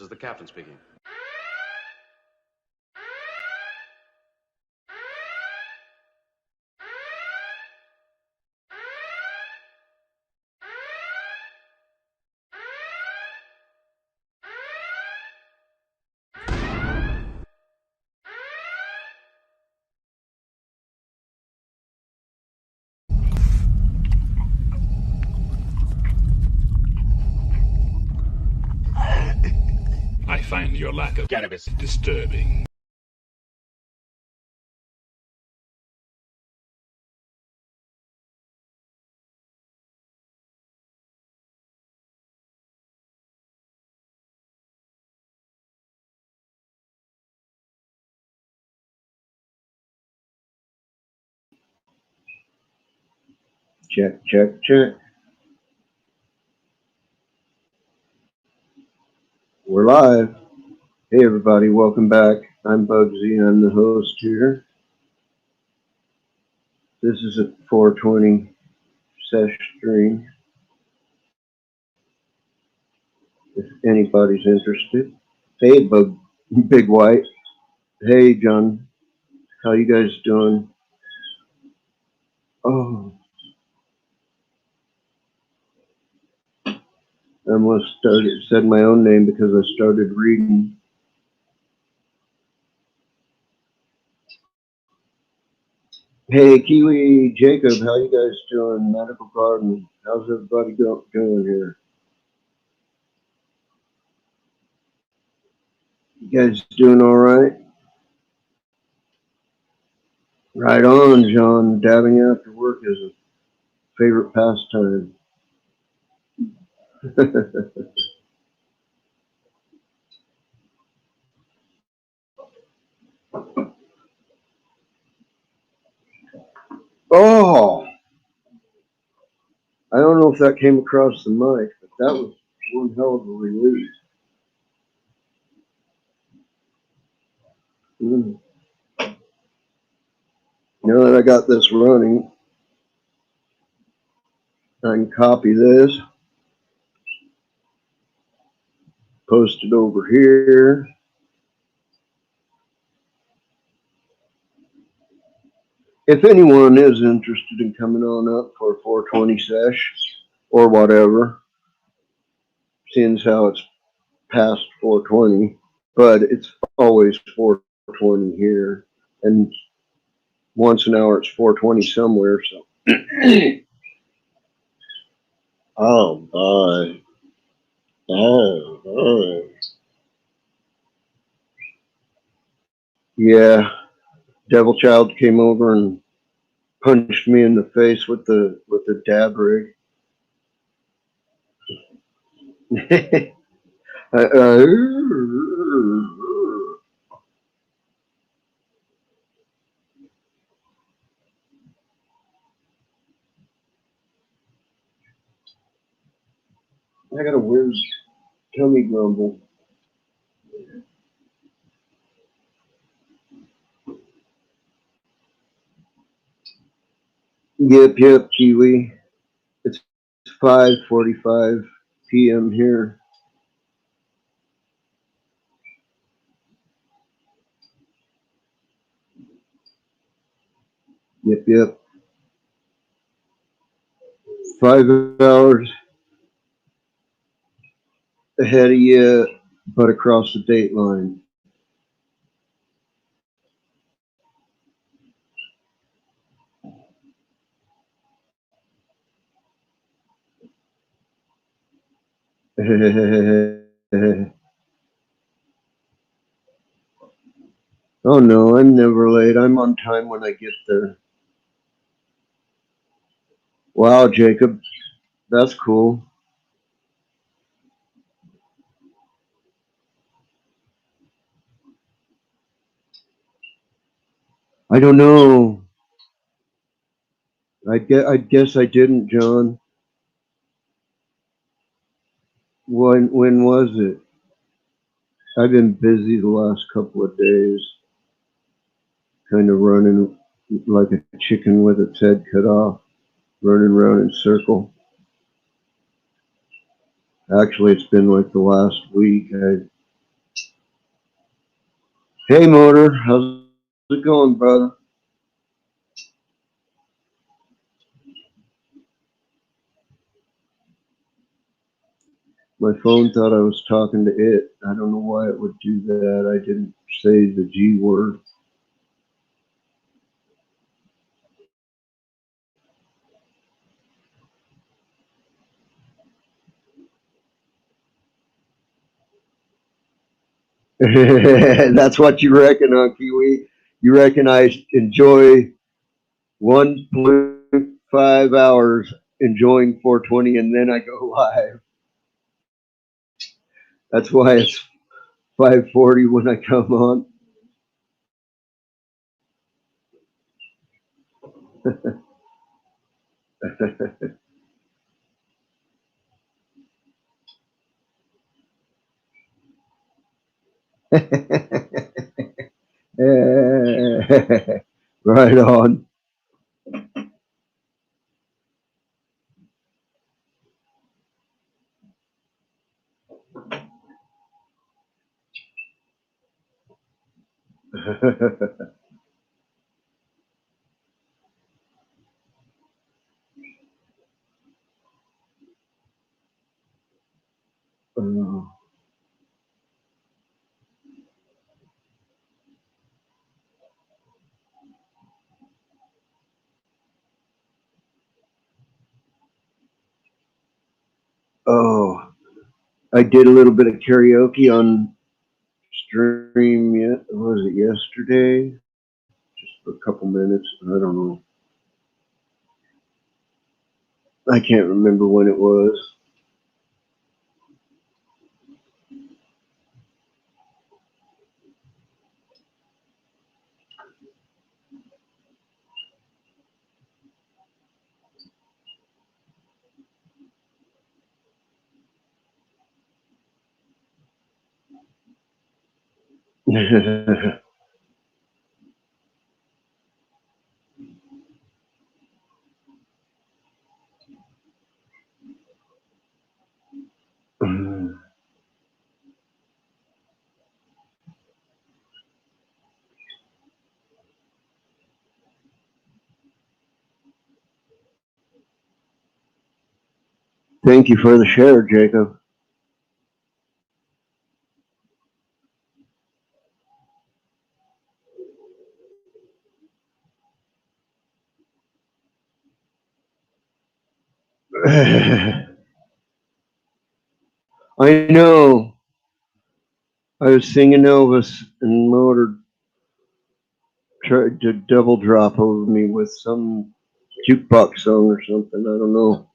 is the captain speaking. I find your lack of cannabis disturbing. Check, check, check. We're live. Hey everybody, welcome back. I'm Bugsy, I'm the host here. This is a 420 sesh stream. If anybody's interested. Hey Big White. Hey John. How you guys doing? Oh, I almost said my own name because I started reading. Hey Kiwi Jacob, how you guys doing? Medical Garden. How's everybody doing here? You guys doing all right? Right on, John. Dabbing after work is a favorite pastime. Oh, I don't know if that came across the mic, but that was one hell of a relief. Now that I got this running, I can copy this, post it over here. If anyone is interested in coming on up for a 420 sesh or whatever, seeing as how it's past 420, but it's always 420 here, and once an hour it's 420 somewhere, so. Oh boy. Oh boy. Yeah, Devil Child came over and punched me in the face with the dab rig. I got a weird tummy grumble. Yep, Kiwi. It's 5:45 p.m. here. Yep. 5 hours ahead of you, but across the date line. Oh no, I'm never late. I'm on time when I get there. Wow, Jacob, that's cool. I don't know. I guess I didn't, John. When was it? I've been busy the last couple of days, kind of running like a chicken with its head cut off, running around in circle. Actually, it's been like the last week. Hey, Motor, how's it going, brother? My phone thought I was talking to it. I don't know why it would do that. I didn't say the G word. That's what you reckon, huh, Kiwi? You reckon I enjoy 1.5 hours enjoying 420 and then I go live. That's why it's 5:40 when I come on. Right on. Oh, I did a little bit of karaoke on stream. Yet was it yesterday? Just for a couple minutes. I don't know. I can't remember when it was. Thank you for the share, Jacob. I know. I was singing Elvis and Motor tried to double drop over me with some jukebox song or something. I don't know.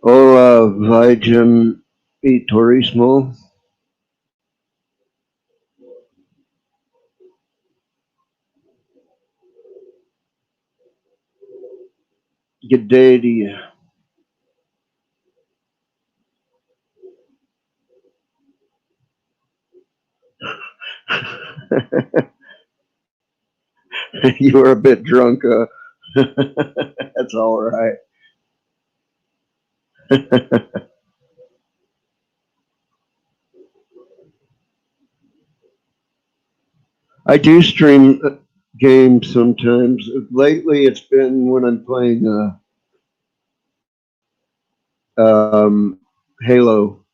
Hola, Vijam y Turismo. Good day to you. You were a bit drunk. That's all right. I do stream games sometimes. Lately, it's been when I'm playing Halo,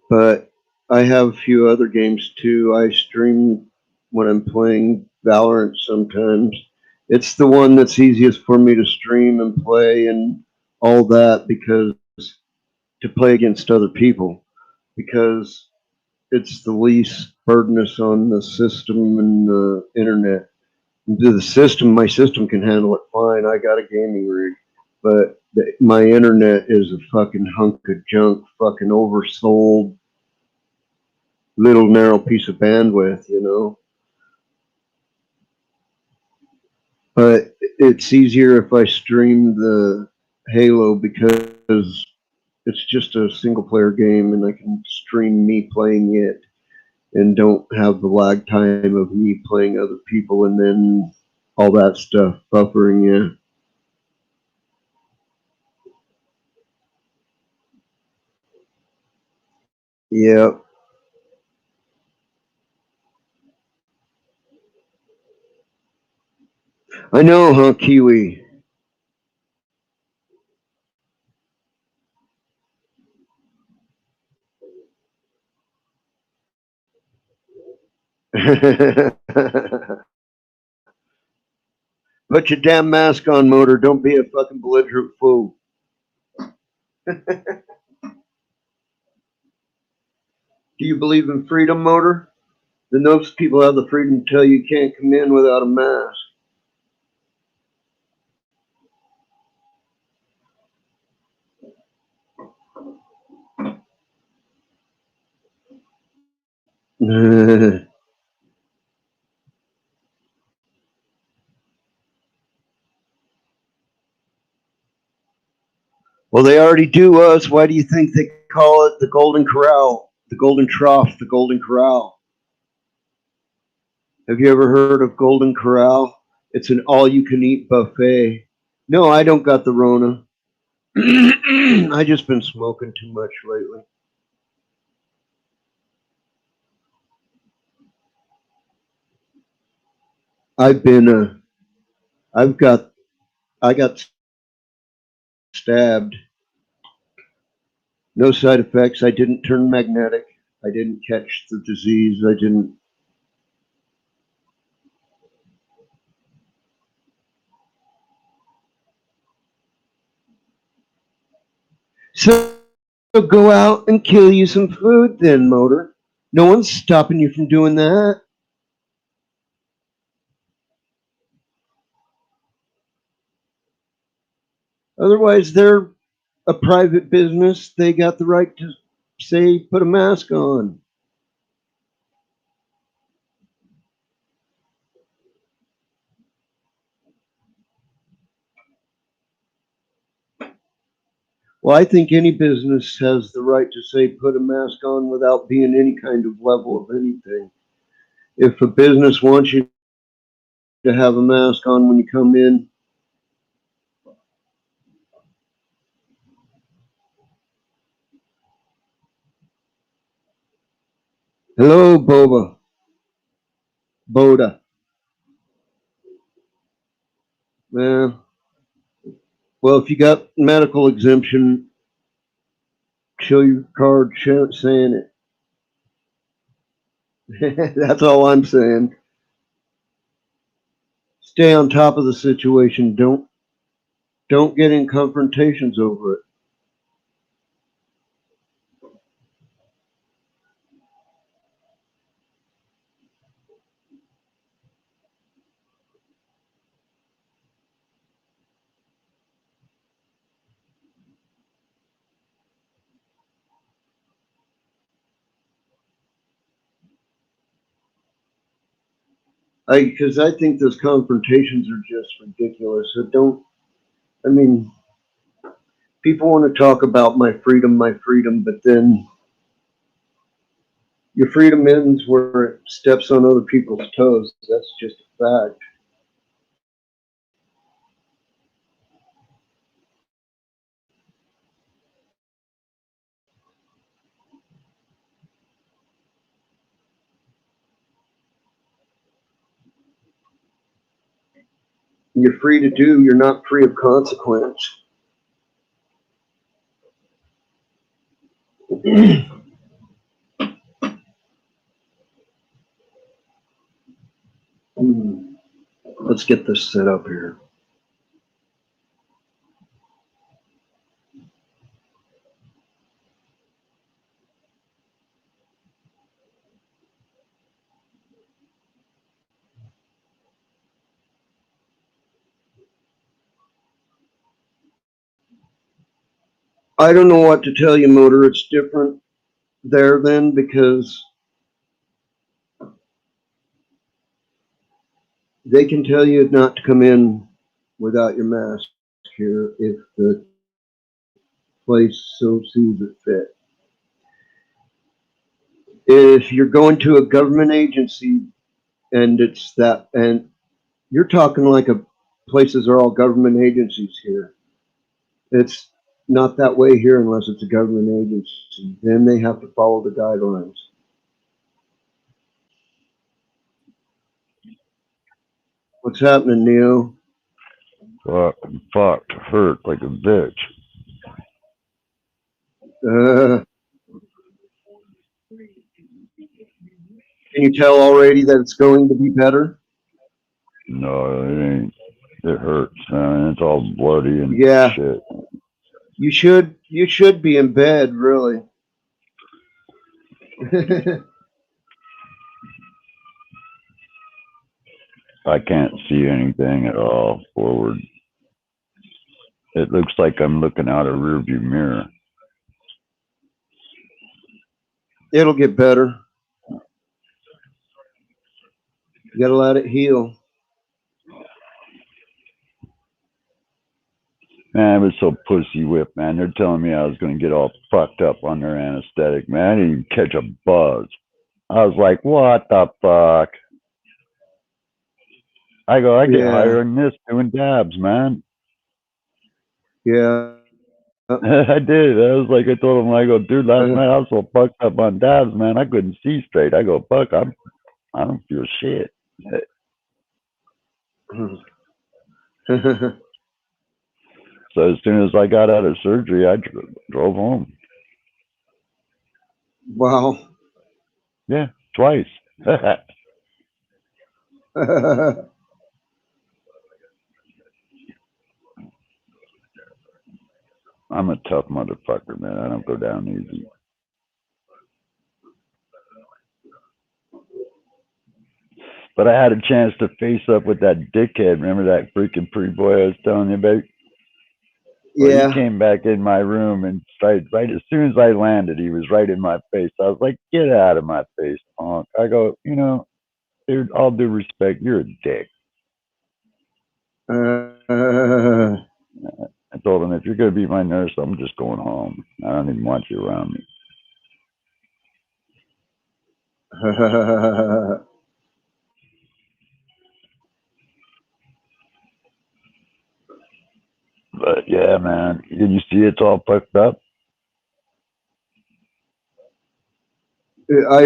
but I have a few other games too. I stream when I'm playing Valorant sometimes. It's the one that's easiest for me to stream and play and all that because to play against other people. because it's the least burdenous on the system and the internet. The system, my system can handle it fine. I got a gaming rig, but my internet is a fucking hunk of junk, fucking oversold, little narrow piece of bandwidth, you know. But it's easier if I stream the Halo because it's just a single player game and I can stream me playing it and don't have the lag time of me playing other people and then all that stuff buffering you. Yeah. I know, huh, Kiwi? Put your damn mask on, Motor. Don't be a fucking belligerent fool. Do you believe in freedom, Motor? Then those people have the freedom to tell you can't come in without a mask. Well, they already do us. Why do you think they call it the Golden Corral, the Golden Trough, the Golden Corral? Have you ever heard of Golden Corral? It's an all-you-can-eat buffet. No, I don't got the Rona. I just been smoking too much lately. I've been I've got I got stabbed. No side effects. I didn't turn magnetic. I didn't catch the disease. I didn't. So go out and kill you some food then, Motor. No one's stopping you from doing that. Otherwise, they're a private business. They got the right to say, put a mask on. Well, I think any business has the right to say, put a mask on without being any kind of level of anything. If a business wants you to have a mask on when you come in, hello, Boda. Well, well, if you got medical exemption, show your card saying it. That's all I'm saying. Stay on top of the situation. Don't get in confrontations over it. Because I think those confrontations are just ridiculous. So don't. I mean, people want to talk about my freedom, but then your freedom ends where it steps on other people's toes. That's just a fact. You're free to do. You're not free of consequence. Let's get this set up here. I don't know what to tell you, Motor. It's different there then because they can tell you not to come in without your mask here if the place so sees it fit. If you're going to a government agency and it's that, and you're talking like places are all government agencies here. It's not that way here unless it's a government agency. Then they have to follow the guidelines. What's happening, Neo? Fucked, hurt like a bitch. Can you tell already that it's going to be better? No, it ain't. It hurts, man. It's all bloody and Yeah, shit. you should be in bed, really. I can't see anything at all forward. It looks like I'm looking out a rearview mirror. It'll get better. You gotta let it heal. Man, I was so pussy whipped, man. They're telling me I was going to get all fucked up on their anesthetic, man. I didn't even catch a buzz. I was like, what the fuck? I go, I get higher than this doing dabs, man. Yeah. I did. I was like, I told him, I go, dude, last night I was so fucked up on dabs, man. I couldn't see straight. I go, fuck, I don't feel shit. So as soon as I got out of surgery, I drove home. Wow. Yeah, twice. I'm a tough motherfucker, man. I don't go down easy. But I had a chance to face up with that dickhead. Remember that freaking pretty boy I was telling you about? Well, Yeah. he came back in my room and right as soon as I landed, he was right in my face. I was like, get out of my face, punk. I go, you know, dude, all due respect, you're a dick. I told him, if you're going to be my nurse, I'm just going home. I don't even want you around me. But yeah, man, did you see it's all fucked up? Yeah,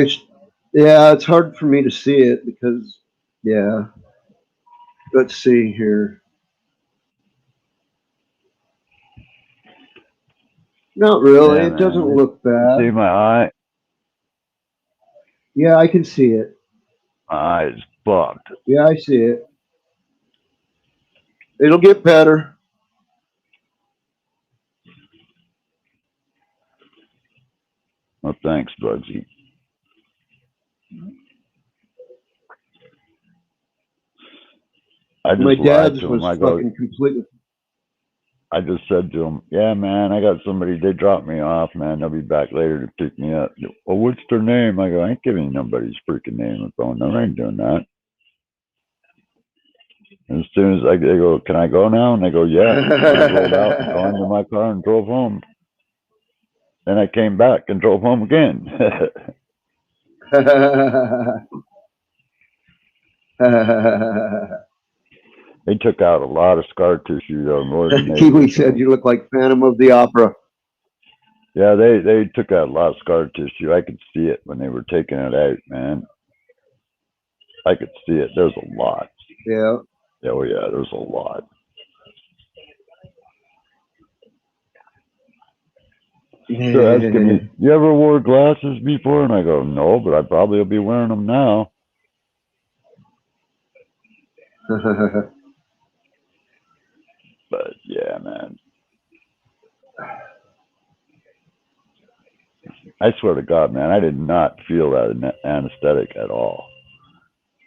it's hard for me to see it because, yeah. Let's see here. Not really. Yeah, It doesn't man. look You see bad. my eye? Yeah, I can see it. My eye is fucked. Yeah, I see it. It'll get better. Well, thanks, Bugsy. I My just lied dad's to him. was I go, fucking completely. I just said to him, yeah, man, I got somebody. They dropped me off, man. They'll be back later to pick me up. Well, what's their name? I go, I ain't giving you nobody's freaking name or phone number. I ain't doing that. And as soon as they go, can I go now? And they go, yeah. And I rolled out and got into my car and drove home. Then I came back and drove home again. They took out a lot of scar tissue, though, more than they Kiwi did. said you look like Phantom of the Opera. Yeah, they took out a lot of scar tissue. I could see it when they were taking it out, man. I could see it. There's a lot. Yeah. Oh yeah, there's a lot. They're asking me, you ever wore glasses before? And I go, no, but I probably will be wearing them now. But yeah, man. I swear to God, man, I did not feel that anesthetic at all.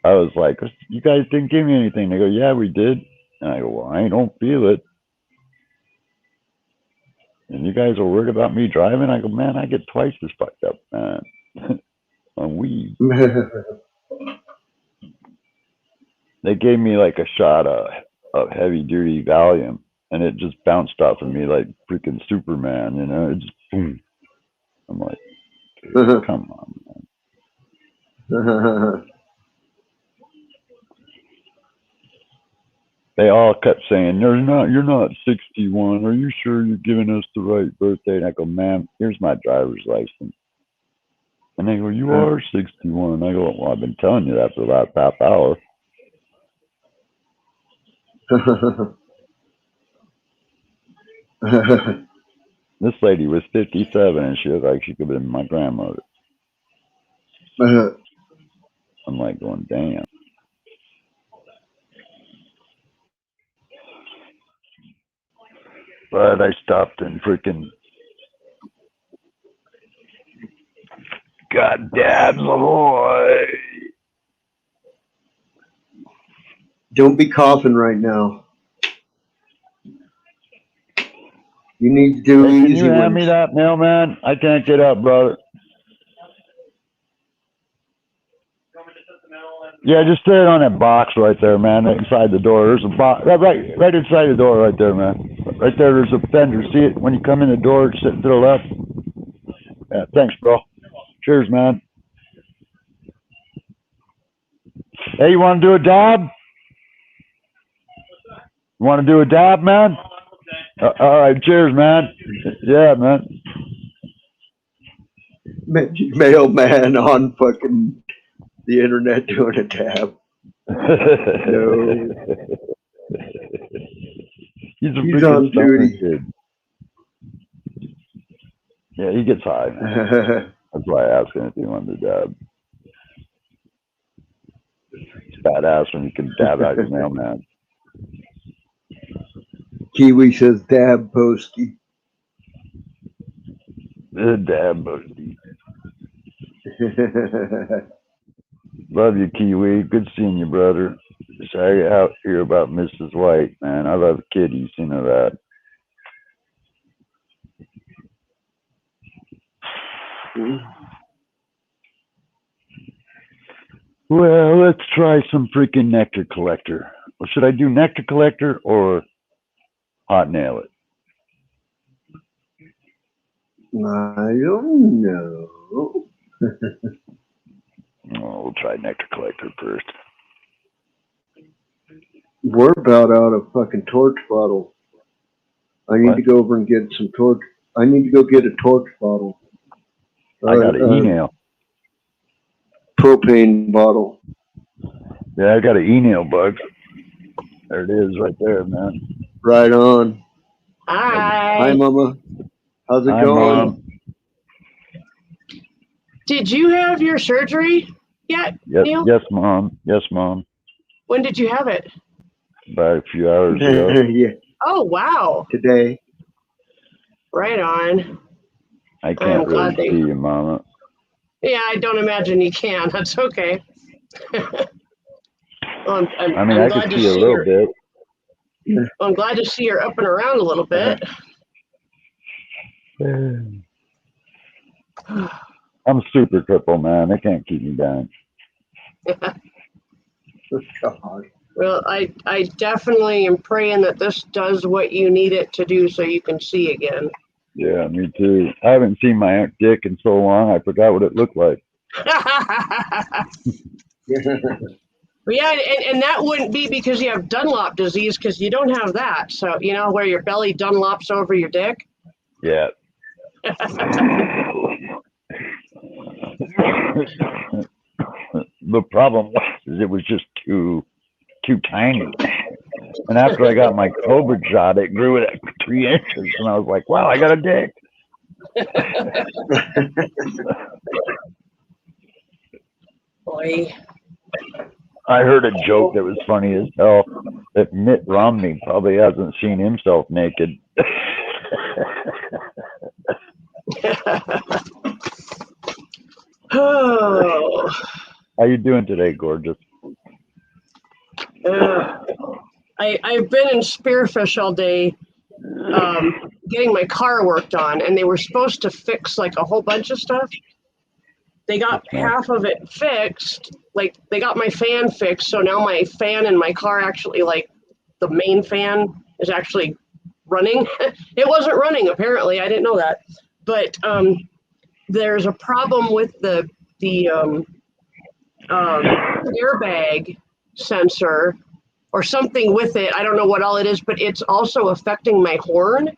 I was like, you guys didn't give me anything. They go, yeah, we did. And I go, well, I don't feel it. And you guys are worried about me driving? I go, man, I get twice as fucked up, man, on weed. They gave me like a shot of heavy duty Valium, and it just bounced off of me like freaking Superman, you know? It just boom. I'm like, dude, come on, man. They all kept saying, you're not 61. Are you sure you're giving us the right birthday? And I go, ma'am, here's my driver's license. And they go, you are 61. I go, well, I've been telling you that for the last half hour. This lady was 57, and she looked like she could have been my grandmother. I'm like going, damn. But I stopped and freaking got dabs ahoy. Don't be coughing right now. You need to do Hey, easy can you hand me ones. that, mailman? I can't get up, brother. Yeah, just sit it on that box right there, man. Right inside the door. There's a box right inside the door right there, man. Right there, there's a fender. See it when you come in the door, sitting to the left? Yeah, thanks, bro. Cheers, man. Hey, you want to do a dab? You want to do a dab, man? All right, cheers, man. Yeah, man. Mailman on fucking the internet doing a tab. No. He's a He's on freaking stoner duty. kid. Yeah, he gets high, man. That's why I asked him if he wanted to dab. It's badass when you can dab out your mailman. Kiwi says dab posty. Dab, buddy. Love you, Kiwi. Good seeing you, brother. Sorry out here about Mrs. White, man. I love kitties, you know that. Well, let's try some freaking nectar collector. Well, should I do nectar collector or hot nail it? I don't know. Oh, we'll try nectar collector first. We're about out of fucking torch bottle. I need What? to go over and get some torch. I need to go get a torch bottle. I got an e-nail. Propane bottle. Yeah, I got an e-nail, Bugs. There it is right there, man. Right on. Hi. Hi, Mama. How's it Hi, going? Mom. Did you have your surgery yet, Yes, Neil? yes, Mom. Yes, Mom. When did you have it? About a few hours ago. Yeah, Oh, wow. today. Right on. I can't really glad they- see you, Mama. Yeah, I don't imagine you can. That's okay. Well, I mean, I'm I glad can to see a see little you're, bit. I'm glad to see you're up and around a little bit. I'm super crippled, man. They can't keep me down. God. Well, I definitely am praying that this does what you need it to do so you can see again. Yeah, me too. I haven't seen my dick in so long. I forgot what it looked like. Yeah, and that wouldn't be because you have Dunlop disease, because you don't have that. So, you know, where your belly Dunlops over your dick? Yeah. The problem is it was just too tiny. And after I got my COVID shot, it grew at 3 inches, and I was like, "Wow, I got a dick." Boy. I heard a joke that was funny as hell that Mitt Romney probably hasn't seen himself naked. Oh. How you doing today, gorgeous? I've been in spearfish all day. getting my car worked on, and they were supposed to fix like a whole bunch of stuff. They got half of it fixed. Like they got my fan fixed, so now my fan in my car actually, like the main fan is actually running. It wasn't running apparently. I didn't know that. But there's a problem with the airbag sensor or something with it. I don't know what all it is, but it's also affecting my horn.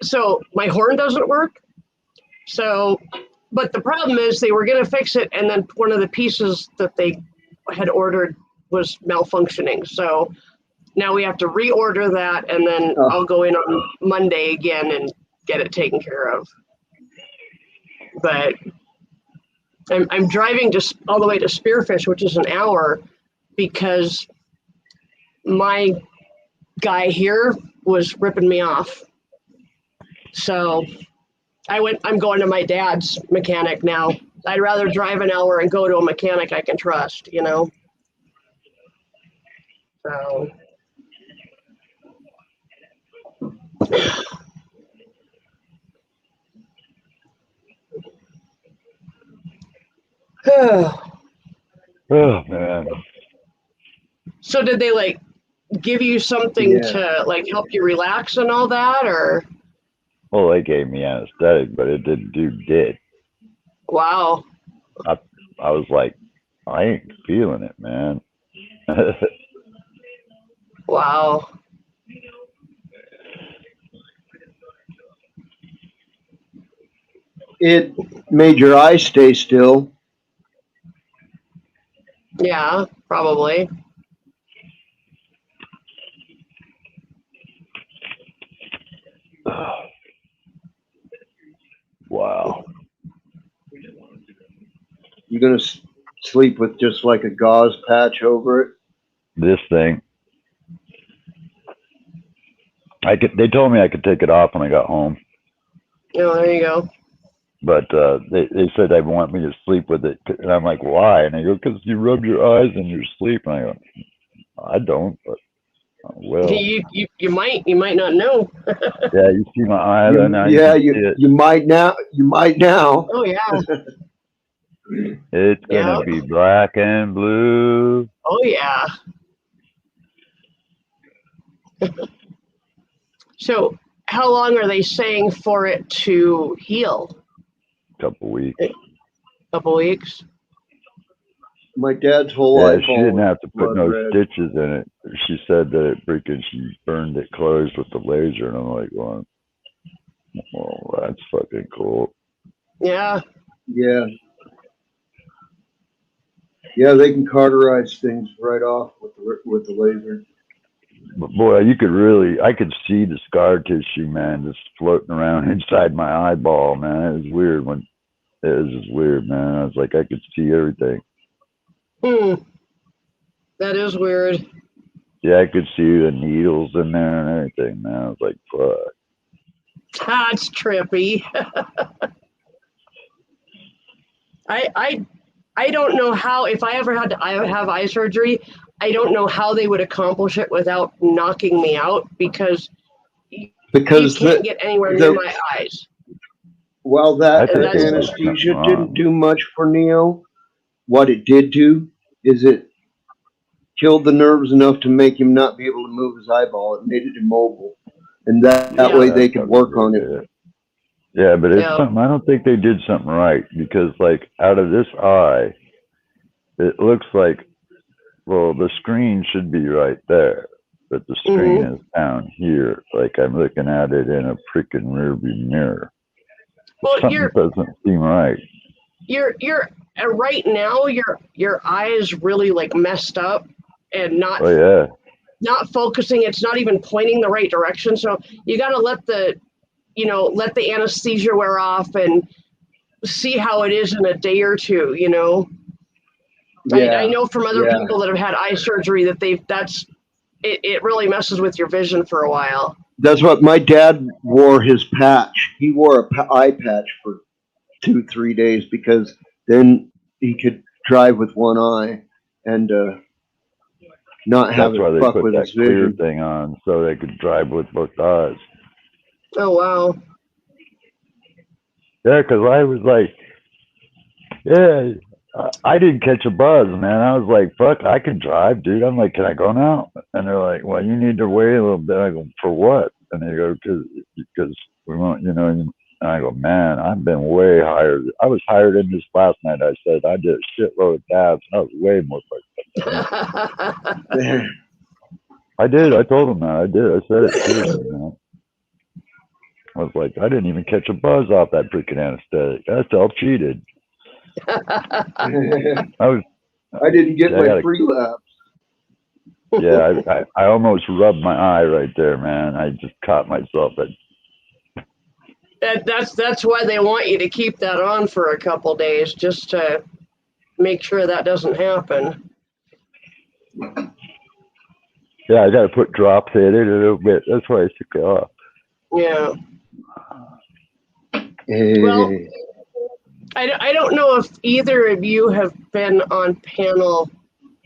So my horn doesn't work. So, but the problem is they were going to fix it, and then one of the pieces that they had ordered was malfunctioning. So now we have to reorder that, and then I'll go in on Monday again and get it taken care of. But I'm driving just all the way to Spearfish, which is an hour, because my guy here was ripping me off. So I'm going to my dad's mechanic now. I'd rather drive an hour and go to a mechanic I can trust, you know? So. Oh man. So did they like give you something to like help you relax and all that, or? Well, they gave me anesthetic, but it didn't do dick. Wow. I was like, I ain't feeling it, man. Wow. It made your eyes stay still. Yeah, probably. Wow. You're going to sleep with just like a gauze patch over it? This thing. They told me I could take it off when I got home. Oh, there you go. But they said they want me to sleep with it. And I'm like, why? And they go, because you rub your eyes in your sleep. And I go, I don't, but I will. You might not know. Yeah, you see my eye there now? You might now. You might now. Oh, yeah. It's going to be black and blue. Oh, yeah. So how long are they saying for it to heal? Couple weeks. Couple weeks. My dad's whole life. She didn't have to put no stitches in it. She said that she burned it closed with the laser, and I'm like, well, that's fucking cool. Yeah. Yeah. Yeah, they can cauterize things right off with the laser. But boy, I could see the scar tissue, man, just floating around inside my eyeball, man. It was weird it was just weird, man. I was like, I could see everything. That is weird. Yeah, I could see the needles in there and everything, man. I was like, fuck. That's trippy. I don't know how, if I ever had to have eye surgery, I don't know how they would accomplish it without knocking me out, because you can't get anywhere near my eyes. Well, that anesthesia didn't do much for Neo. What it did do is it killed the nerves enough to make him not be able to move his eyeball. It made it immobile. And that way they could work on it. Yeah, but it's something, I don't think they did something right, because like out of this eye, it looks like, well, the screen should be right there, but the screen is down here. Like I'm looking at it in a freaking rearview mirror. Well, something doesn't seem right. You're right now. Your eye is really like messed up and not. Oh yeah. Not focusing. It's not even pointing the right direction. So you got to let the anesthesia wear off and see how it is in a day or two. You know. Yeah. I know from other people that have had eye surgery that it really messes with your vision for a while. That's what my dad wore his patch. He wore a eye patch for 2-3 days because then he could drive with one eye and not have it fuck with his vision. That's why they put that clear thing on so they could drive with both eyes. Oh, wow. Yeah, because I was like, yeah, I didn't catch a buzz, man. I was like, fuck, I can drive, dude. I'm like, can I go now? And they're like, well, you need to wait a little bit. I go, for what? And they go, because we want, you know. And I go, man, I've been way higher. I was higher than this last night. I said I did a shitload of dabs. I was way more fucked up. I did. I told them that. I did. I said it seriously, man. I was like, I didn't even catch a buzz off that freaking anesthetic. That's all cheated. I was. I didn't get Yeah, my free laps. Yeah, I almost rubbed my eye right there, man. I just caught myself at. That's why they want you to keep that on for a couple days, just to make sure that doesn't happen. Yeah, I got to put drops in it a little bit. That's why I took it off. Yeah. Well, I don't know if either of you have been on panel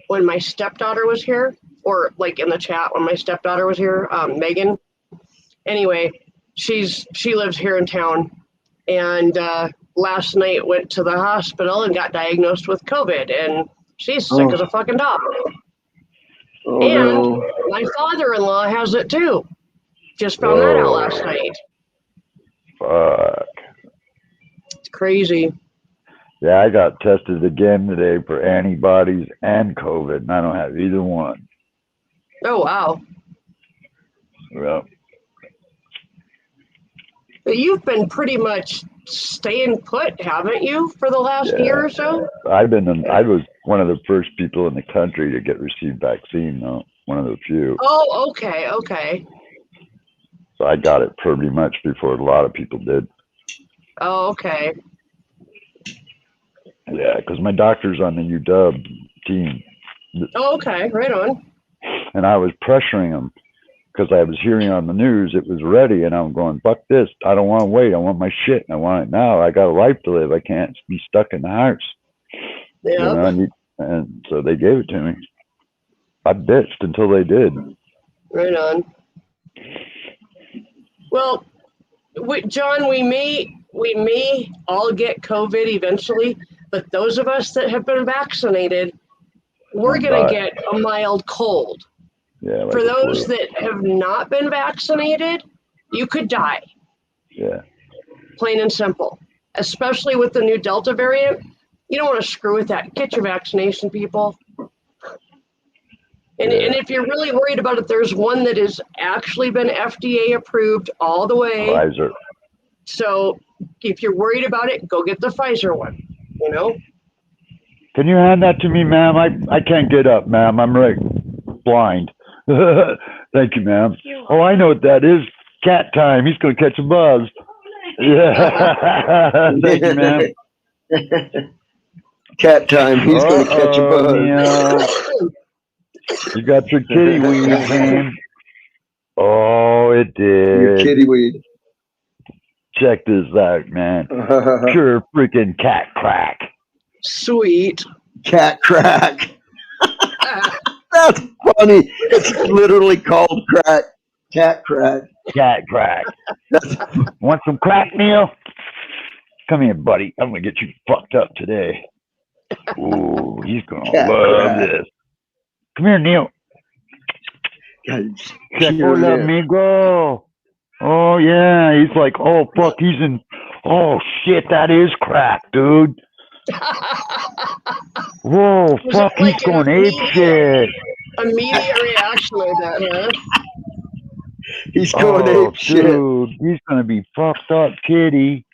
when my stepdaughter was here, or like in the chat when my stepdaughter was here, Megan. Anyway, she lives here in town, and last night went to the hospital and got diagnosed with COVID, and she's sick as a fucking dog. Oh, and no. my father-in-law has it too. Just found that out last night. Fuck. It's crazy. Yeah, I got tested again today for antibodies and COVID, and I don't have either one. Oh, wow. Well, But you've been pretty much staying put, haven't you, for the last year or so? I was one of the first people in the country to receive vaccine, though. One of the few. Oh, okay. So I got it pretty much before a lot of people did. Oh, okay. Yeah, because my doctor's on the UW team. Oh, okay, right on. And I was pressuring him because I was hearing on the news it was ready, and I'm going, fuck this. I don't want to wait. I want my shit, and I want it now. I got a life to live. I can't be stuck in the house. Yeah. You know, and so they gave it to me. I bitched until they did. Right on. Well, John, we may all get COVID eventually, but those of us that have been vaccinated, we're going to get a mild cold. Yeah. Like for those that have not been vaccinated, you could die. Yeah. Plain and simple. Especially with the new Delta variant. You don't want to screw with that. Get your vaccination, people. And if you're really worried about it, there's one that has actually been FDA approved all the way. Pfizer. So if you're worried about it, go get the Pfizer one, you know? Can you hand that to me, ma'am? I can't get up, ma'am. I'm right blind. Thank you, ma'am. Oh, I know what that is. Cat time. He's going to catch a buzz. Yeah. Thank you, ma'am. Cat time. He's going to catch a buzz. Yeah. You got your kitty weed, man. Oh, it did. Your kitty weed. Check this out, man. Pure freaking cat crack. Sweet. Cat crack. That's funny. It's literally called crack. Cat crack. Cat crack. Want some crack, Neil? Come here, buddy. I'm going to get you fucked up today. Ooh, he's going to love this. Come here, Neil. Hola, amigo. Oh, yeah. He's like, oh, fuck. He's in. Oh, shit. That is crack, dude. Whoa, fuck. He's going ape shit. Immediate reaction like that, huh? He's going ape shit. Dude, he's going to be fucked up, kitty.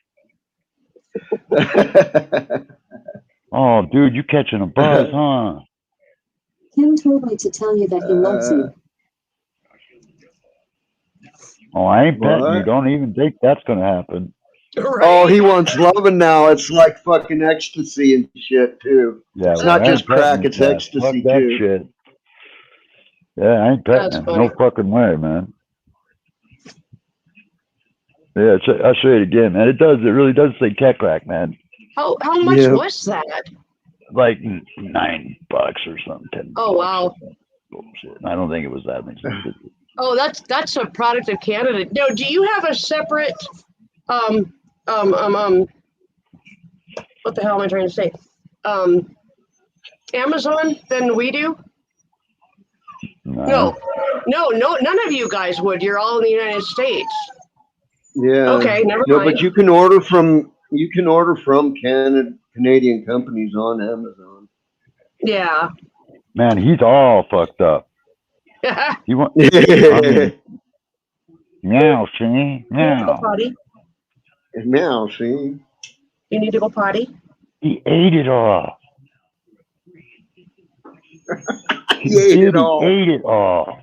Oh, dude, you catching a buzz, huh? Kim told me to tell you that he loves you. Oh, I ain't petting you. Don't even think that's going to happen. Right. Oh, he wants loving now. It's like fucking ecstasy and shit, too. Yeah, it's not just crack, it's ecstasy, fuck that too. Shit. Yeah, I ain't petting him. No fucking way, man. Yeah, I'll show you it again, man. It really does say cat crack, man. How much was that? Like $9 or something, $10. Oh, wow. Bullshit. I don't think it was that much. Oh, that's a product of Canada. No, do you have a separate what the hell am I trying to say? Amazon than we do? No, none of you guys would. You're all in the United States. Yeah. Okay, never No, mind. but you can order from Canadian companies on Amazon. Yeah. Man, he's all fucked up. He want meow, see? Meow. Potty. Meow, see? You need to go potty? He ate it all. He ate it all. He ate it all.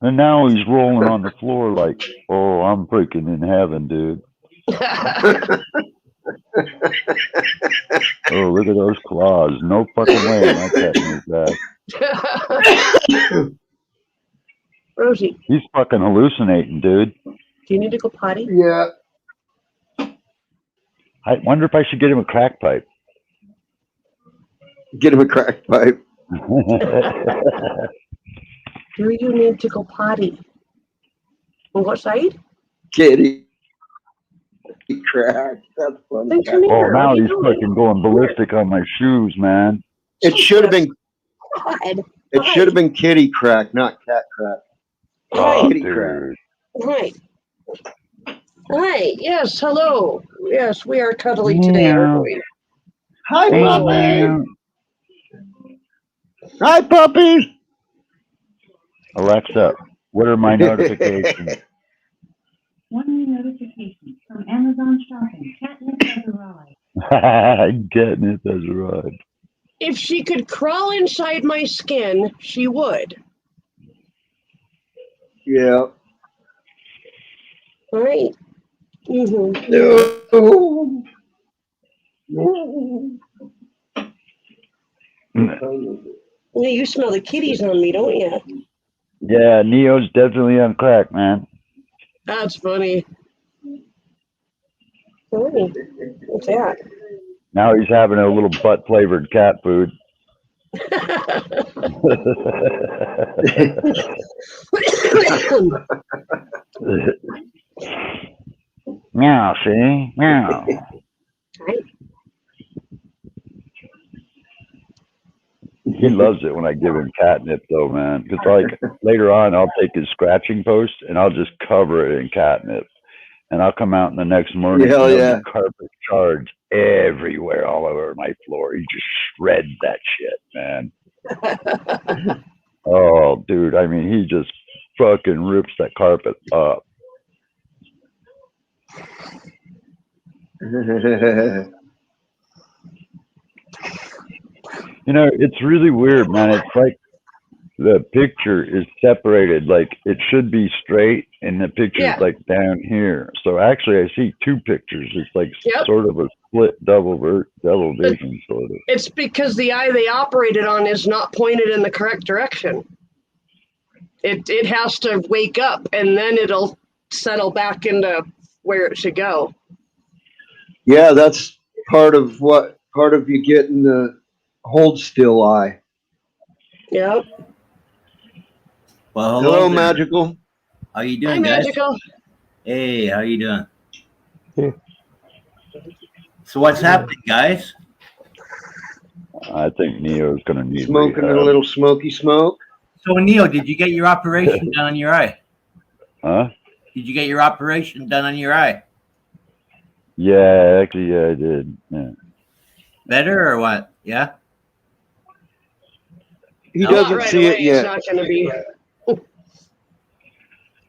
And now he's rolling on the floor like, oh, I'm freaking in heaven, dude. Oh, look at those claws. No fucking way am I petting his ass. Rosie. He's fucking hallucinating, dude. Do you need to go potty? Yeah. I wonder if I should get him a crack pipe. Get him a crack pipe. Do you need to go potty? On what side? Kitty. Crack. That's funny. Oh, now he's fucking going ballistic on my shoes, man. It should have been. God. It should have been kitty crack, not cat crack. Oh, Kitty dude. crack. Hi. Hi. Yes. Hello. Yes, we are cuddly today, aren't we? Hi, Hey, puppy. man. Hi, puppy. Alexa, what are my notifications? One new notification from Amazon shopping. Catnip has arrived. Catnip has arrived. If she could crawl inside my skin, she would. Yeah. Right. Mm-hmm. Yeah, you smell the kitties on me, don't you? Yeah, Neo's definitely on crack, man. That's funny. Oh, what's that? Now he's having a little butt-flavored cat food. Meow, see? Meow. He loves it when I give him catnip, though, man. Because, like, later on, I'll take his scratching post and I'll just cover it in catnip. And I'll come out in the next morning Hell and yeah. the carpet shards everywhere, all over my floor. He just shreds that shit, man. Oh, dude. I mean, he just fucking rips that carpet up. You know, it's really weird, man. It's like the picture is separated, like it should be straight, and the picture's like down here. So actually, I see two pictures. It's like sort of a split double vision, sort of. It's because the eye they operated on is not pointed in the correct direction. It has to wake up, and then it'll settle back into where it should go. Yeah, that's part of you getting the hold still eye. Yep. Well, hello there. Magical. How you doing, Hi, guys? Magical. Hey, how you doing? Yeah. So what's happening, guys? I think Neo's going to need smoking a little smoky smoke. So, Neo, did you get your operation done on your eye? Huh? Did you get your operation done on your eye? Yeah, actually, yeah, I did. Yeah. Better or what? Yeah. He doesn't right see away, it yet. It's not going to be.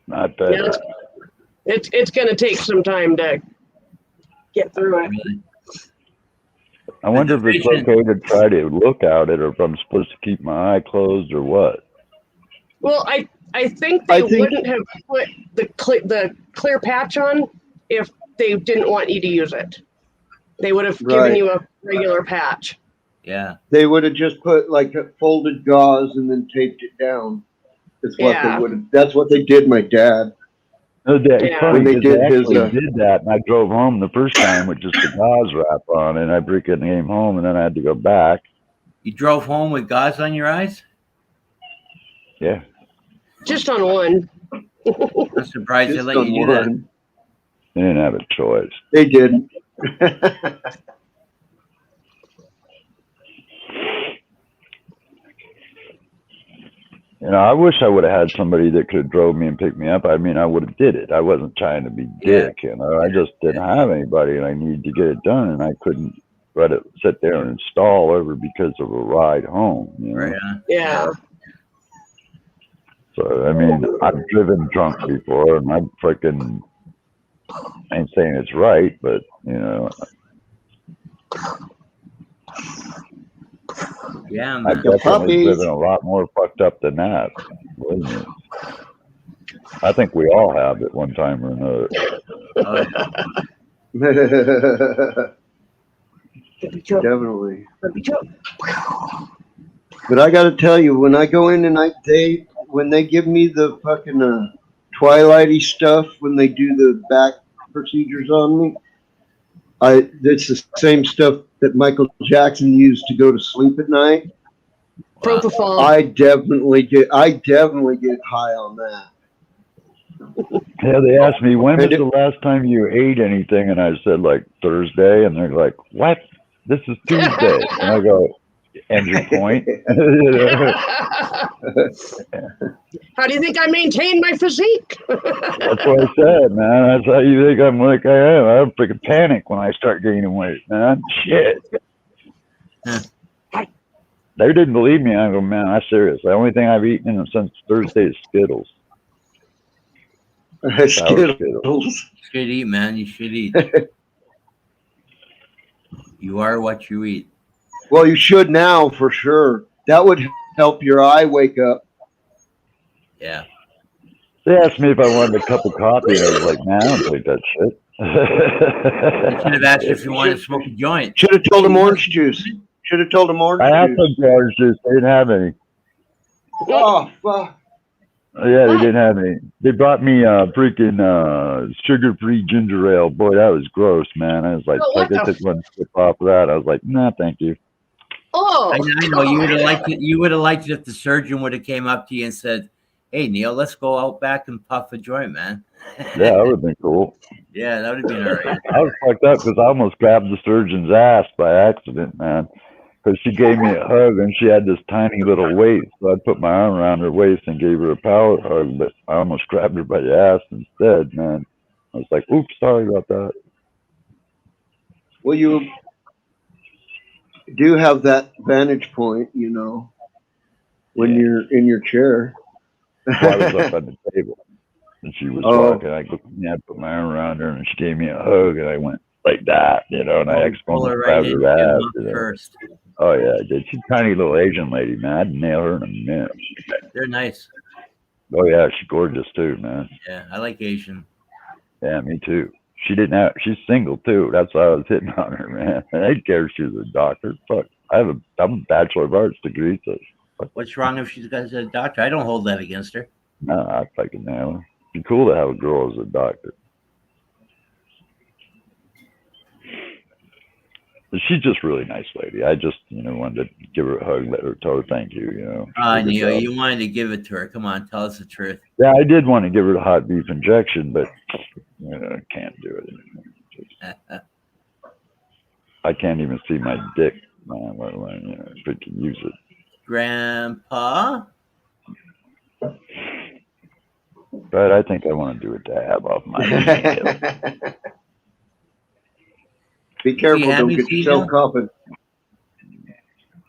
Not better. Yeah, it's going to take some time to get through it. Really? I wonder if it's okay to try to look at it, or if I'm supposed to keep my eye closed, or what. Well, I think they wouldn't have put the clear patch on if they didn't want you to use it. They would have given you a regular patch. Yeah. They would have just put like a folded gauze and then taped it down. That's what they would have. That's what they did. My dad. No, it's funny when they because did I his, actually did that, and I drove home the first time with just the gauze wrap on, and I freaking came home, and then I had to go back. You drove home with gauze on your eyes? Yeah. Just on one. I'm surprised they Just let on you do that. one. They didn't have a choice. They didn't. You know, I wish I would have had somebody that could have drove me and picked me up. I mean, I would have did it. I wasn't trying to be dick, you know. I just didn't have anybody, and I needed to get it done, and I couldn't let it sit there and stall over because of a ride home, you know. Right on. Yeah. So, I mean, I've driven drunk before, and I'm freaking, I ain't saying it's right, but, you know, Yeah, I've man. definitely puppies. driven a lot more fucked up than that. Believe me. I think we all have at one time or another. Oh, yeah. Definitely. But I got to tell you, when I go in and when they give me the fucking twilighty stuff, when they do the back procedures on me, it's the same stuff that Michael Jackson used to go to sleep at night. Wow. Propofol. I definitely get high on that. Yeah, they asked me, when was And the last time you ate anything? And I said, like, Thursday. And they're like, what? This is Tuesday. And I go, and your point? How do you think I maintain my physique? That's what I said, man. That's how you think I'm like I am. I freaking panic when I start gaining weight, man. Shit. They didn't believe me. I go, man, I'm serious. The only thing I've eaten since Thursday is Skittles. Sour Skittles. You should eat, man. You should eat. You are what you eat. Well, you should now for sure. That would help your eye wake up. Yeah. They asked me if I wanted a cup of coffee, and I was like, man, I don't drink that shit. You should have asked if you wanted to smoke a joint. Should have told them orange juice. Should have told them orange I asked juice. them for orange juice. They didn't have any. Oh, fuck. Yeah, they didn't have any. They brought me freaking sugar-free ginger ale. Boy, that was gross, man. I was like, Oh, I took one sip off of that. I was like, nah, thank you. Oh, I know you would have liked it. You would have liked it if the surgeon would have came up to you and said, "Hey, Neil, let's go out back and puff a joint, man." Yeah, that would have been cool. Yeah, that would have been all right. I was fucked up because I almost grabbed the surgeon's ass by accident, man. Because she gave me a hug and she had this tiny little waist. So I put my arm around her waist and gave her a power hug, but I almost grabbed her by the ass instead, man. I was like, oops, sorry about that. Well, you do have that vantage point, you know, when you're in your chair. Well, I was up on the table and she was walking. I put my arm around her and she gave me a hug and I went like that, you know, and I almost grabbed her ass. You know? First. Oh, yeah, I did. She's a tiny little Asian lady, man. I'd nail her in a minute. They're nice. Oh, yeah, she's gorgeous, too, man. Yeah, I like Asian. Yeah, me too. She's single, too. That's why I was hitting on her, man. I didn't care if she was a doctor. Fuck. I'm a Bachelor of Arts degree, so. Fuck. What's wrong if she's got a doctor? I don't hold that against her. No, I fucking nail her. It'd be cool to have a girl as a doctor. She's just a really nice lady. I just, wanted to give her a hug, let her tell her thank you, Neil, you wanted to give it to her. Come on, tell us the truth. Yeah, I did want to give her the hot beef injection, but I can't do it anymore. I can't even see my dick, man, if I can use it. Grandpa? But I think I want to do a dab off my nail. Be careful, don't get yourself coughing.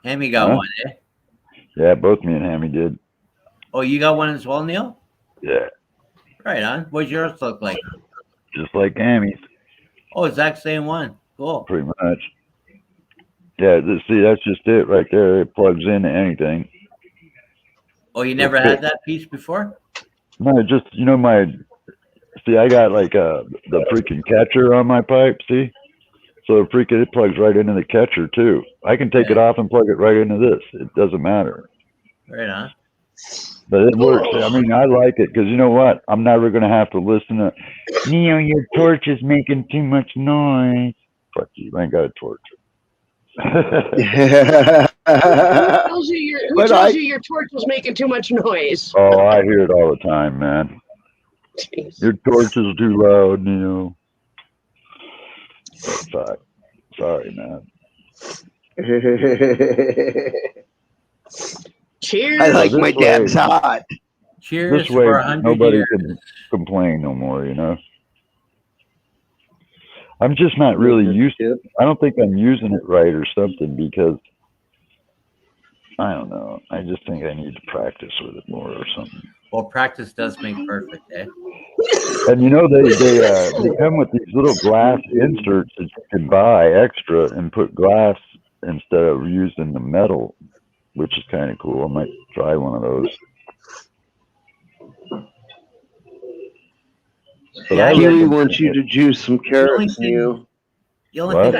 Hammy got one, eh? Yeah, both me and Hammy did. Oh, you got one as well, Neil? Yeah. Right on. What's yours look like? Just like Hammy's. Oh, exact same one. Cool. Pretty much. Yeah, see, that's just it right there. It plugs into anything. Oh, you never had that piece before? No, just, see, I got like the freaking catcher on my pipe, see? So it plugs right into the catcher too. I can take it off and plug it right into this. It doesn't matter. Right on. But it works. I mean, I like it because you know what? I'm never going to have to listen to, Neil, your torch is making too much noise. Fuck you. I ain't got a torch. Who tells you your torch is making too much noise? Oh, I hear it all the time, man. Jeez. Your torch is too loud, Neil. Sorry, man. Cheers. I like this my dabs way- hot. Cheers This way, for 100 nobody years. can complain no more, you know? I'm just not really used to it. I don't think I'm using it right or something because I don't know. I just think I need to practice with it more or something. Well, practice does make perfect, eh? And you know they come with these little glass inserts that you can buy extra and put glass instead of using the metal, which is kind of cool. I might try one of those. But Yeah, I Huey reckon- wants you to juice some carrots, Neil. The only What?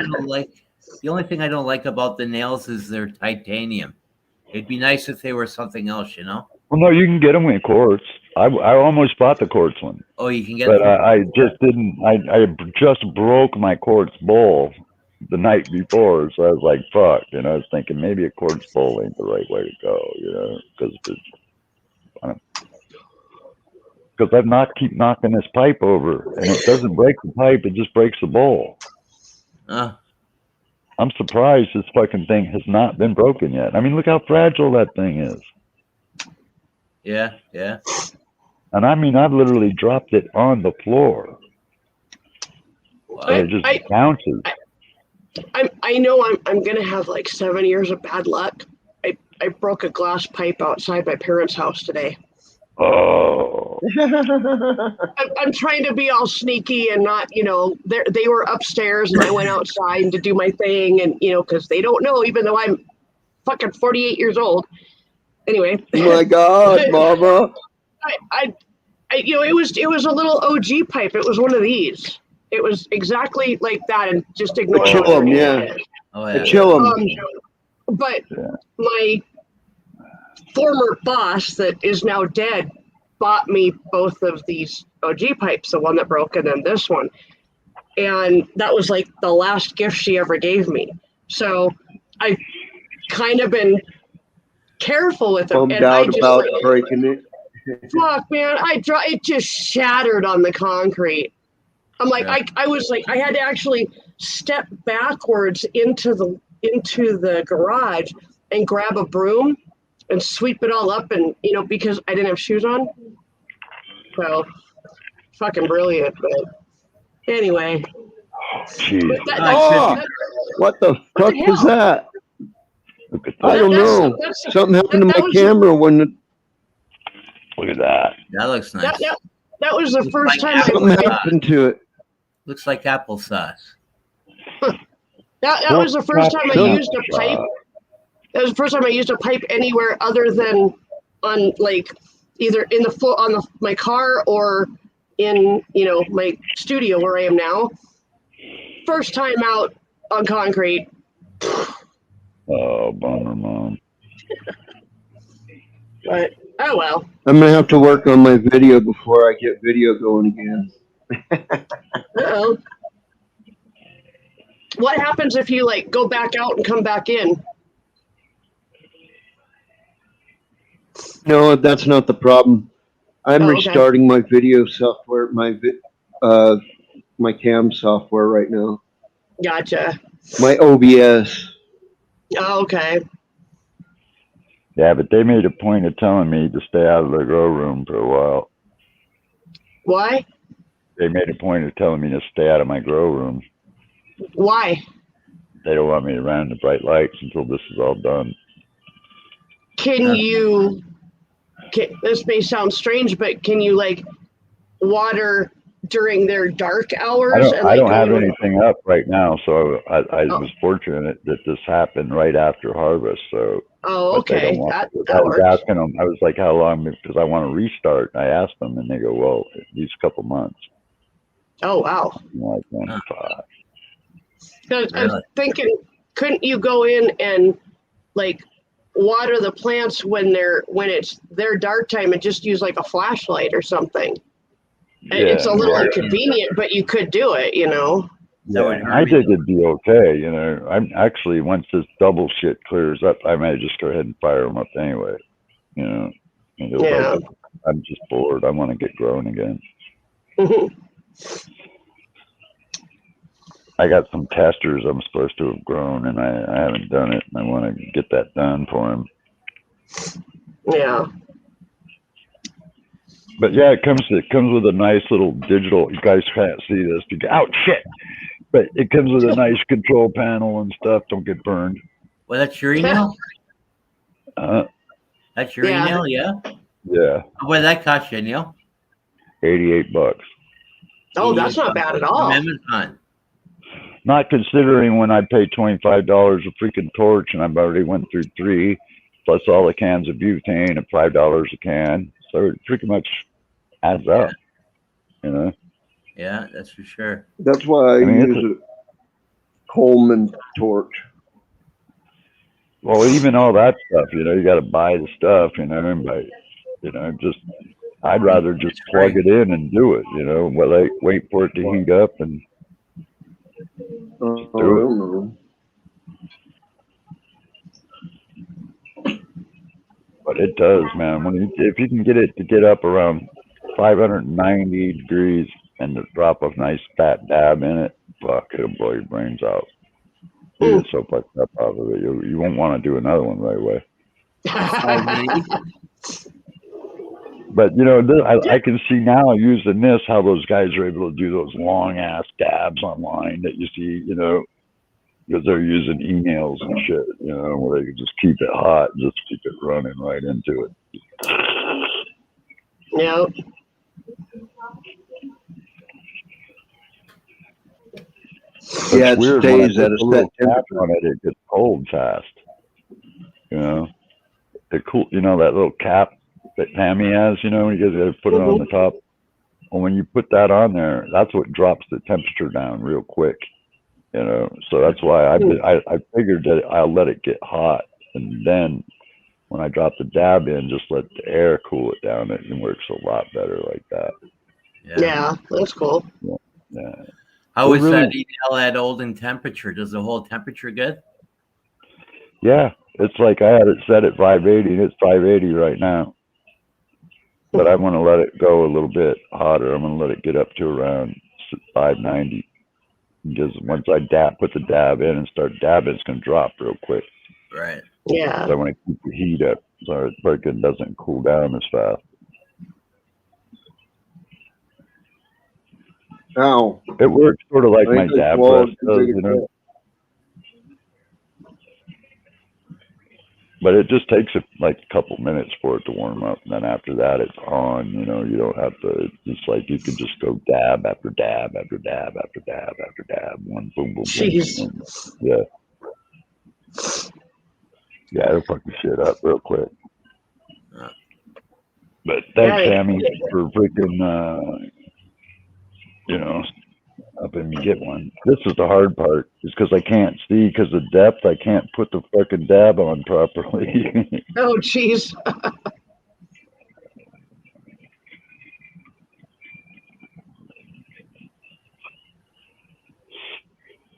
thing I don't like about the nails is they're titanium. It'd be nice if they were something else, you know? Well, no, you can get them in quartz. I almost bought the quartz one, Oh, you can get but them. I just didn't. I just broke my quartz bowl the night before, so I was like, "Fuck!" You know, I was thinking maybe a quartz bowl ain't the right way to go, you know, because I've keep knocking this pipe over, and it doesn't break the pipe; it just breaks the bowl. I'm surprised this fucking thing has not been broken yet. I mean, look how fragile that thing is. Yeah, yeah. And I mean, I've literally dropped it on the floor. Wow. And it just bounces. I know I'm gonna have like 7 years of bad luck. I broke a glass pipe outside my parents' house today. Oh. I'm trying to be all sneaky and not, you know, they were upstairs and I went outside to do my thing, and you know, because they don't know, even though I'm fucking 48 years old. Anyway. My God, Mama. I you know, it was a little OG pipe. It was one of these. It was exactly like that, and just ignore Chill what them, it yeah. is. Oh, yeah. Chill them. But my former boss that is now dead bought me both of these OG pipes, the one that broke and then this one. And that was like the last gift she ever gave me. So I've kind of been careful with them. Bummed And I out just about like, breaking it. fuck, man, it just shattered on the concrete. I'm like, Yeah. I was like, I had to actually step backwards into the garage and grab a broom and sweep it all up, and you know, because I didn't have shoes on. So fucking brilliant. But anyway, Jeez. What the fuck the was hell? that? Look at I that. don't know. Something happened to that my was- camera when the, Look at that. That looks nice. that was the first time something happened to it. Looks like applesauce. that was the first time I used a pipe. That was the first time I used a pipe anywhere other than on like either in the my car or in, you know, my studio where I am now. First time out on concrete. Oh, bummer, Mom. But oh well. I'm gonna have to work on my video before I get video going again. Uh-oh. What happens if you like go back out and come back in? No, that's not the problem. I'm Oh, okay. restarting my video software, my cam software right now. Gotcha. My OBS. Oh, okay. Yeah, but they made a point of telling me to stay out of the grow room for a while. Why? They made a point of telling me to stay out of my grow room. Why? They don't want me around the bright lights until this is all done. This may sound strange, but can you like water during their dark hours? I don't have anything up right now, so I was fortunate that this happened right after harvest. So okay, that I was works. asking them. I was like, "How long?" Because I want to restart. I asked them, and they go, "Well, at least a couple months." Oh wow. I'm like 1.5. I was thinking, couldn't you go in and like water the plants when it's their dark time and just use like a flashlight or something? It's a little inconvenient, but you could do it, you know. That would I hurt me. think it'd be okay. You know, I'm actually once this double shit clears up, I may just go ahead and fire them up anyway. You know, and it'll Yeah. like, I'm just bored. I want to get growing again. I got some testers I'm supposed to have grown, and I haven't done it. And I want to get that done for him. Yeah. But yeah, it comes with a nice little digital. You guys can't see this. Ouch, shit! But it comes with a nice control panel and stuff. Don't get burned. Well, that's your email? That's your Yeah. email, yeah? Yeah, What did that cost you, Neil? $88. Oh, that's not bad at all. From Amazon. Not considering when I paid $25 a freaking torch, and I've already went through 3, plus all the cans of butane at $5 a can. So it pretty much adds up, you know. Yeah, that's for sure. That's why I mean, use a Coleman torch. Well, even all that stuff, you know, you got to buy the stuff, you know, and buy, you know, just I'd rather just plug it in and do it, you know, wait for it to heat up and I do it. don't know. But it does, man. If you can get it to get up around 590 degrees and to drop a nice fat dab in it, fuck, it'll blow your brains out. You get so fucked up out of it, you won't want to do another one right away. But you know, I can see now using this how those guys are able to do those long ass dabs online that you see, you know, because they're using emails and shit, you know, where they can just keep it hot and just keep it running right into it. Yeah. Yeah, it weird. stays When I at put a the little set cap temperature. on it, it gets cold fast. You know, you know that little cap that Tammy has. You know, you got to put it on the top. Well, when you put that on there, that's what drops the temperature down real quick. You know, so that's why I figured that I'll let it get hot, and then when I drop the dab in, just let the air cool it down. It works a lot better like that. Yeah, that's cool. Yeah. How is really, that email at Olden temperature? Does it hold temperature good? Yeah, it's like I had it set at 580, and it's 580 right now. But I want to let it go a little bit hotter. I'm going to let it get up to around 590. Because once I put the dab in and start dabbing, it's going to drop real quick. Right. Yeah. So I want to keep the heat up so it freaking doesn't cool down as fast. Ow. It works sort of like I my think I dab swallowed press too does, big a you know. cup. But it just takes like a couple minutes for it to warm up, and then after that, it's on. You know, you don't have to. It's like you can just go dab after dab after dab after dab after dab. One boom, boom, Jeez. boom. Yeah. Yeah, it'll fuck the shit up real quick. But thanks, Sammy, for freaking, you know, helping me get one. This is the hard part, is because I can't see because of depth. I can't put the fucking dab on properly. Oh, jeez.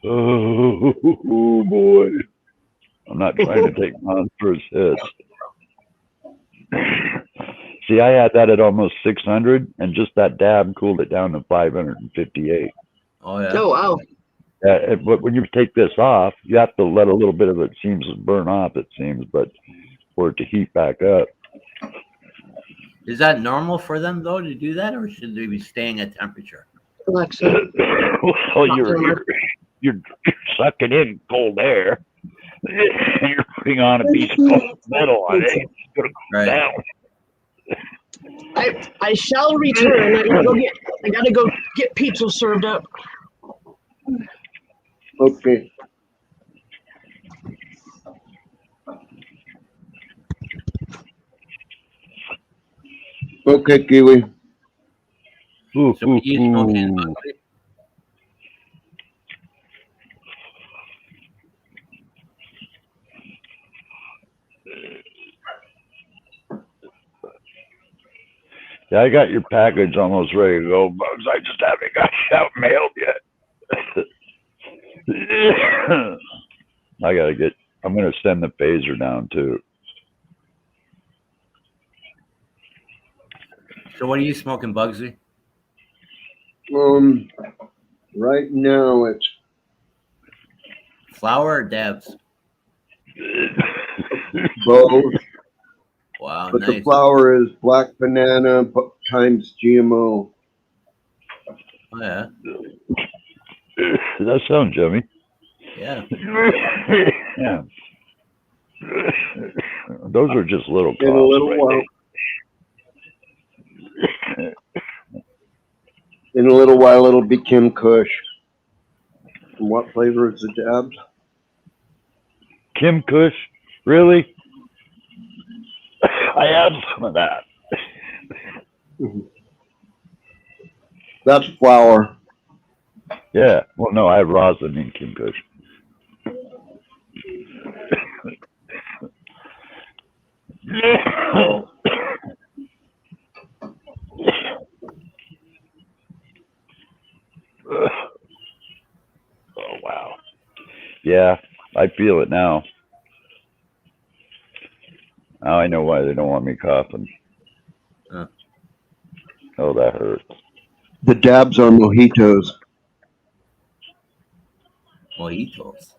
Oh boy. I'm not trying to take monstrous hits. See, I had that at almost 600, and just that dab cooled it down to 558. Oh, yeah. Oh, wow. But when you take this off, you have to let a little bit of it seems to burn off, it seems, but for it to heat back up. Is that normal for them, though, to do that, or should they be staying at temperature? Alexa. Well, you're sucking in cold air. You're putting on a piece of cold metal on it. It's going to cool down. I shall return. I gotta go get pizza served up. Okay. Okay, Kiwi. Ooh, So what you smoking, Buckley? Yeah, I got your package almost ready to go, Bugs. I just haven't got it out mailed yet. I'm gonna send the phaser down too. So what are you smoking, Bugsy? Right now it's Flower or dabs? both, Wow, but the nice. flower is black banana times GMO. Oh, yeah. That sounds yummy. Yeah. Yeah. Those are just little In a coughs, little right? while, in a little while, it'll be Kim Kush. And what flavor is the dabs? Kim Kush, really? I had some of that. That's flower. Yeah. Well, no, I had rosin in Kim Kush. Oh wow. Yeah, I feel it now. Now I know why they don't want me coughing. Huh. Oh, that hurts. The dabs are mojitos. Mojitos.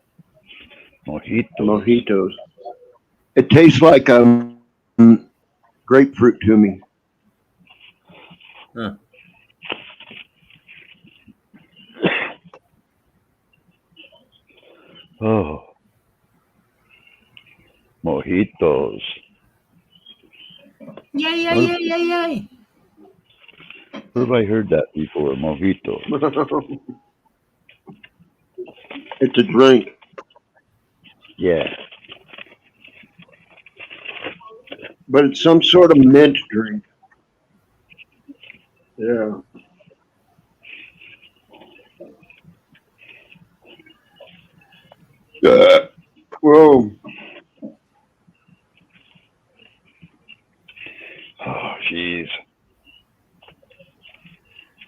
Mojitos. It tastes like grapefruit to me. Huh. Oh, mojitos. Yay, yay, yay, yay, yay. Where have I heard that before? Mojitos. It's a drink. Yeah. But it's some sort of mint drink. Yeah. Whoa. Oh, jeez.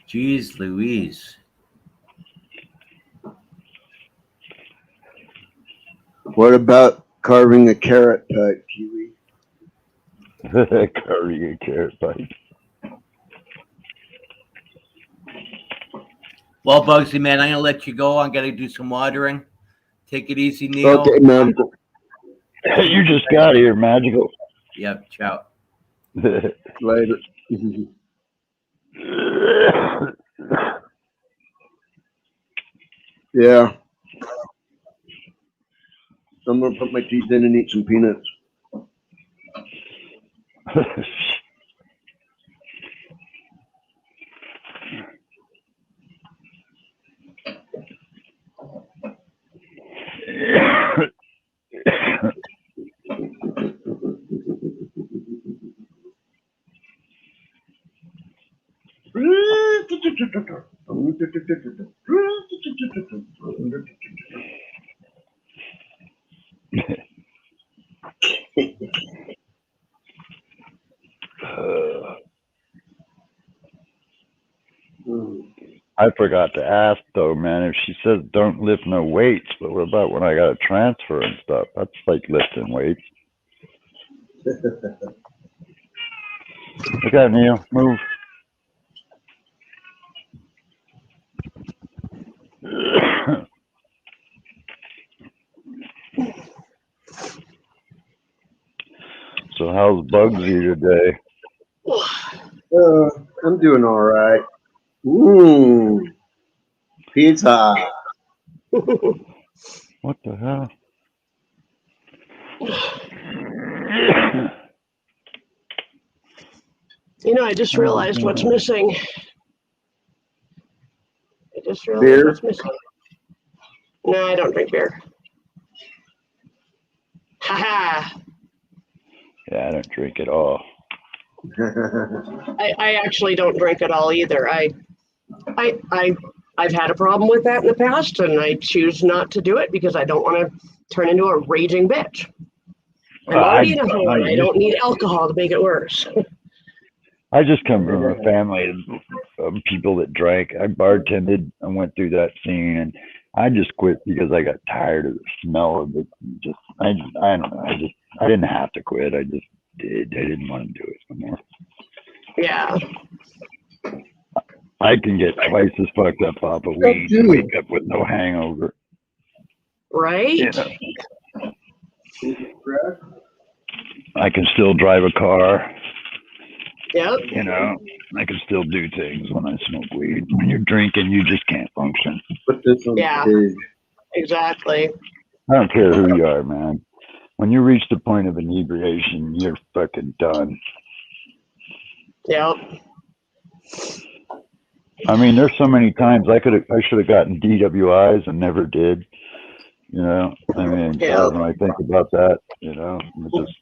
Jeez Louise. What about carving a carrot type, Kiwi? Curry a carrot pipe. Well, Bugsy, man, I'm going to let you go. I'm going to do some watering. Take it easy, Neil. Okay, Magical. You just got here, Magical. Yep, ciao. Later. Yeah. I'm going to put my teeth in and eat some peanuts. I forgot to ask though, man, if she says don't lift no weights, but what about when I got to transfer and stuff? That's like lifting weights. Okay, Neil, move. So how's Bugsy today? I'm doing all right. Pizza. What the hell? You know, I just realized what's missing. I just realized Beer? what's missing. No, I don't drink beer. Haha. Yeah, I don't drink at all. I actually don't drink at all either. I've had a problem with that in the past, and I choose not to do it because I don't want to turn into a raging bitch. I'm already in a hole. I don't need alcohol to make it worse. I just come from a family of people that drank. I bartended. I went through that scene, and I just quit because I got tired of the smell of it. I don't know. I didn't have to quit. I just did. I didn't want to do it anymore. Yeah. I can get twice as fucked up off of weed and wake up with no hangover. Right? You know? I can still drive a car. Yep. You know, I can still do things when I smoke weed. When you're drinking, you just can't function. Put this on Yeah. the page. Exactly. I don't care who you are, man. When you reach the point of inebriation, you're fucking done. Yep. I mean, there's so many times I should have gotten DWIs and never did. You know, I mean, Yeah. God, when I think about that, you know,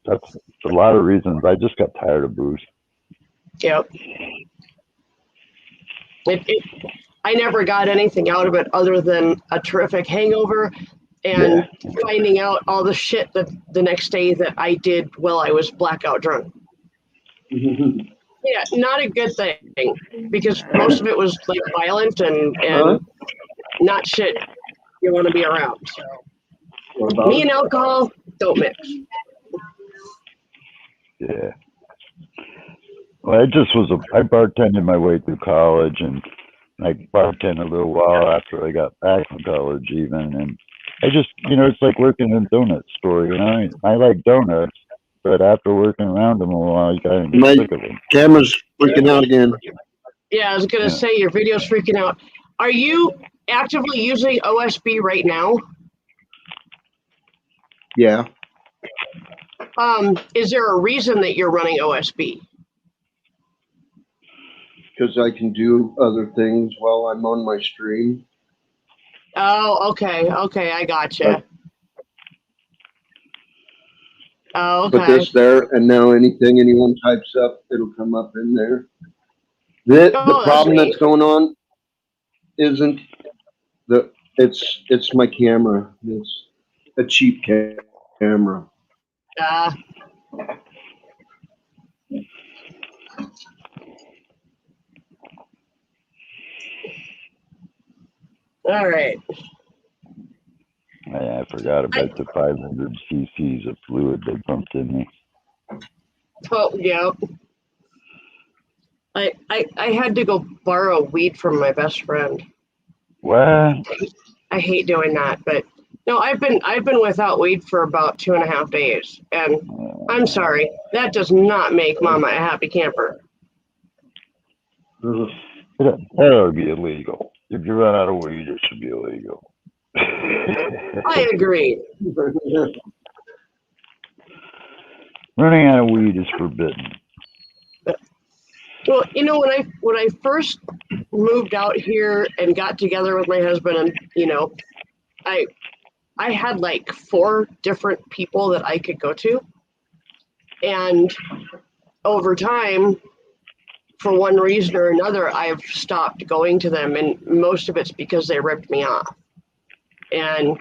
that's a lot of reasons. I just got tired of booze. Yep. I never got anything out of it other than a terrific hangover and finding out all the shit that the next day that I did while I was blackout drunk. Yeah, not a good thing because most of it was like violent and not shit you want to be around. So me and alcohol don't mix. Yeah. Well, it just was I bartended my way through college, and I bartended a little while after I got back from college even, and I just, you know, it's like working in a donut store, you know. I like donuts, but after working around them a while, you gotta get sick of them. Camera's freaking out again. Yeah, I was gonna say your video's freaking out. Are you actively using OSB right now? Yeah. Is there a reason that you're running OSB? Because I can do other things while I'm on my stream. Oh, okay. Okay, I gotcha. Oh, okay. Put this there, and now anything anyone types up, it'll come up in there. The problem that's going on isn't it's my camera. It's a cheap camera. All right. I forgot about the 500 cc's of fluid they pumped in me. Oh, yeah. I had to go borrow weed from my best friend. What? I hate doing that, but no, I've been without weed for about 2.5 days, and I'm sorry, that does not make Mama a happy camper. That would be illegal. If you run out of weed, it should be illegal. I agree. Running out of weed is forbidden. Well, you know, when I first moved out here and got together with my husband, and you know, I had like 4 different people that I could go to, and over time, for one reason or another, I've stopped going to them, and most of it's because they ripped me off. And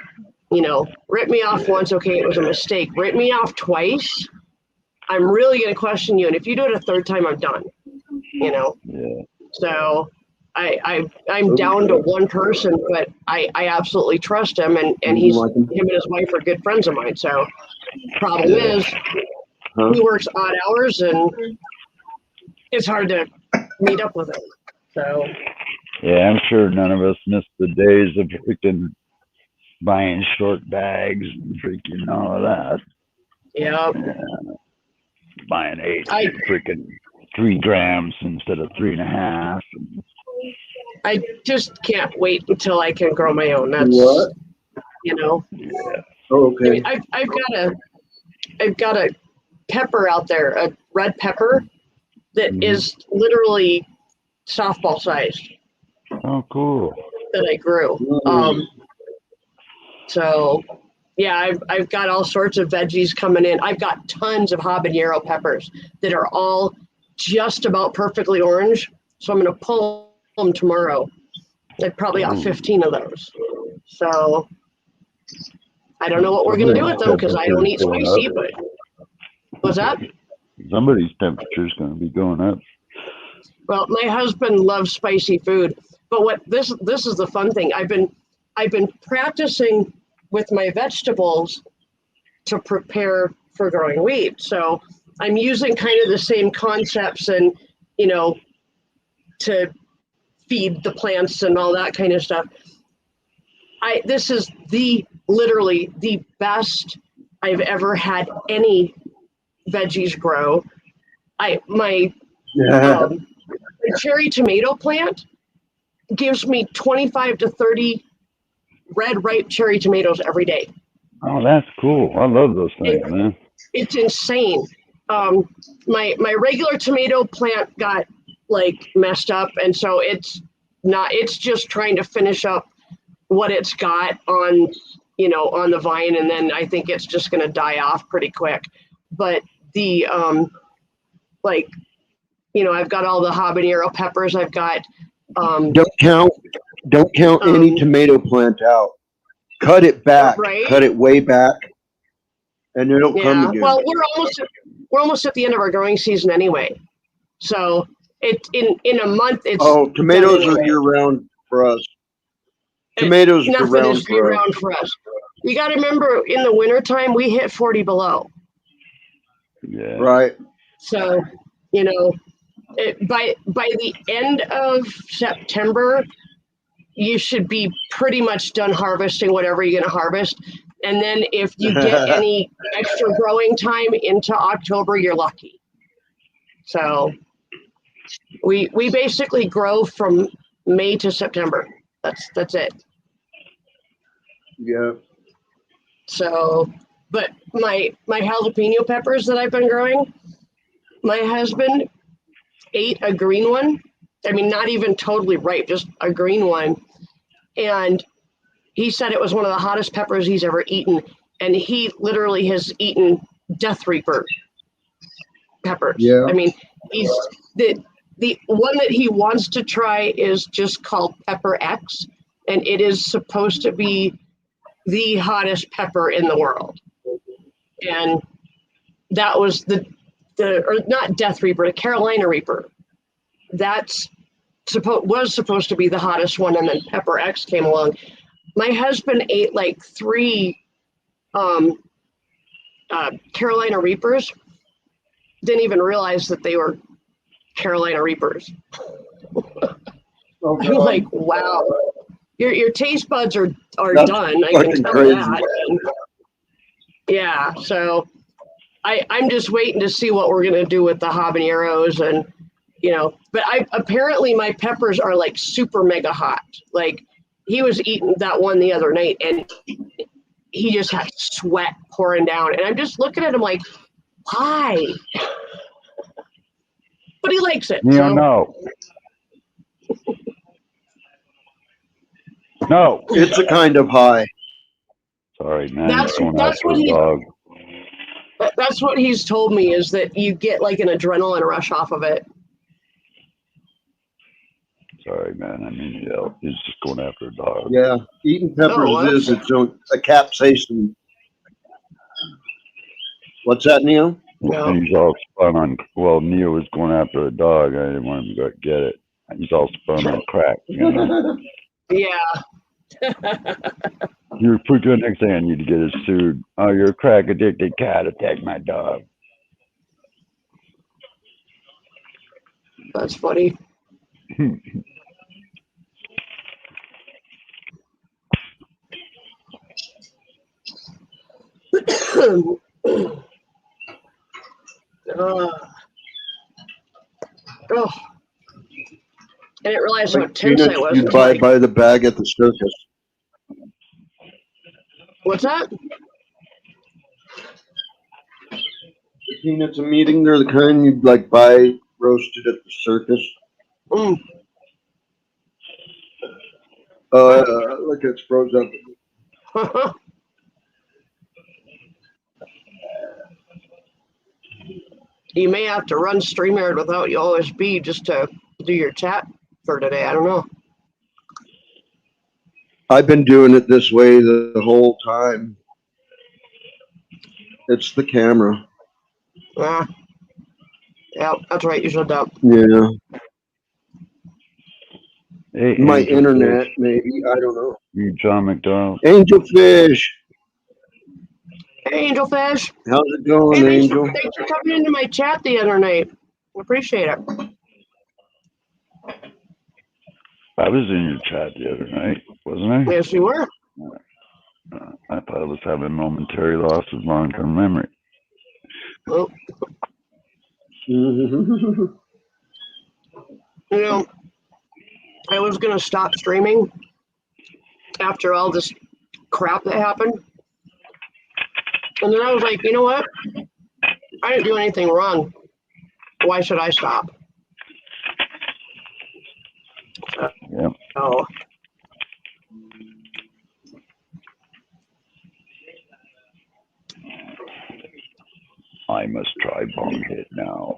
you know, rip me off once, okay, it was a mistake. Rip me off twice, I'm really going to question you. And if you do it a third time, I'm done. You know? Yeah. So I'm down to one person, but I absolutely trust him. And him and his wife are good friends of mine. So problem is, he works odd hours and it's hard to meet up with him. So. Yeah, I'm sure none of us miss the days of freaking buying short bags and freaking all of that. Yep. Yeah. Buying 8 freaking 3 grams instead of 3.5. I just can't wait until I can grow my own. That's what? You know. Yeah. Oh, okay. I mean, I've got a pepper out there, a red pepper that is literally softball sized. Oh, cool. That I grew. So yeah, I've got all sorts of veggies coming in. I've got tons of habanero peppers that are all just about perfectly orange. So I'm going to pull them tomorrow. I probably got 15 of those. So I don't know what we're going to do with them because I don't eat spicy, but what's that? Somebody's temperature is going to be going up. Well, my husband loves spicy food, but this is the fun thing. I've I've been practicing with my vegetables to prepare for growing wheat. So I'm using kind of the same concepts and, you know, to feed the plants and all that kind of stuff. This is literally the best I've ever had any veggies grow. My cherry tomato plant gives me 25 to 30 red ripe cherry tomatoes every day. Oh, that's cool. I love those things, man. It's insane. My regular tomato plant got like messed up, and so it's just trying to finish up what it's got on, you know, on the vine, and then I think it's just going to die off pretty quick. But the like, you know, I've got all the habanero peppers. I've got Don't count any tomato plant out. Cut it back. Right? Cut it way back, and they don't come again. Well, we're almost at the end of our growing season anyway. So in a month it's tomatoes are year round for us. Tomatoes are nothing is year round for us. You got to remember, in the wintertime we hit 40 below. Yeah. Right. So, you know, by the end of September, you should be pretty much done harvesting whatever you're going to harvest. And then if you get any extra growing time into October, you're lucky. So we basically grow from May to September. That's it. Yeah. So, but my jalapeno peppers that I've been growing, my husband ate a green one. I mean, not even totally ripe, just a green one. And he said it was one of the hottest peppers he's ever eaten. And he literally has eaten Death Reaper peppers. Yeah. I mean, he's the one that he wants to try is just called Pepper X. And it is supposed to be the hottest pepper in the world. And that was or not Death Reaper, the Carolina Reaper. That's was supposed to be the hottest one, and then Pepper X came along. My husband ate like 3 Carolina Reapers. Didn't even realize that they were Carolina Reapers. I'm like, wow, your taste buds are done. I can tell crazy. that. And yeah, so I'm just waiting to see what we're gonna do with the habaneros, and you know. But apparently my peppers are like super mega hot. Like, he was eating that one the other night, and he just had sweat pouring down. And I'm just looking at him like, why? But he likes it. Yeah, so. No. It's a kind of high. Sorry, man. That's what he's told me, is that you get like an adrenaline rush off of it. Sorry, man. I mean, yeah, he's just going after a dog. Yeah, eating peppers is its own a capsaicin. What's that, Neil? No. He's all spun on. Well, Neil was going after a dog. I didn't want him to get it. He's all spun on crack. You know? Yeah. You're pretty good. Next thing I need to get is sued. Oh, you're a crack addicted cat attacked my dog. That's funny. Oh, I didn't realize how tense I was. You buy the bag at the circus. What's that? The peanuts I'm eating, they're the kind you'd like buy roasted at the circus. Look, it's froze up. You may have to run StreamYard without your OSB just to do your chat for today. I don't know. I've been doing it this way the whole time. It's the camera. Yeah, that's right. You should have. Yeah. Hey, My Angel internet, Fish. maybe. I don't know. You John McDonald. Angel Fish. Hey, Angelfish. How's it going, Hey, Angel? thanks for coming into my chat the other night. Appreciate it. I was in your chat the other night, wasn't I? Yes, you were. I thought I was having momentary loss of long-term memory. Well, you know, I was going to stop streaming after all this crap that happened. And then I was like, you know what? I didn't do anything wrong. Why should I stop? Yep. Oh, I must try bong hit now.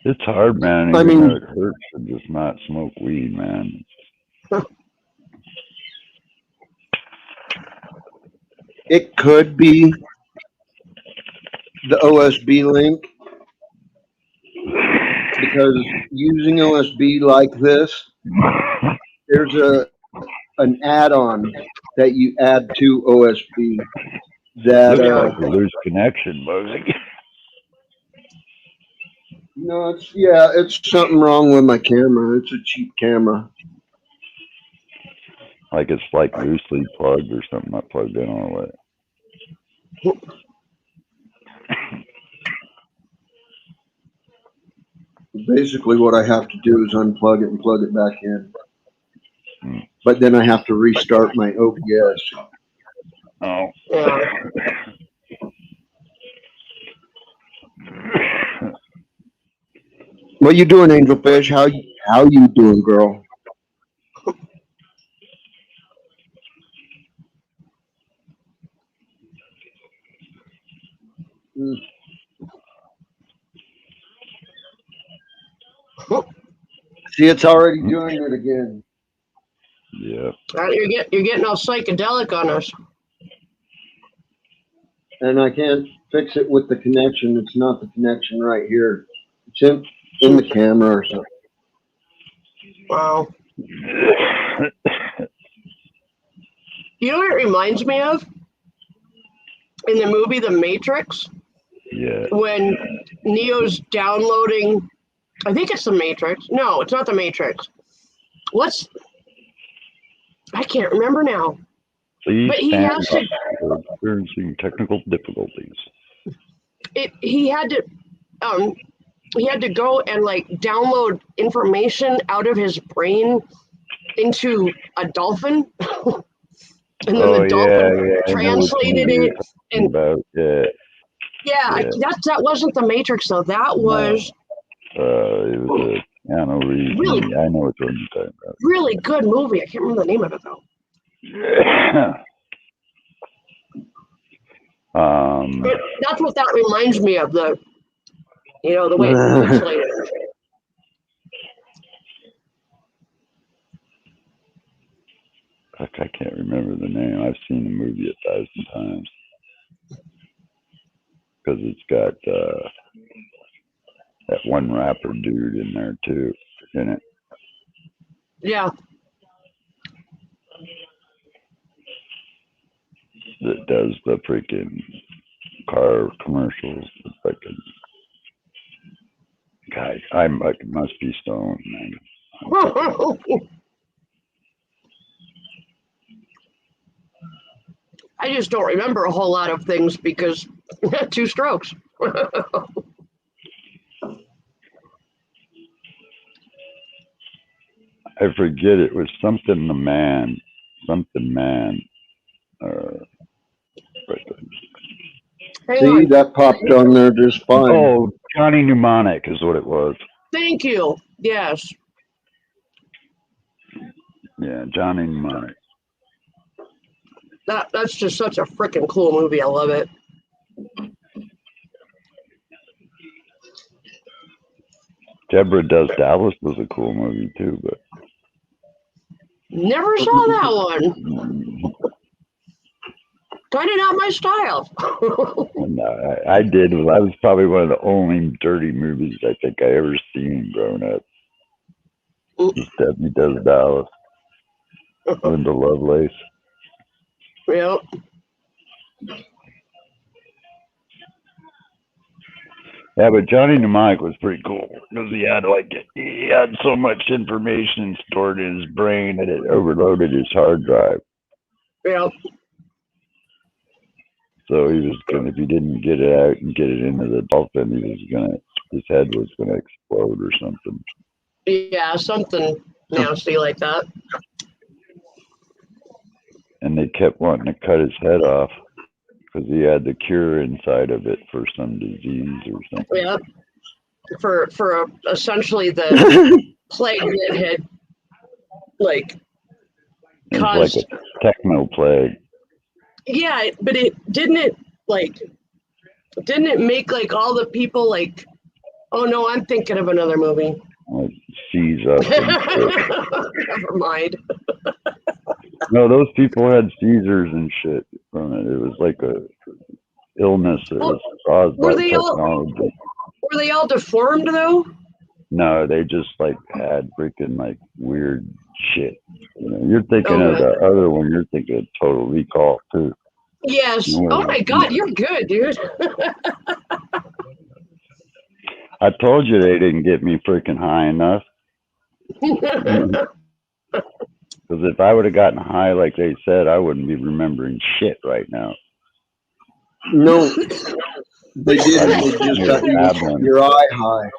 It's hard, man. I Even mean- though it hurts to just not smoke weed, man. It could be the OSB link, because using OSB like this, there's an add-on that you add to OSB that Looks like a loose connection, Mosey. no, it's something wrong with my camera. It's a cheap camera. Like it's like loosely plugged or something not plugged in all the way. Basically, what I have to do is unplug it and plug it back in. Hmm. But then I have to restart my OBS. Oh. yeah. What you doing, Angelfish? How you doing, girl? Mm. See, it's already doing it again. Yeah. You're getting all psychedelic on us. And I can't fix it with the connection. It's not the connection right here. It's in the camera or something. Wow. You know what it reminds me of? In the movie The Matrix, Yeah. when Neo's downloading, I think it's The Matrix. No, it's not The Matrix. I can't remember now. Please But he stand has to, up. We're experiencing technical difficulties. he had to go and like download information out of his brain into a dolphin. And then the dolphin translated it. And about yeah, Yeah. that wasn't The Matrix though. That was it was a Keanu Reeves. Really? movie. I know what you're talking about. really good movie. I can't remember the name of it though. But that's what that reminds me of, the way it's pixelated. Fuck, I can't remember the name. I've seen the movie 1,000 times. Because it's got that one rapper dude in there too, in it. Yeah. That does the freaking car commercials. The fucking guy, I must be stoned, man. I just don't remember a whole lot of things because 2 strokes. I forget, it was something man. Hang See, on. that popped on there just fine. Oh, Johnny Mnemonic is what it was. Thank you. Yes. Yeah, Johnny Mnemonic. That's just such a freaking cool movie. I love it. Deborah Does Dallas was a cool movie too, but Never saw that one. kind of not my style. No, I did. I was probably one of the only dirty movies I think I ever seen growing up. Just Debbie Does Dallas, Linda Lovelace. Yep. Yeah, but Johnny Mnemonic was pretty cool because he had so much information stored in his brain that it overloaded his hard drive. Yep. So he was gonna, if he didn't get it out and get it into the dolphin, his head was gonna explode or something. Yeah, something nasty like that. And they kept wanting to cut his head off because he had the cure inside of it for some disease or something. Yeah. For essentially the plague that had like It was caused. like a techno plague. Yeah, but didn't it make like all the people like, oh no, I'm thinking of another movie. Like seize up and shit. Never mind. No, those people had seizures and shit from it. It was like a illness that was caused by technology. Were they all deformed though? No, they just like had freaking like weird shit. You know, you're thinking of the other one. You're thinking of Total Recall too. Yes. Oh my God, you're good, dude. I told you they didn't get me freaking high enough. Because if I would have gotten high like they said, I wouldn't be remembering shit right now. No, they didn't. They just got your eye high.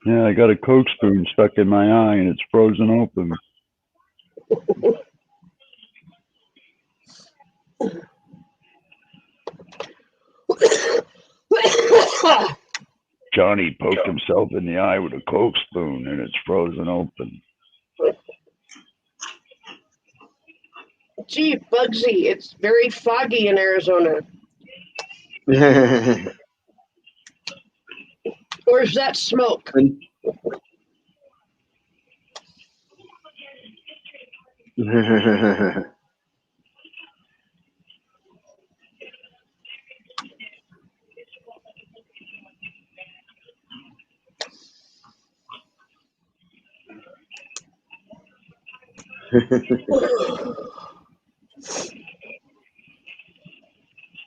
Yeah, I got a Coke spoon stuck in my eye and it's frozen open. Johnny poked himself in the eye with a Coke spoon and it's frozen open. Gee, Bugsy, it's very foggy in Arizona. Or is that smoke?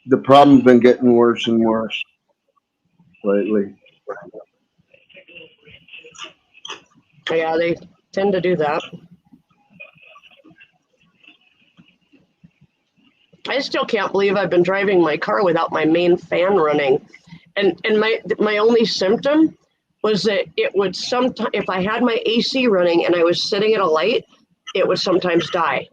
The problem's been getting worse and worse lately. Yeah, they tend to do that. I still can't believe I've been driving my car without my main fan running. And my only symptom was that it would sometimes, if I had my AC running and I was sitting at a light, it would sometimes die.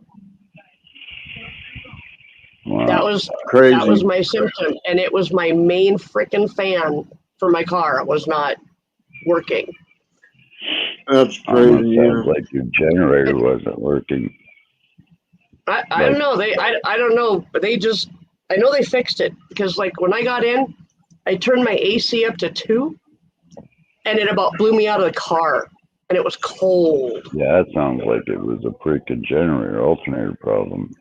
Wow. That was crazy. That was my symptom, and it was my main frickin' fan for my car. It was not working. That's crazy. Sounds like your generator wasn't working. I don't know. I don't know, but I know they fixed it because like when I got in, I turned my AC up to 2, and it about blew me out of the car, and it was cold. Yeah, that sounds like it was a freaking generator alternator problem.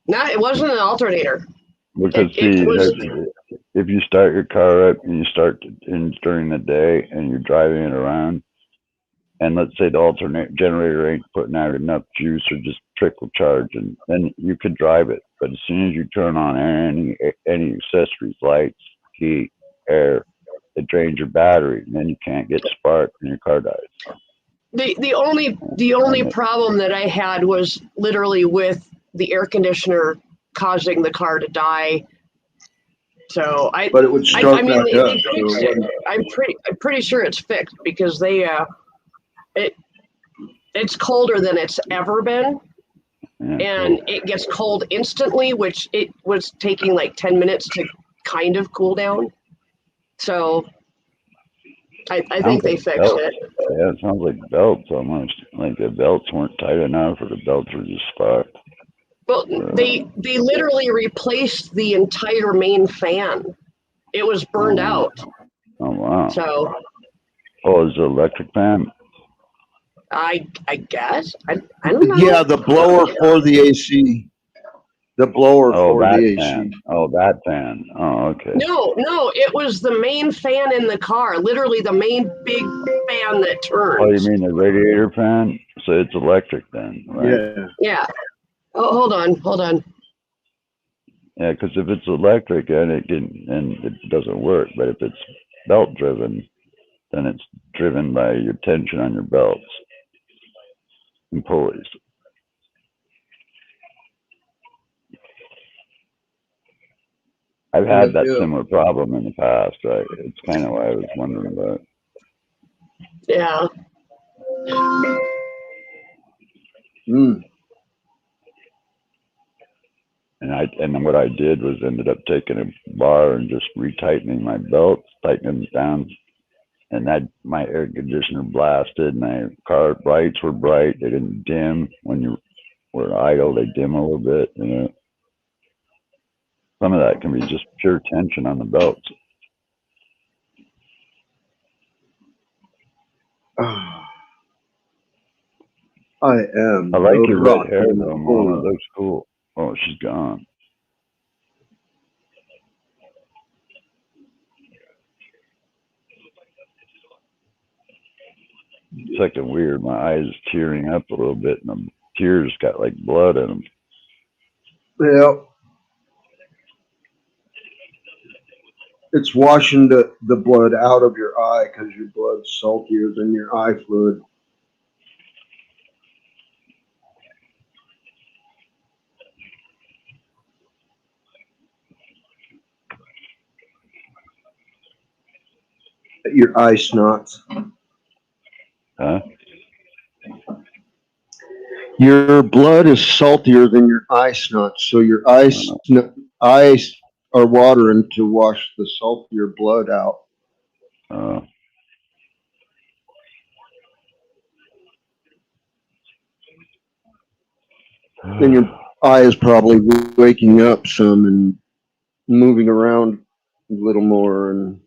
No, it wasn't an alternator. Because if you start your car up and you start during the day and you're driving it around, and let's say the alternate generator ain't putting out enough juice or just trickle charge, and then you could drive it. But as soon as you turn on any accessories, lights, heat, air, it drains your battery, and then you can't get spark and your car dies. The only problem that I had was literally with the air conditioner causing the car to die. So but it would start back up. They fixed it. I'm pretty sure it's fixed because it's colder than it's ever been, and it gets cold instantly, which it was taking like 10 minutes to kind of cool down. So I think they fixed it. Yeah, it sounds like belts almost. Like the belts weren't tight enough, or the belts were just fucked. Well, they literally replaced the entire main fan. It was burned out. Oh wow! So. Oh, is it electric fan? I guess. I don't know. Yeah, the blower for the AC. The blower Oh, for that the AC. fan. Oh, that fan. Oh, okay. No, it was the main fan in the car. Literally the main big fan that turns. Oh, you mean the radiator fan? So it's electric then, right? Yeah. Yeah. Oh, hold on. Yeah, because if it's electric and it doesn't work, but if it's belt driven, then it's driven by your tension on your belts and pulleys. I've had that Yeah. similar problem in the past. Right? It's kind of why I was wondering about it. Yeah. Mm. And what I did was ended up taking a bar and just retightening my belts, tightening them down, and that my air conditioner blasted. My car lights were bright; they didn't dim when you were idle. They dim a little bit. You know, some of that can be just pure tension on the belts. I am. I like the your rock red hair and though, Mom. roller. It looks cool. Oh, she's gone. It's like a weird. My eyes tearing up a little bit, and the tears got like blood in them. Yeah. It's washing the blood out of your eye because your blood's saltier than your eye fluid. Your eye snots. Huh? Your blood is saltier than your eye snots, so your eyes are watering to wash the saltier blood out. Uh, Then your eye is probably waking up some and moving around a little more, and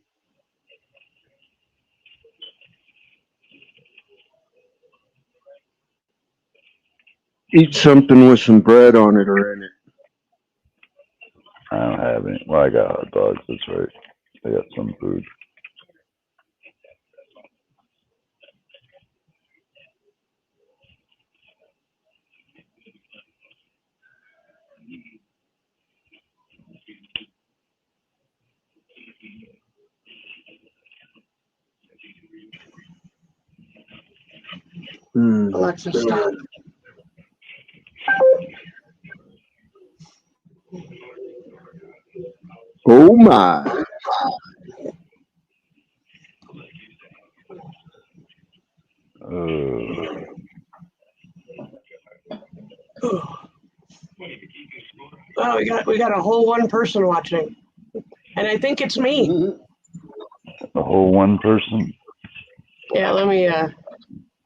eat something with some bread on it or in it. I don't have any. Well, I got hot dogs. That's right. I got some food. Alexa, stop. Oh my. Oh, we got a whole one person watching, and I think it's me. The whole one person. Yeah, let me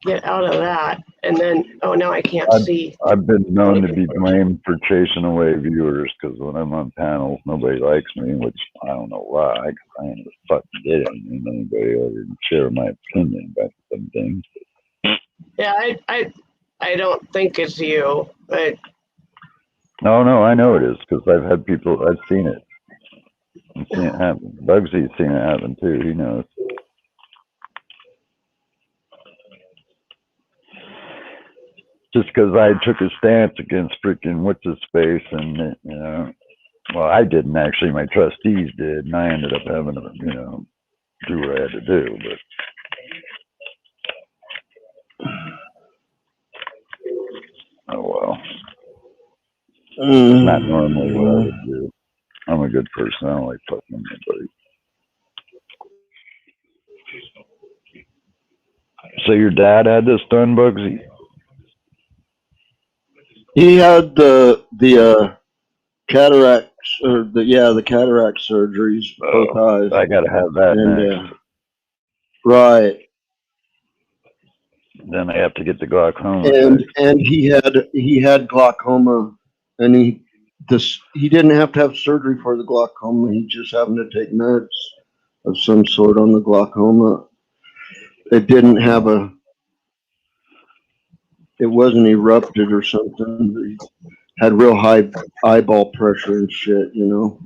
get out of that, and then now I can't see. I've been known to be blamed for chasing away viewers because when I'm on panels, nobody likes me, which I don't know why. Cause I ain't fucking get anything. Anybody ever share my opinion about some things. Yeah, I don't think it's you, but No, I know it is because I've had people. I've seen it. I've seen it happen. Bugsy's seen it happen too. He knows. Just because I took a stance against freaking what's his face, and well, I didn't actually. My trustees did, and I ended up having to, do what I had to do. But oh well, it's not normally what I would do. I'm a good person. I don't like fucking anybody. So your dad had this done, Bugsy? He had the cataracts or the cataract surgeries, both eyes. I gotta have that next. Right. Then I have to get the glaucoma. And he had glaucoma, and he didn't have to have surgery for the glaucoma. He just happened to take meds of some sort on the glaucoma. It didn't have it wasn't erupted or something. But he had real high eyeball pressure and shit, you know.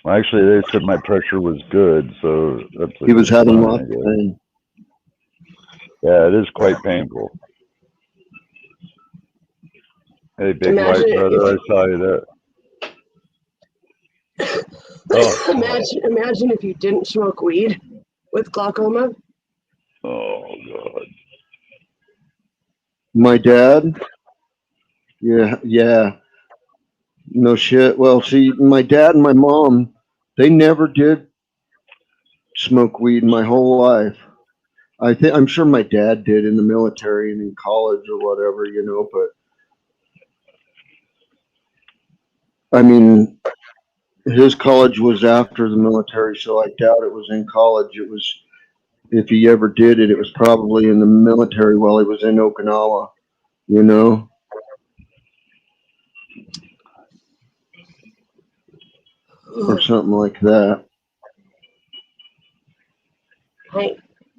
Well, actually, they said my pressure was good, so that's a He was good having sign, lots I of guess. pain. Yeah, it is quite painful. Hey, big Imagine white brother, I saw you there. Oh, imagine if you didn't smoke weed with glaucoma. oh God. My dad, yeah, no shit. Well, see, my dad and my mom, they never did smoke weed my whole life. I'm sure my dad did in the military and in college or whatever, you know, but I mean, his college was after the military, so I doubt it was in college. It was, if he ever did it, it was probably in the military while he was in Okinawa, you know, or something like that. Hey,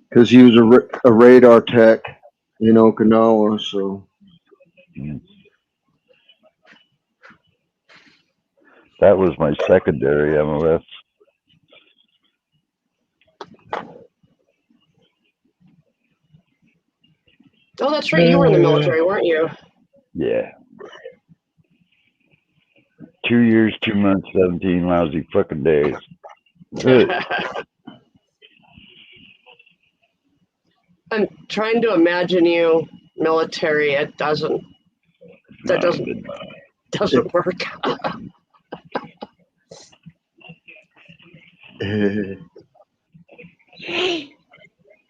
Because he was a radar tech in Okinawa, so. That was my secondary MOS. oh, that's right. You were in the military, weren't you? Yeah. 2 years, 2 months, 17 lousy fucking days. I'm trying to imagine you military. It doesn't. That doesn't work.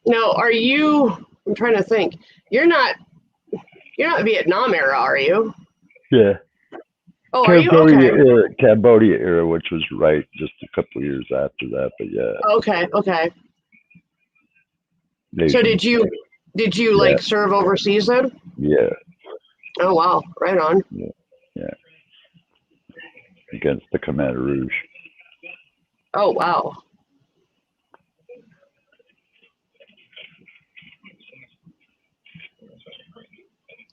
Now, are you? I'm trying to think. You're not Vietnam era, are you? Yeah. Oh, are you? Okay. Cambodia era, which was right just a couple of years after that, but yeah. Okay. Okay. They, So did you like serve overseas then? Yeah. Oh wow! Right on. Yeah. Against the Khmer Rouge. Oh wow!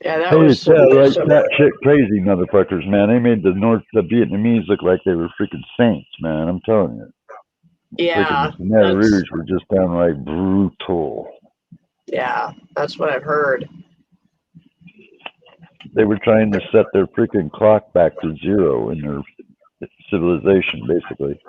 Yeah, that was some, right, that shit crazy motherfuckers, man. They made the Vietnamese look like they were freaking saints, man. I'm telling you. yeah, The Khmer Rouge were just downright brutal. Yeah, that's what I've heard. They were trying to set their freaking clock back to zero in their civilization, basically.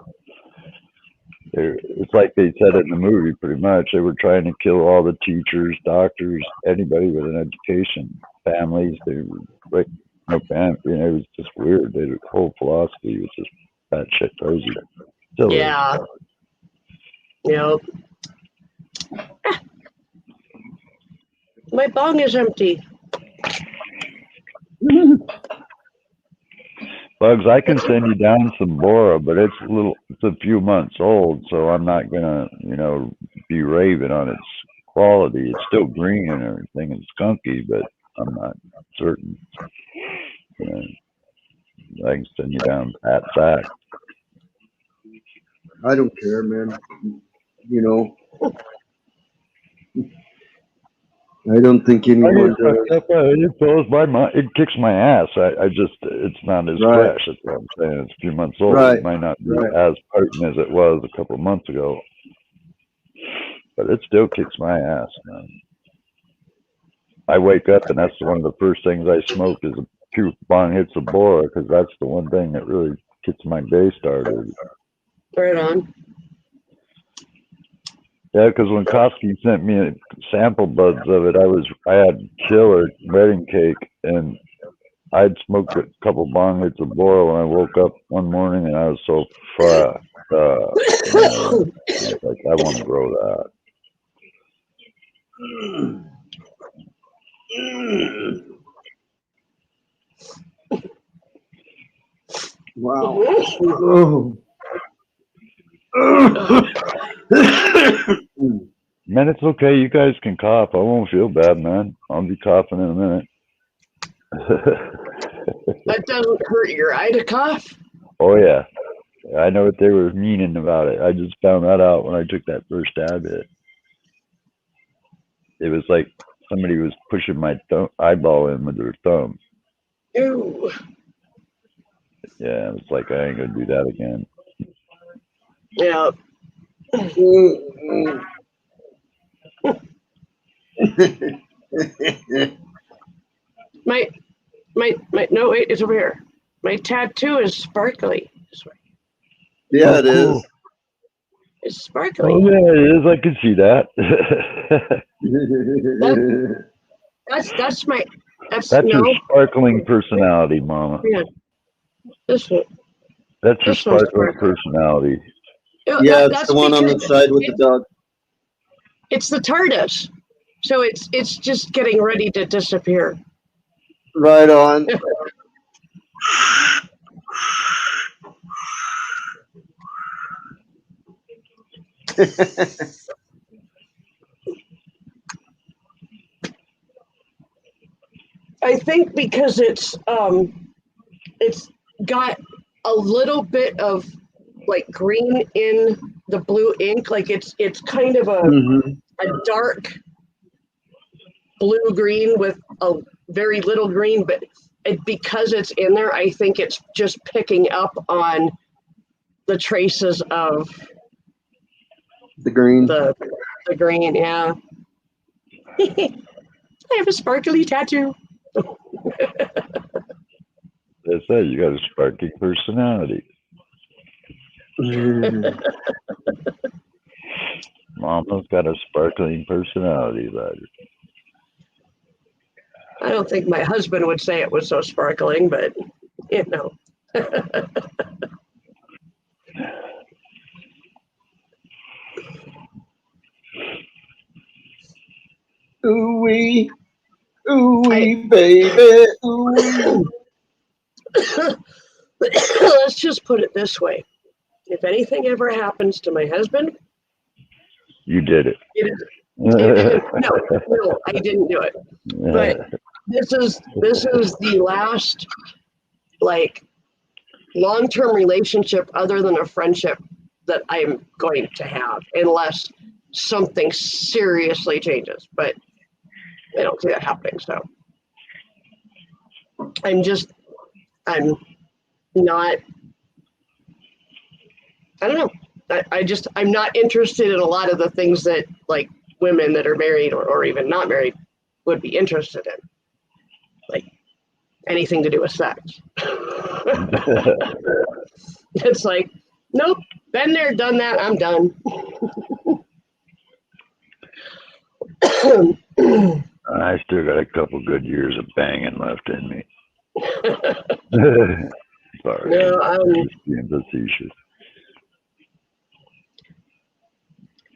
It's like they said it in the movie, pretty much. They were trying to kill all the teachers, doctors, anybody with an education, families. They were like, no family. You know, it was just weird. Their whole philosophy was just batshit crazy. Still Yeah. is. Yep. My bong is empty. Bugs, I can send you down some Bora, but it's a few months old, so I'm not gonna, be raving on its quality. It's still green and everything and skunky, but I'm not certain. I can send you down Pat Sack. I don't care, man. You know, I don't think anyone does. It blows my mind. It kicks my ass. It's not as fresh. That's what I'm saying. It's a few months old. Right. It might not be as potent as it was a couple of months ago, but it still kicks my ass, man. I wake up and that's one of the first things I smoke is a few bong hits of Bora because that's the one thing that really gets my day started. Right on. Yeah, because when Kofsky sent me sample buds of it, I had killer wedding cake, and I'd smoked a couple bong hits of Bora when I woke up one morning, and I was so fucked up. I was like, I want to grow that. Wow. Oh. Man, it's okay. You guys can cough. I won't feel bad, man. I'll be coughing in a minute. That doesn't hurt your eye to cough? Oh, yeah. I know what they were meaning about it. I just found that out when I took that first dab hit. It was like somebody was pushing my eyeball in with their thumb. Ew. Yeah, it's like I ain't gonna do that again. Yeah. My no wait, it's over here. My tattoo is sparkly. This way. Yeah, Oh, it cool. is. It's sparkly. Oh yeah, it is. I can see that. That's my That's your no. sparkling personality, Mama. Yeah. This one. That's your This one's sparkling sparkly. personality. Yeah, it's That's the one on the because side with the dog. it's the TARDIS. So it's just getting ready to disappear. Right on. I think because it's got a little bit of like green in the blue ink. Like it's kind of Mhm. a dark blue green with a very little green, but because it's in there, I think it's just picking up on the traces of The green. the green. Yeah. I have a sparkly tattoo. That's it. You got a sparkling personality. Mama's got a sparkling personality about her. I don't think my husband would say it was so sparkling, but you know. Ooh wee, baby, ooh wee. Let's just put it this way. If anything ever happens to my husband, You did it. no, I didn't do it. But this is the last like long-term relationship other than a friendship that I'm going to have unless something seriously changes. But I don't see that happening. So I'm not, I don't know. I'm not interested in a lot of the things that like women that are married or even not married would be interested in. Like anything to do with sex. It's like, nope, been there, done that, I'm done. I still got a couple good years of banging left in me. Sorry, No, I'm just being facetious.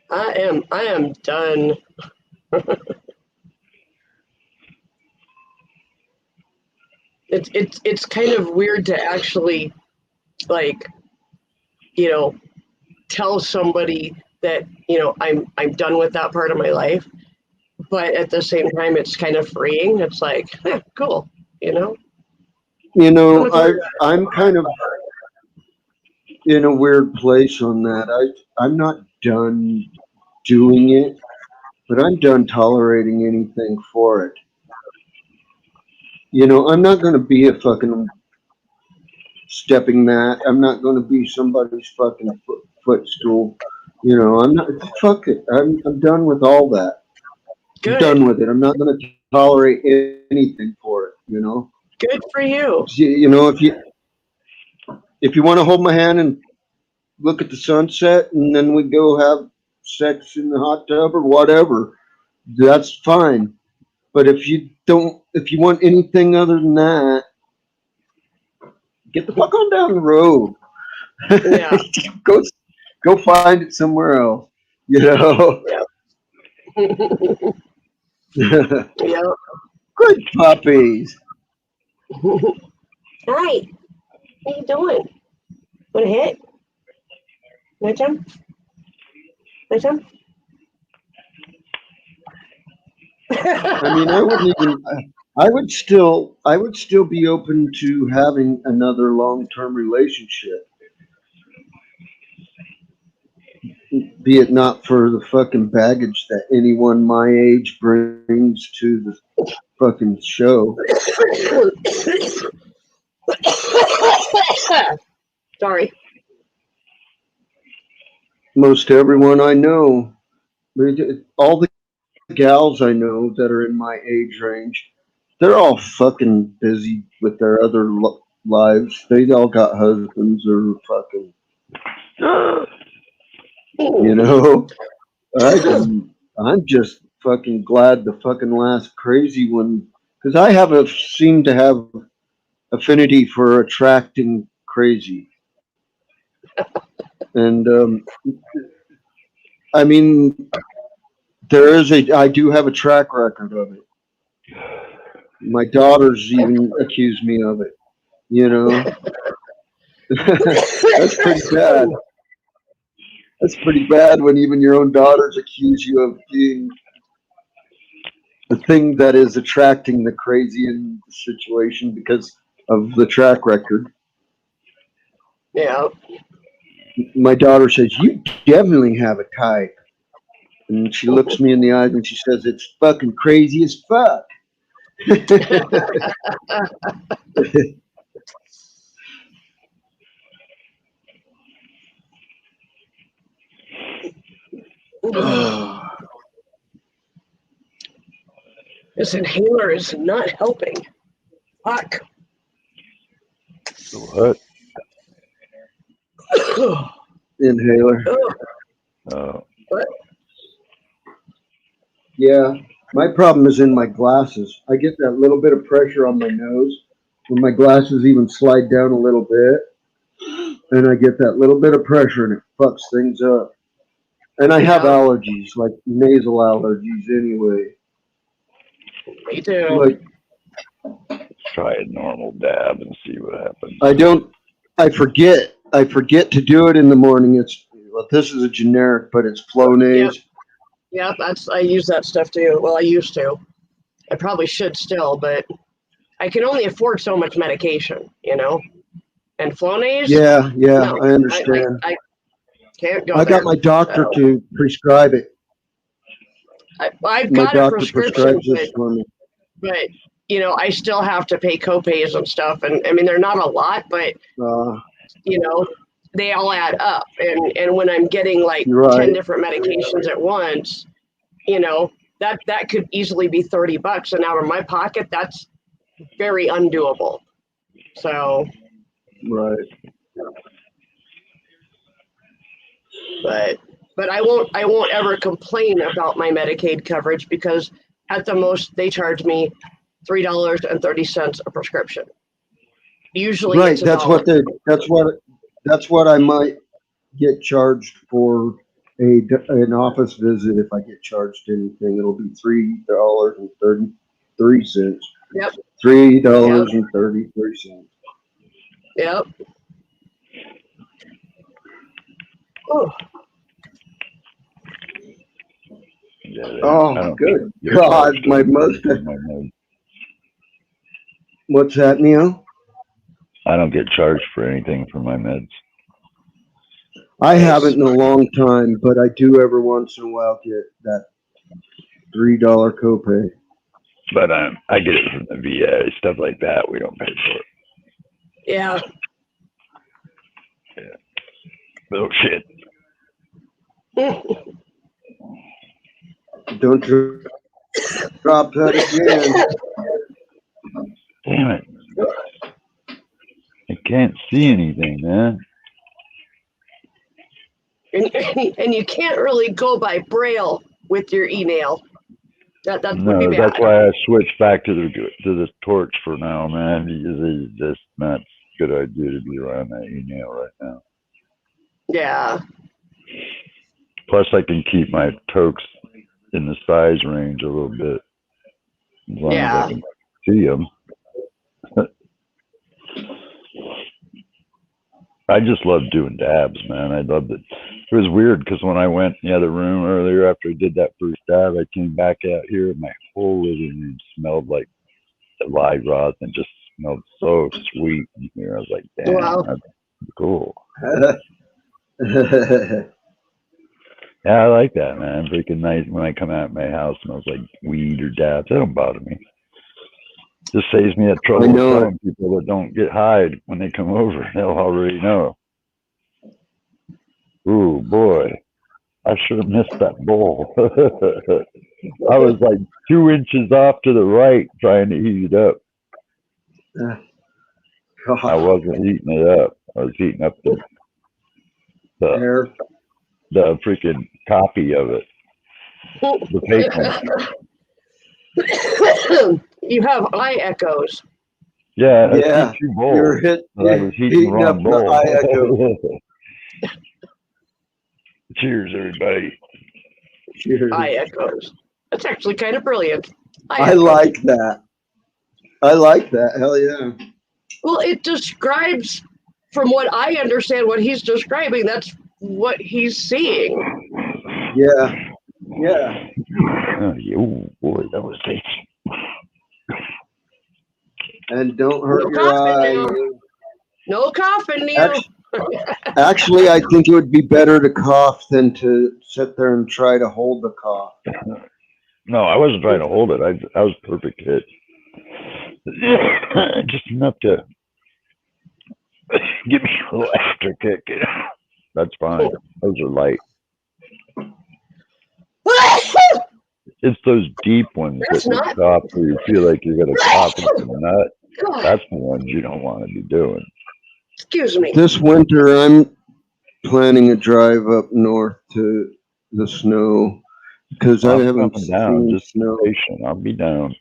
I am done. It's kind of weird to actually like, tell somebody that, I'm done with that part of my life. But at the same time, it's kind of freeing. It's like, cool, You I'm know, gonna throw I'm kind of in a weird place on that. I'm not done doing it, but I'm done tolerating anything for it. I'm not going to be a fucking stepping mat. I'm not going to be somebody's fucking footstool. I'm not. Fuck it. I'm done with all that. I'm Good. done with it. I'm not going to tolerate anything for it. Good for you. If you want to hold my hand and look at the sunset, and then we go have sex in the hot tub or whatever, that's fine. But if you want anything other than that, get the fuck on down the road. Yeah. go find it somewhere else. Yeah. Good puppies. Hi. What you doing? Want to hit? Want to jump? Want to jump? I mean, I wouldn't even. I would still be open to having another long-term relationship. be it not for the fucking baggage that anyone my age brings to the fucking show. Sorry. Most everyone I know, all the gals I know that are in my age range, they're all fucking busy with their other lives. They all got husbands or fucking, you know. I'm just fucking glad the fucking last crazy one, because I haven't seemed to have affinity for attracting crazy. And I mean, I do have a track record of it. My daughters even accuse me of it. You know, that's pretty bad. That's pretty bad when even your own daughters accuse you of being the thing that is attracting the crazy in the situation because of the track record. Yeah. My daughter says, "You definitely have a type." And she looks me in the eyes and she says, "It's fucking crazy as fuck." This inhaler is not helping. Fuck. What? Inhaler. What? Yeah. My problem is in my glasses. I get that little bit of pressure on my nose when my glasses even slide down a little bit. And I get that little bit of pressure and it fucks things up. And I have allergies, like nasal allergies anyway. Me too. Like, try a normal dab and see what happens. I forget to do it in the morning. This is a generic, but it's Flonase. Yeah, I use that stuff too. Well, I used to. I probably should still, but I can only afford so much medication, you know? And Flonase? Yeah, No, I understand. I can't go I got there. my doctor to prescribe it. I've My got a doctor prescription, prescribes this for me. but you know, I still have to pay copays and stuff. And I mean, they're not a lot, but you know, they all add up. And when I'm getting like 10 different medications at once, you know, that could easily be $30, and out of my pocket, that's very undoable. So, right. But I won't ever complain about my Medicaid coverage, because at the most they charge me $3.30 a prescription. Usually, right. it's That's what I might get charged for an office visit. If I get charged anything, it'll be $3.33. Yep. $3.33. Yep. Oh. Yeah, Oh, good God, my mustache. What's that, Neil? I don't get charged for anything for my meds. I haven't in a long time, but I do every once in a while get that $3 copay. But I get it from the VA, stuff like that. We don't pay for it. Yeah. Yeah. Oh shit. Don't drop that again. Damn it. I can't see anything, man. And you can't really go by Braille with your email. That would be bad. That's why I switched back to the torch for now, man. Because it's just not a good idea to be around that email right now. Yeah. Plus, I can keep my tokes in the size range a little bit, as long as I can see them. I just love doing dabs, man. I loved it. It was weird because when I went in the other room earlier after I did that first dab, I came back out here and my whole living room smelled like the live rosin and just smelled so sweet in here. I was like, damn, that's cool. Yeah, I like that, man. Freaking nice when I come out of my house and smells like weed or dabs. That don't bother me. Just saves me that trouble of know telling people that don't get high when they come over. They'll already know. Ooh, boy. I should have missed that bowl. I was like 2 inches off to the right trying to heat it up. I wasn't heating it up. I was heating up the There. the freaking copy of it. The paper. You have eye echoes. Yeah, I Yeah, see 2 you're bowls. But I was heating the heating up wrong the bowl. eye echo. Cheers, everybody. Cheers. Eye echoes. That's actually kind of brilliant. I like that. I like that. Hell yeah. Well, it describes, from what I understand, what he's describing. That's what he's seeing. Yeah. Yeah. Oh, boy, that was tasty. And don't hurt No your coughing, eye. Neil. No coughing, Neil. Actually, I think it would be better to cough than to sit there and try to hold the cough. No, I wasn't trying to hold it. I was perfect hit. Just enough to give me a little extra kick. That's fine. Those are light. It's those deep ones That's that not- cough where you feel like you're going to cough into the nut. That's the ones you don't want to be doing. Excuse me. This winter, I'm planning a drive up north to the snow because I I'm haven't coming down. seen Just be snow. patient. I'll be down.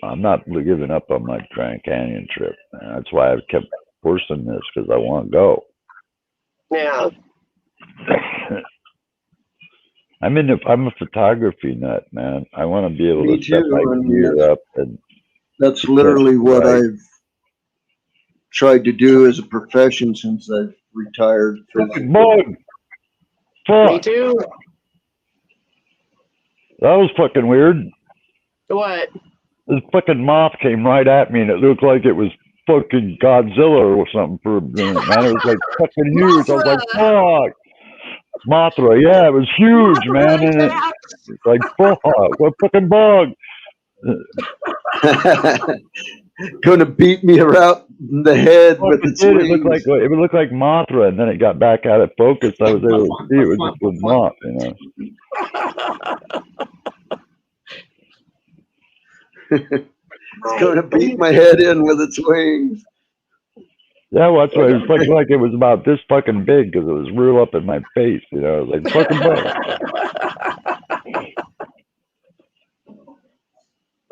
I'm not giving up on my Grand Canyon trip. Man. That's why I've kept forcing this because I want to go. Yeah. I'm a photography nut, man. I want to be able Me to set too, my and gear up and That's literally what right. I've tried to do as a profession since I've retired. fucking bug. Me Fuck. too. That was fucking weird. What? This fucking moth came right at me and it looked like it was fucking Godzilla or something for a minute, man. It was like fucking huge. I was like, fuck. Mothra, yeah, it was huge, man. And it's like, fuck, what fucking bug? Gonna beat me around the head with its It wings. looked like Mothra, and then it got back out of focus. I was able to see it was just a moth, you know. It's gonna beat my head in with its wings. Yeah, well, that's why it was like it was about this fucking big because it was real up in my face, you know. It was like fucking bug.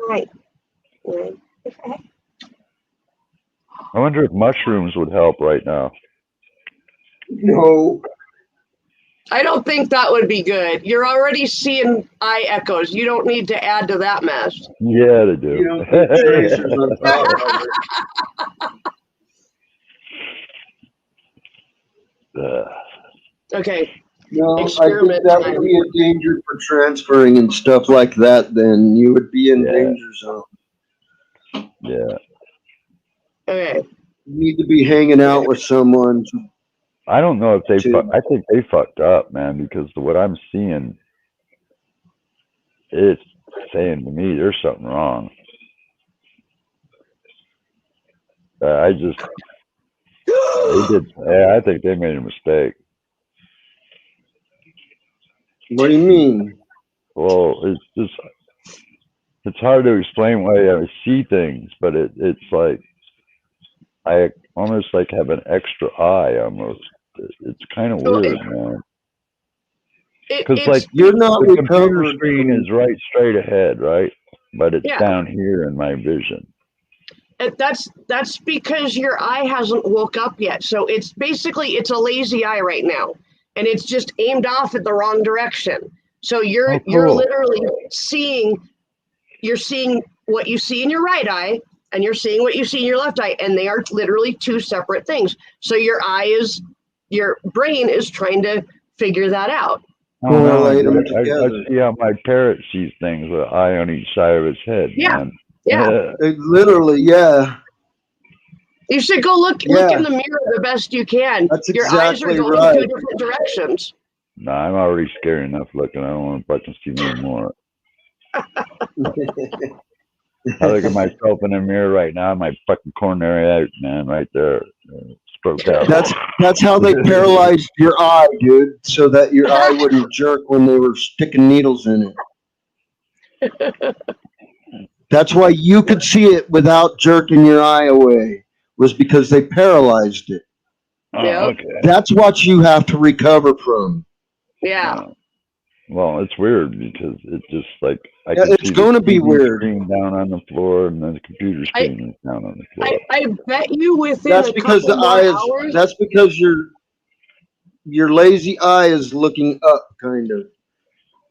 Right. I wonder if mushrooms would help right now. No. I don't think that would be good. You're already seeing eye echoes. You don't need to add to that mess. Yeah, they do. You don't put tracers on top of it. Okay. No, I Experiment think that would be a danger for transferring and stuff like that. Then you would be in danger zone. Yeah. Okay. You need to be hanging out with someone. I don't know if they. I think they fucked up, man, because what I'm seeing, it's saying to me there's something wrong. I think they made a mistake. What do you mean? Well, it's hard to explain why I see things, but it's like I almost like have an extra eye almost. It's kind of weird, man. Because like you're not the computer screen is right straight ahead, right? But it's down here in my vision. That's because your eye hasn't woke up yet. So it's basically a lazy eye right now, and it's just aimed off in the wrong direction. So you're literally seeing what you see in your right eye, and you're seeing what you see in your left eye, and they are literally two separate things. So your brain is trying to figure that out. Correlate them I together. see how my parrot sees things with an eye on each side of his head, man. Yeah. Literally, yeah. You should go look in the mirror the best you can. That's your eyes are exactly going right. two different directions. No, I'm already scary enough looking. I don't want to fucking see no more. I look at myself in the mirror right now. My fucking coronary out, man, right there. Stroke out. That's how they paralyzed your eye, dude, so that your eye wouldn't jerk when they were sticking needles in it. That's why you could see it without jerking your eye away, was because they paralyzed it. Oh, Yep. okay. That's what you have to recover from. Yeah. Well, it's weird because it's just like I Yeah, can it's see going the to be TV weird. screen down on the floor, and then the computer screen is down on the floor. I bet you within That's a because couple the more eye is. hours. That's because your lazy eye is looking up, kind of.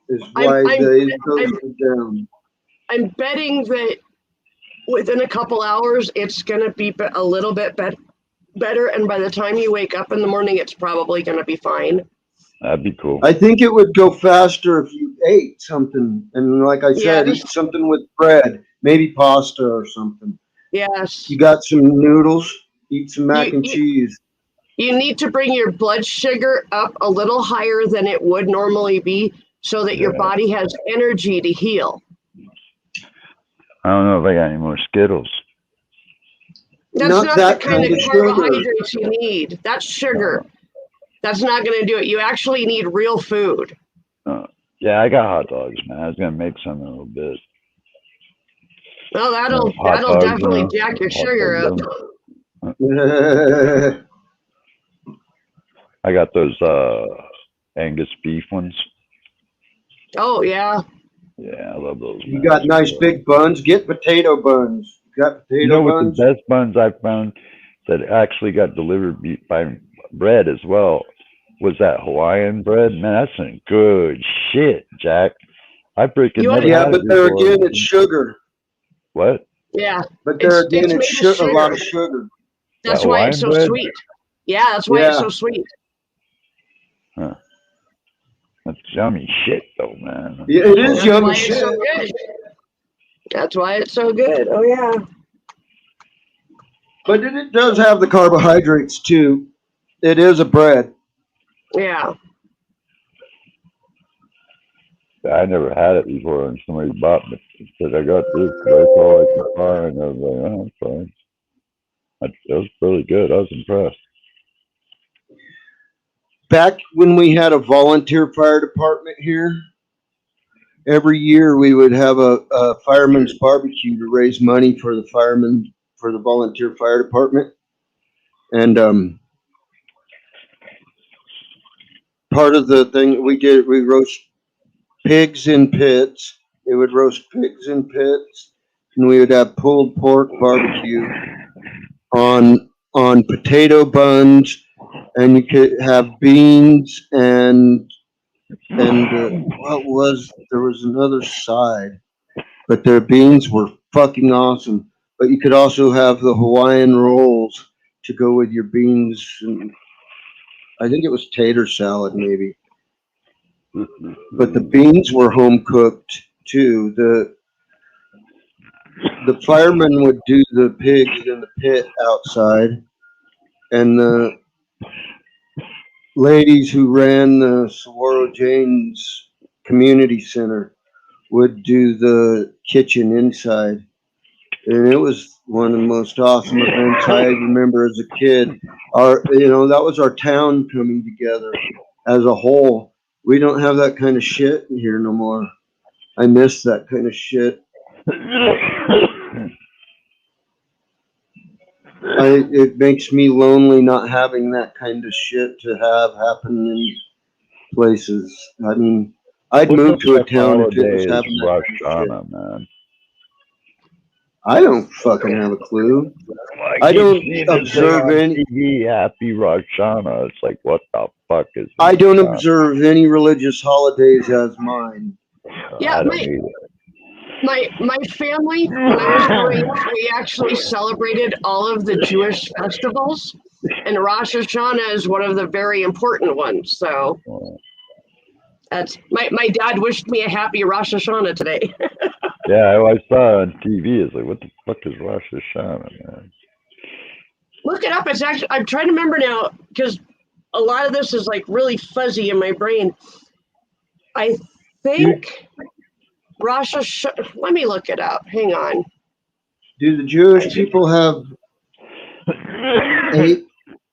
Is why those down. I'm betting that within a couple hours, it's going to be a little bit better. And by the time you wake up in the morning, it's probably going to be fine. That'd be cool. I think it would go faster if you ate something. And like I said, Yes. eat something with bread, maybe pasta or something. Yes. You got some noodles, eat some mac and cheese. You need to bring your blood sugar up a little higher than it would normally be so that your body has energy to heal. I don't know if I got any more Skittles. That's not the kind of carbohydrates you need. That's sugar. That's not going to do it. You actually need real food. Yeah, I got hot dogs, man. I was gonna make some in a little bit. Well, that'll definitely jack your sugar up. I got those Angus beef ones. Oh yeah. Yeah, I love those. You got nice big buns. Get potato buns. You got potato buns. The best buns I found that actually got delivered by bread as well was that Hawaiian bread. Man, that's some good shit, Jack. I freaking never had but it there before. again, it's sugar. What? Yeah. But there again, it's a lot of sugar. That's why it's so sweet. Yeah, that's why it's so sweet. Huh. That's yummy shit, though, man. Yeah, it is yummy shit. So good. That's why it's so good. Oh yeah. But it does have the carbohydrates too. It is a bread. Yeah. I never had it before, and somebody bought me. Said I got this. That's all I could find. I was like, oh, that's fine. It was really good. I was impressed. Back when we had a volunteer fire department here, every year we would have a fireman's barbecue to raise money for the firemen, for the volunteer fire department. And part of the thing we did, we roast pigs in pits. They would roast pigs in pits, and we would have pulled pork barbecue on potato buns, and you could have beans and there was another side, but their beans were fucking awesome. But you could also have the Hawaiian rolls to go with your beans, and I think it was tater salad maybe. But the beans were home cooked too. The firemen would do the pigs in the pit outside, and the ladies who ran the Saguaro Janes Community Center would do the kitchen inside. And it was one of the most awesome events I remember as a kid. That was our town coming together as a whole. We don't have that kind of shit in here no more. I miss that kind of shit. It makes me lonely not having that kind of shit to have happen in places. I mean, I'd move to a town if it was happening. Rosh Hashanah, man. I don't fucking have a clue. I don't observe any. TV, Happy Rosh Hashanah. It's like, what the fuck is? I don't observe any religious holidays as mine. Yeah, my family, when I was growing up, we actually celebrated all of the Jewish festivals, and Rosh Hashanah is one of the very important ones. So that's my dad wished me a happy Rosh Hashanah today. Yeah, I saw on TV. It's like, what the fuck is Rosh Hashanah, man? Look it up. It's actually, I'm trying to remember now because a lot of this is like really fuzzy in my brain. I think Rosh Hashanah, let me look it up. Hang on. Do the Jewish people have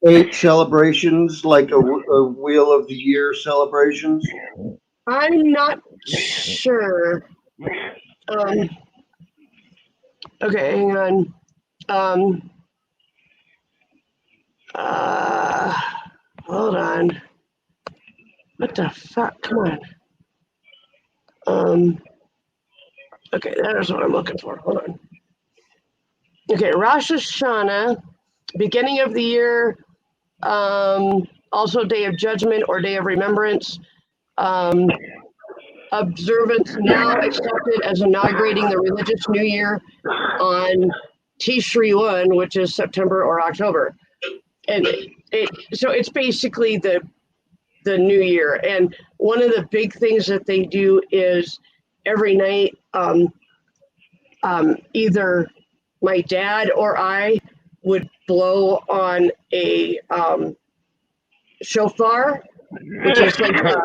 eight celebrations, like a wheel of the year celebrations? I'm not sure. Okay, hang on. Hold on. What the fuck? Come on. Okay, that is what I'm looking for. Hold on. Okay, Rosh Hashanah, beginning of the year, also Day of Judgment or Day of Remembrance. Observance now accepted as inaugurating the religious new year on Tishri 1, which is September or October. And so it's basically the new year. And one of the big things that they do is every night, either my dad or I would blow on a shofar, which is like a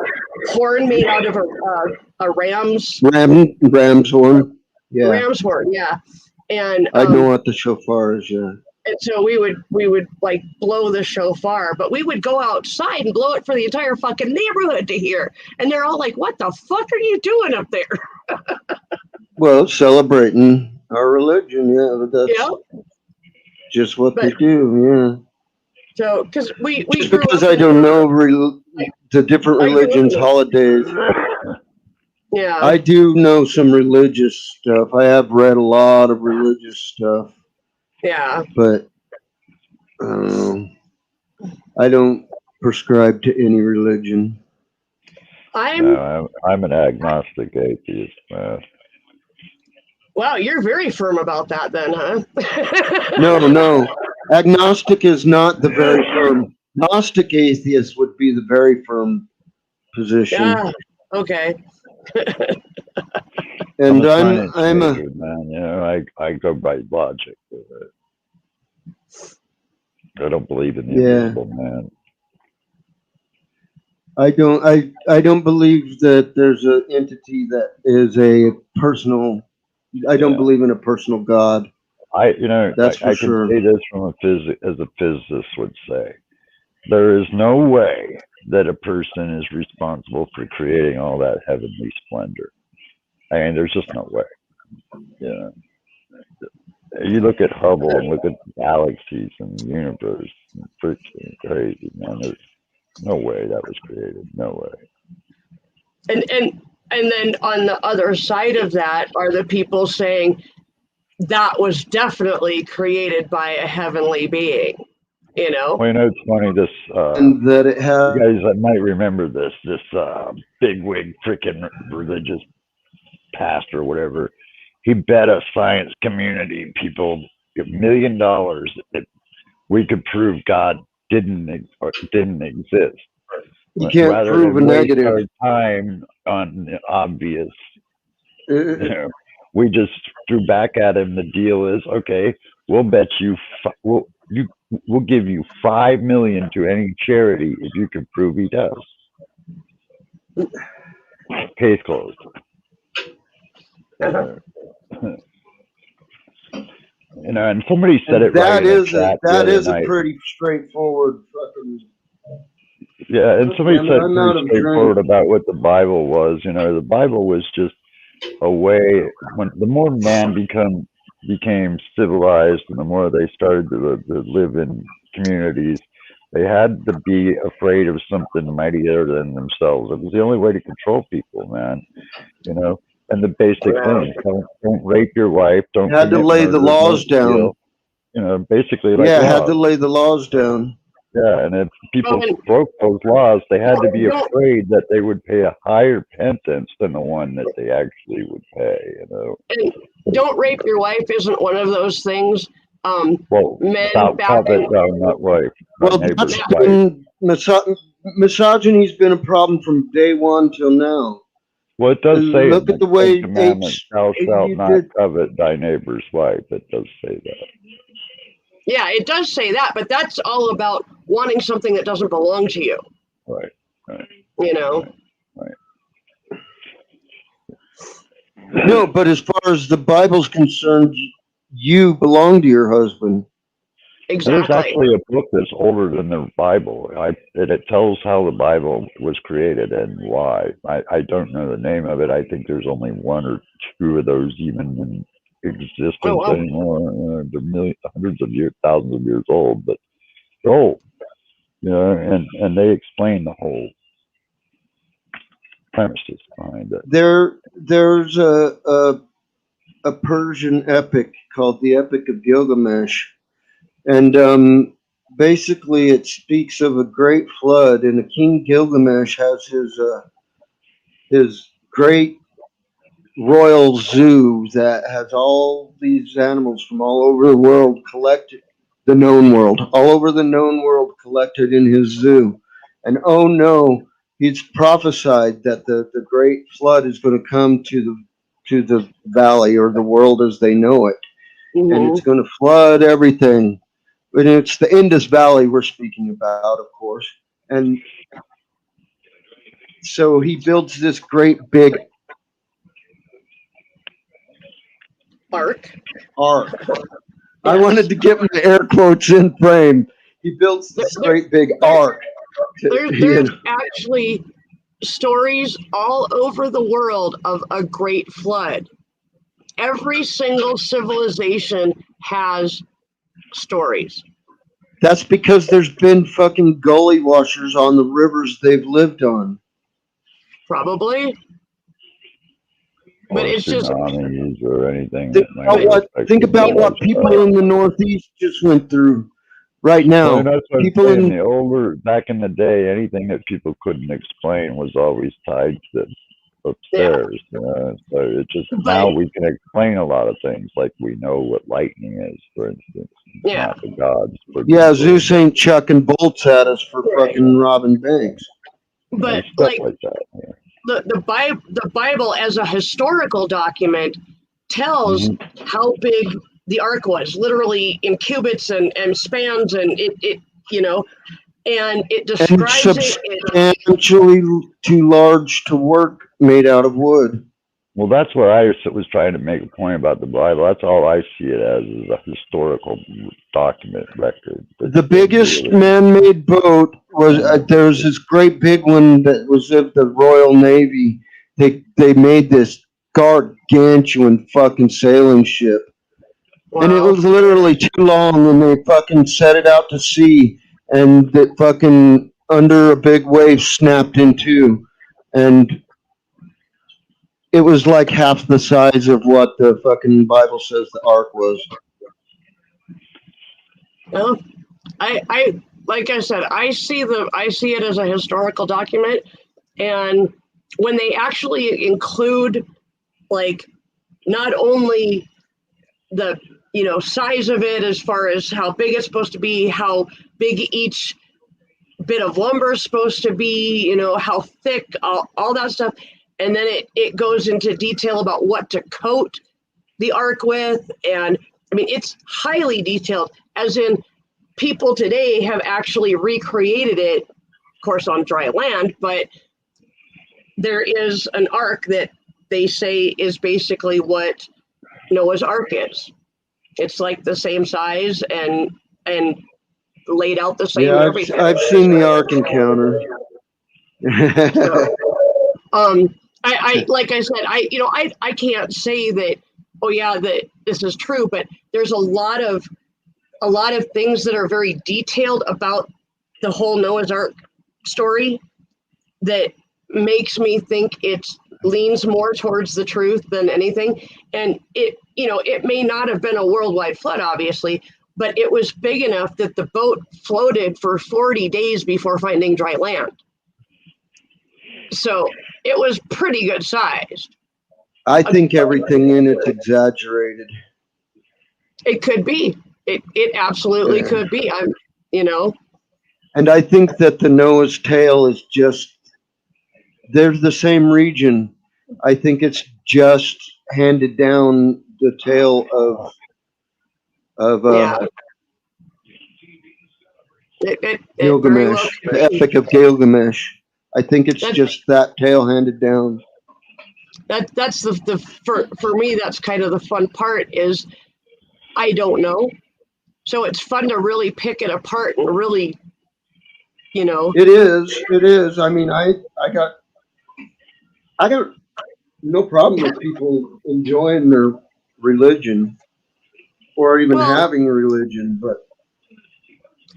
horn made out of a ram's horn. Yeah, ram's horn. Yeah, and I know what the shofar is. Yeah. And so we would like blow the shofar, but we would go outside and blow it for the entire fucking neighborhood to hear. And they're all like, "What the fuck are you doing up there?" Well, celebrating our religion. Yeah, that's just what they do. Yeah. So, because we just because I don't know the different religions' holidays. Yeah. I do know some religious stuff. I have read a lot of religious stuff. Yeah. But I don't prescribe to any religion. I'm an agnostic atheist, man. Wow, you're very firm about that then, huh? No. Agnostic is not the very firm. Gnostic atheist would be the very firm position. Yeah. Okay. And I'm a man. You know, I go by logic. I don't believe in the invisible man. I don't believe that there's an entity that is a personal. I don't believe in a personal God. I That's for I sure. can say this from as a physicist would say. There is no way that a person is responsible for creating all that heavenly splendor. I mean, there's just no way. Yeah. You look at Hubble and look at galaxies and the universe. It's freaking crazy, man. There's no way that was created. No way. And then on the other side of that are the people saying that was definitely created by a heavenly being. You know. Well, you know, it's funny. This and that it has. You guys might remember this. This bigwig freaking religious pastor or whatever. He bet a science community people $1 million that we could prove God didn't exist. You can't rather prove than a waste negative. our time on the obvious. We just threw back at him. The deal is, okay, we'll bet you, we'll give you $5 million to any charity if you can prove he does. Case closed. You know, and somebody said it right. That is a pretty straightforward fucking. Yeah, and somebody said pretty straightforward about what the Bible was. You know, the Bible was just a way when the more man became civilized and the more they started to live in communities, they had to be afraid of something mightier than themselves. It was the only way to control people, man. You know. And the basic things: don't rape your wife. Don't. Had to lay the laws down. You know, basically, like had to lay the laws down. Yeah, and if people broke those laws, they had to be afraid that they would pay a higher penance than the one that they actually would pay. You know. And don't rape your wife isn't one of those things. Men covet thou not wife. Well, that's been misogyny's been a problem from day one till now. Well, it does say look at the way thou shalt not covet thy neighbor's wife. It does say that. Yeah, it does say that, but that's all about wanting something that doesn't belong to you. Right. You know. Right. No, but as far as the Bible's concerned, you belong to your husband. There's Exactly. actually a book that's older than the Bible. It tells how the Bible was created and why. I don't know the name of it. I think there's only one or two of those even in existence wow. anymore. They're hundreds of years, thousands of years old, but they're old. And they explain the whole premises behind it. There's a Persian epic called the Epic of Gilgamesh, and basically it speaks of a great flood, and the King Gilgamesh has his great royal zoo that has all these animals from all over the world collected, all over the known world collected in his zoo. And oh no, he's prophesied that the great flood is going to come to the valley or the world as they know it, and it's going to flood everything. And it's the Indus Valley we're speaking about, of course. And so he builds this great big Ark. I wanted to get my air quotes in frame. He builds this great big ark. There's actually stories all over the world of a great flood. Every single civilization has stories. That's because there's been fucking gully washers on the rivers they've lived on. Probably. But Or it's just tsunamis or anything. Think about what people in the Northeast just went through right now. Well, that's what People I'm saying. in The older, back in the day, anything that people couldn't explain was always tied to upstairs. So it's just now we can explain a lot of things, like we know what lightning is, for instance. Not the gods. Yeah, Zeus ain't chucking bolts at us for fucking robbing banks. But stuff like that. Yeah. The Bible as a historical document tells how big the ark was, literally in cubits and spans, and it and it describes it substantially too large to work, made out of wood. Well, that's what I was trying to make a point about the Bible. That's all I see it as, is a historical document record. The biggest man-made boat was there's this great big one that was of the Royal Navy. They made this gargantuan fucking sailing ship, and it was literally too long, and they fucking set it out to sea, and it fucking under a big wave snapped in two, and it was like half the size of what the fucking Bible says the ark was. Well, I like I said, I see it as a historical document, and when they actually include, like, not only the size of it as far as how big it's supposed to be, how big each bit of lumber is supposed to be, how thick, all that stuff. And then it goes into detail about what to coat the ark with. And I mean, it's highly detailed, as in people today have actually recreated it, of course, on dry land, but there is an ark that they say is basically what Noah's Ark is. It's like the same size and laid out the same. Yeah, everything. I've seen the Ark Encounter. So, I like I said, I can't say that, oh yeah, that this is true, but there's a lot of things that are very detailed about the whole Noah's Ark story that makes me think it leans more towards the truth than anything. And it may not have been a worldwide flood, obviously, but it was big enough that the boat floated for 40 days before finding dry land. So it was pretty good sized. I think everything in it's exaggerated. It could be. It absolutely could be. And I think that the Noah's tale is just, they're the same region. I think it's just handed down the tale of It very well Gilgamesh, could the be. Epic of Gilgamesh. I think it's That, just that tale handed down. that's the for me, that's kind of the fun part is I don't know. So it's fun to really pick it apart and really, you know, It is. It is. I mean, I got no problem with people enjoying their religion or even well, having a religion, but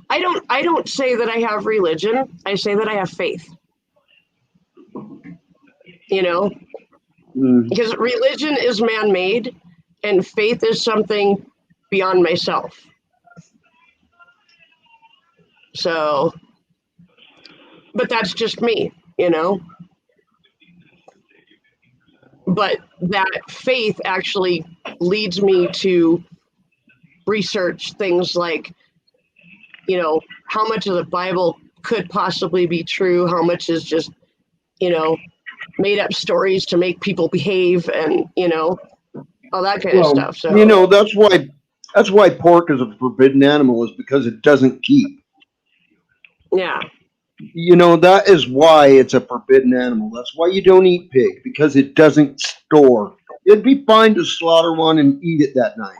I don't say that I have religion. I say that I have faith, you know, mm, because religion is man-made and faith is something beyond myself. So, but that's just me, you know. But that faith actually leads me to research things like, you know, how much of the Bible could possibly be true, how much is just, you know, made up stories to make people behave and, you know, all that kind of well, stuff. So, that's why pork is a forbidden animal is because it doesn't keep. yeah. That is why it's a forbidden animal. That's why you don't eat pig because it doesn't store. It'd be fine to slaughter one and eat it that night.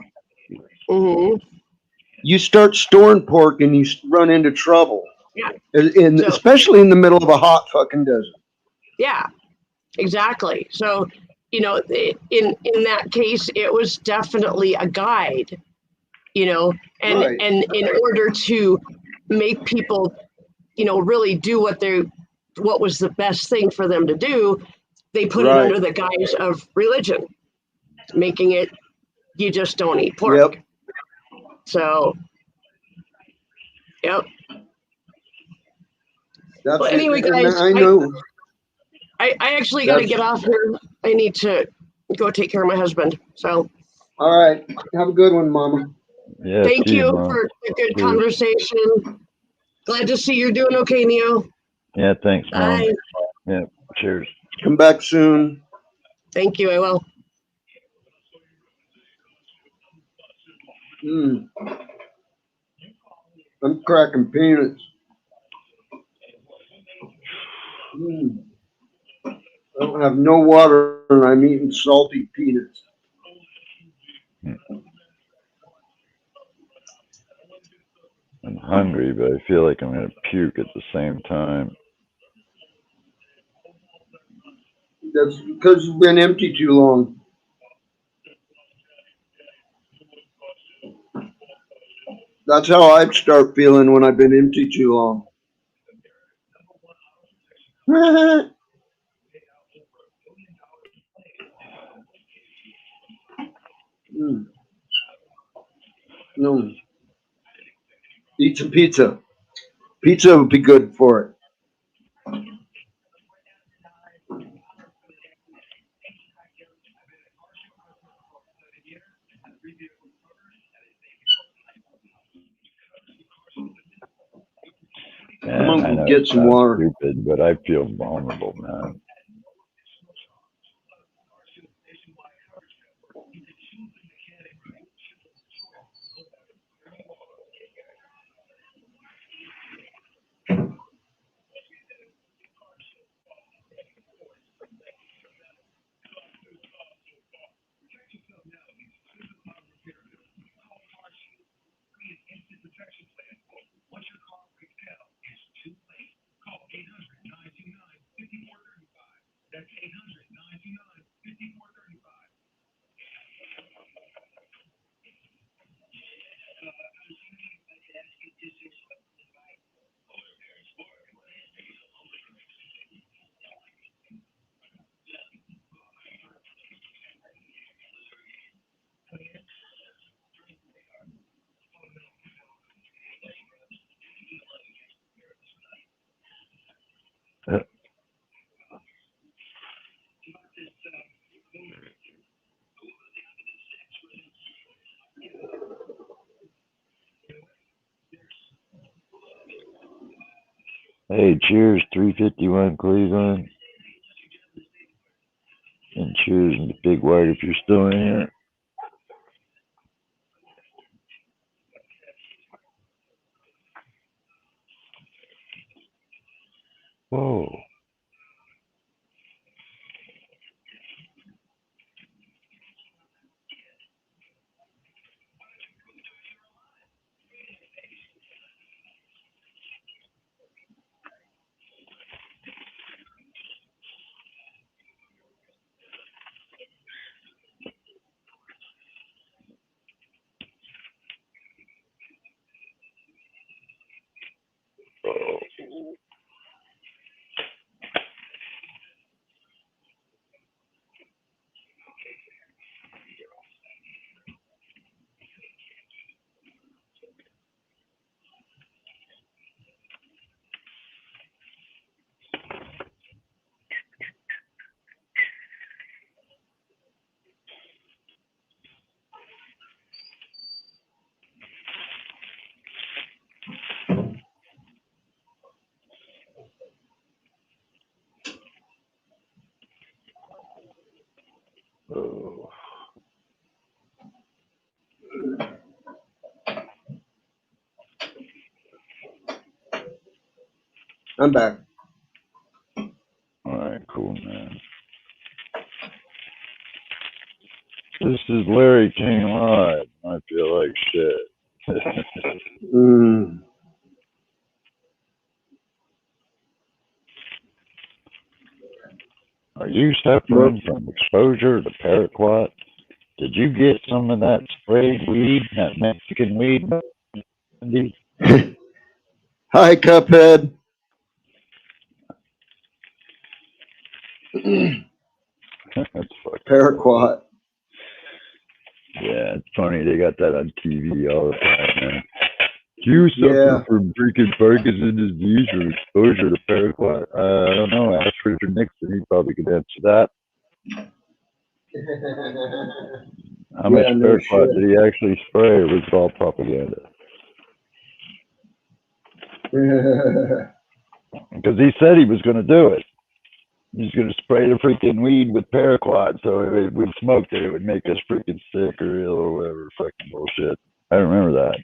Hmm. You start storing pork and you run into trouble, Yeah. and So, especially in the middle of a hot fucking desert. yeah, exactly. So, you know, in that case, it was definitely a guide, you know, Right. and in order to make people, you know, really do what was the best thing for them to do, they put it Right. under the guise of religion, making it you just don't eat pork. Yep. So, yep. That's Well, it. anyway, And guys, I know I actually got to that's get off here. I need to go take care of my husband. So, all right. Have a good one, Mama. Yeah, thank see you, you Mom. for the good Cheers. conversation. Glad to see you're doing okay, Neo. Yeah, thanks, Mom. Bye. Yeah, cheers. Come back soon. Thank you. I will. Mm, I'm cracking peanuts. Mm, I don't have no water and I'm eating salty peanuts. I'm hungry, but I feel like I'm gonna puke at the same time. That's because you've been empty too long. That's how I'd start feeling when I've been empty too long. Mm, no. Eat some pizza. Pizza would be good for it. I'm Man, gonna I go know it get some sounds water. stupid, but I feel vulnerable, man. Hey, cheers, 351 Cleveland, and cheers, Big White, if you're still in here. Whoa. Oh. I'm back. All right, cool, man. This is Larry King Live. I feel like shit. Mm. Are you suffering from exposure to paraquat? Did you get some of that sprayed weed, that Mexican weed? Andy? Hi, Cuphead. That's fucking Paraquat. Yeah, it's funny. They got that on TV all the time, man. Do you Yeah. suffer from freaking Parkinson's disease or exposure to paraquat? I don't know. Ask Richard Nixon. He probably could answer that. How much Yeah, no paraquat shit. did he actually spray, or was it all propaganda? Because he said he was going to do it. He's going to spray the freaking weed with paraquat, so if we smoked it, it would make us freaking sick or ill or whatever fucking bullshit. I remember that.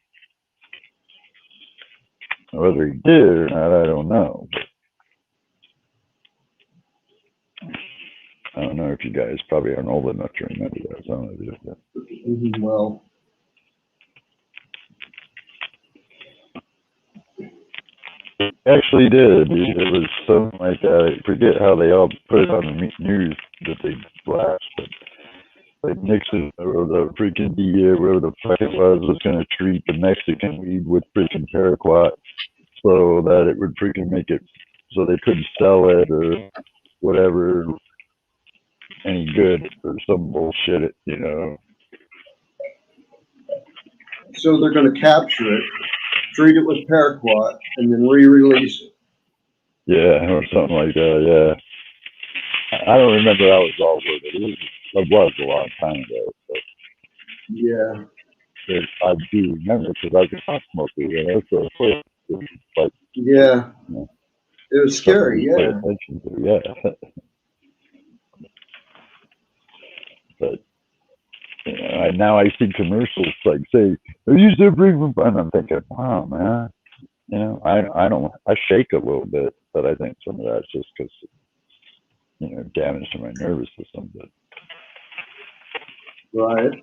Whether he did or not, I don't know. I don't know if you guys probably aren't old enough to remember that. Some of you. Well, Actually did. It was something like that. I forget how they all put it on the news that they flashed, but like Nixon or the freaking DA, whatever the fuck it was going to treat the Mexican weed with freaking paraquat so that it would freaking make it so they couldn't sell it or whatever any good or some bullshit, you know. so they're going to capture it, treat it with paraquat, and then re-release it. Yeah, or something like that, yeah. I don't remember how it was all worded. It was a long time ago, but Yeah. I do remember because I was a pot smoker, you know, so of course it was like, Yeah. you know, It was something scary, you pay yeah. attention to, yeah. But you know, now I see commercials like say, "Are you suffering from?" And I'm thinking, wow, man. You know, I shake a little bit, but I think some of that's just because you know damage to my nervous system. But Right.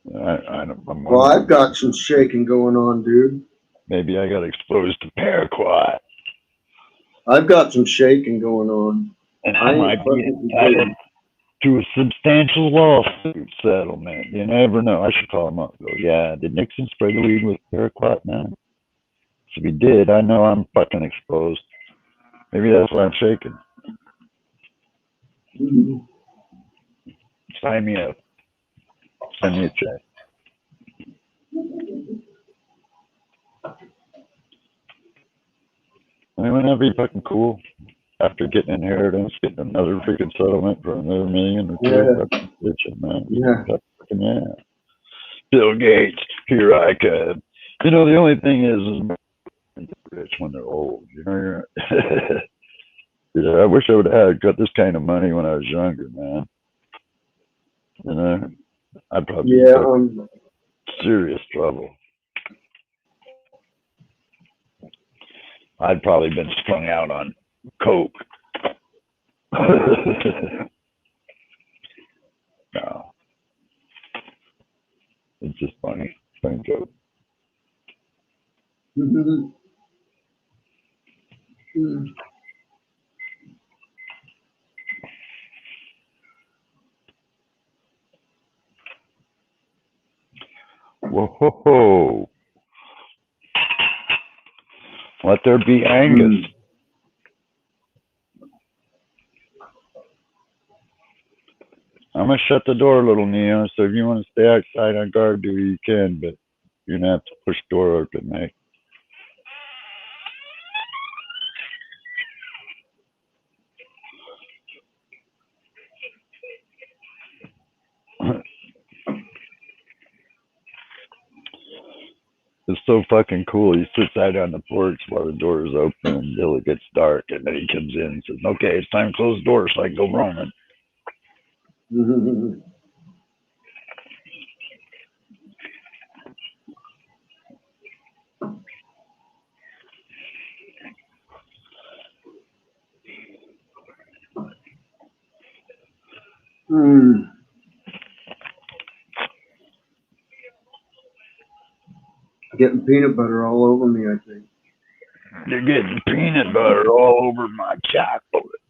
you know, I'm Well, I've wondering got some shaking going on, dude. maybe I got exposed to paraquat, I've got some shaking going on. and I I ain't might be fucking entitled kidding. to a substantial lawsuit settlement. You never know. I should call him up. Go, yeah, did Nixon spray the weed with paraquat, man? If he did, I know I'm fucking exposed. Maybe that's why I'm shaking. Mhm. Sign me up. Send me a check. I mean, wouldn't that be fucking cool? After getting inheritance, getting another freaking settlement for another million or two. Yeah. Fucking bitching, man. Yeah. Fucking yeah. Bill Gates, here I come. You know, the only thing is rich when they're old. You know, yeah, I wish I would have got this kind of money when I was younger, man. You know, I'd probably be in Yeah. serious trouble. I'd probably been strung out on coke. No, it's just funny joke. Whoa! Let there be Angus. I'm gonna shut the door a little, Neo. So if you want to stay outside on guard duty, you can, but you're gonna have to push the door open, mate. It's so fucking cool. He sits out on the porch while the door is open until it gets dark, and then he comes in and says, "Okay, it's time to close the door so I can go roaming." Getting peanut butter all over me, I think. You're getting peanut butter all over my chocolate.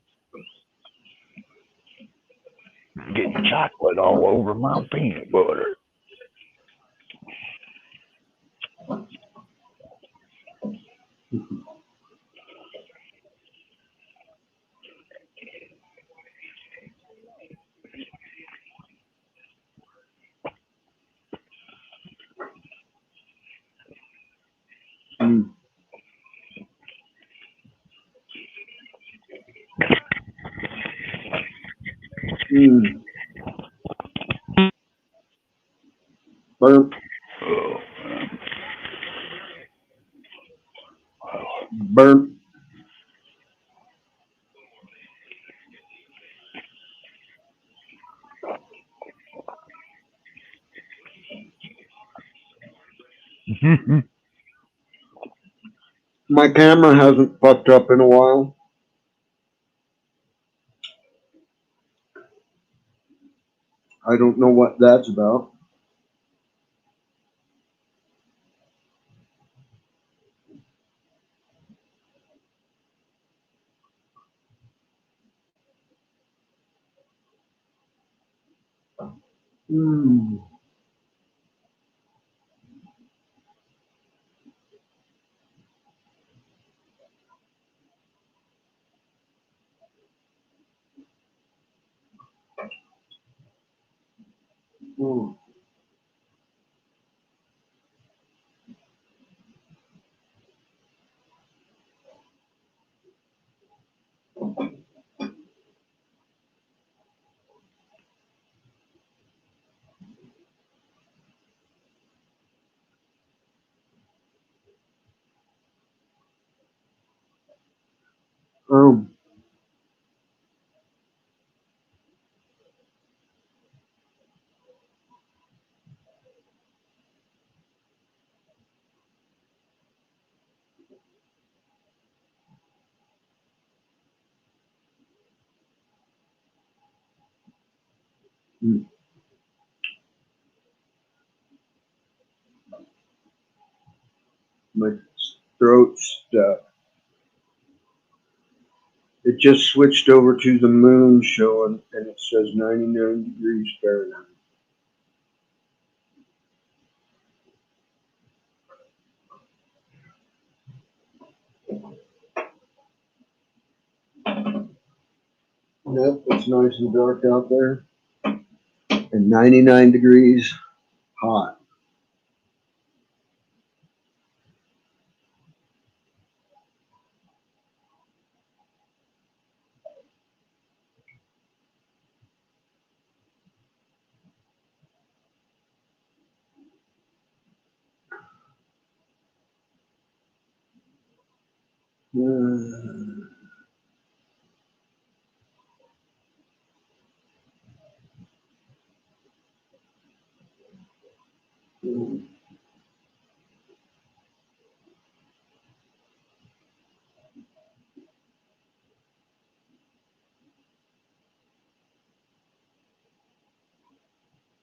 You're getting chocolate all over my peanut butter. Burp. Burp. My camera hasn't fucked up in a while. I don't know what that's about. My throat's stuck. It just switched over to the moon showing, and it says 99 degrees Fahrenheit. Yep, it's nice and dark out there. And 99 degrees hot.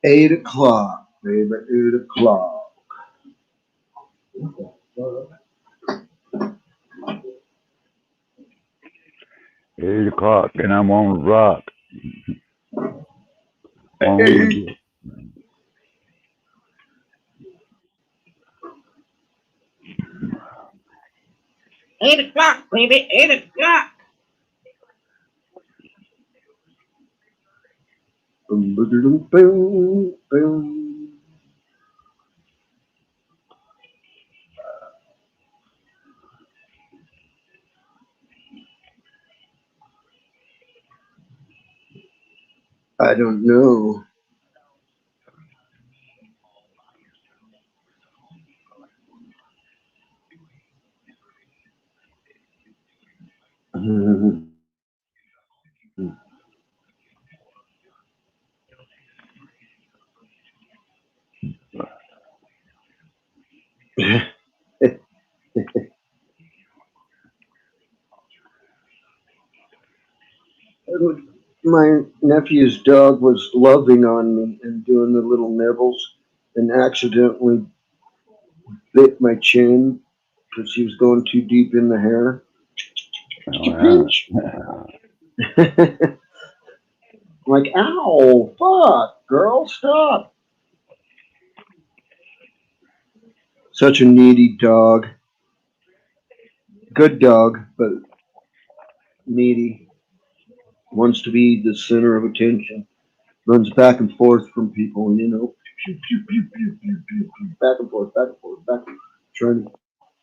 8 o'clock, baby, 8 o'clock. 8 o'clock, and I'm on rock. On 8 o'clock, baby, 8 o'clock. Boom, boom, boom, boom. I don't know. My nephew's dog was loving on me and doing the little nibbles and accidentally bit my chin because he was going too deep in the hair. Pinch. I'm like, ow, fuck, girl, stop. Such a needy dog. Good dog, but needy. Wants to be the center of attention. Runs back and forth from people, you know. Pew, pew, pew, pew, pew, pew, pew. Back and forth, back and forth, back and forth. Trying to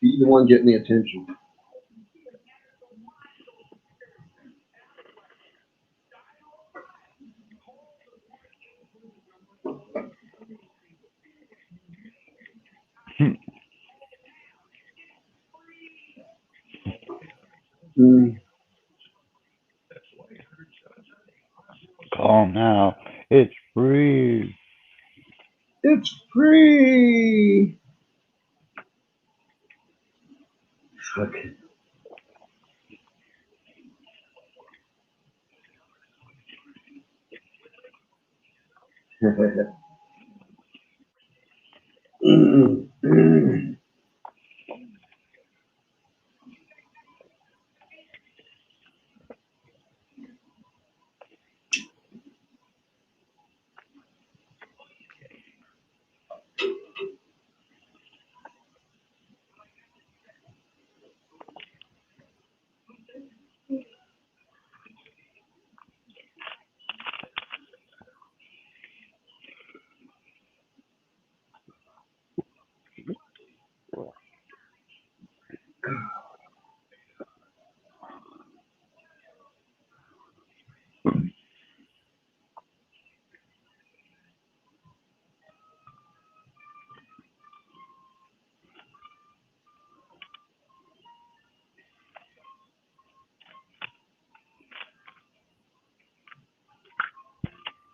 be the one getting the attention. Mm. Call now. It's free. It's free. Fuck.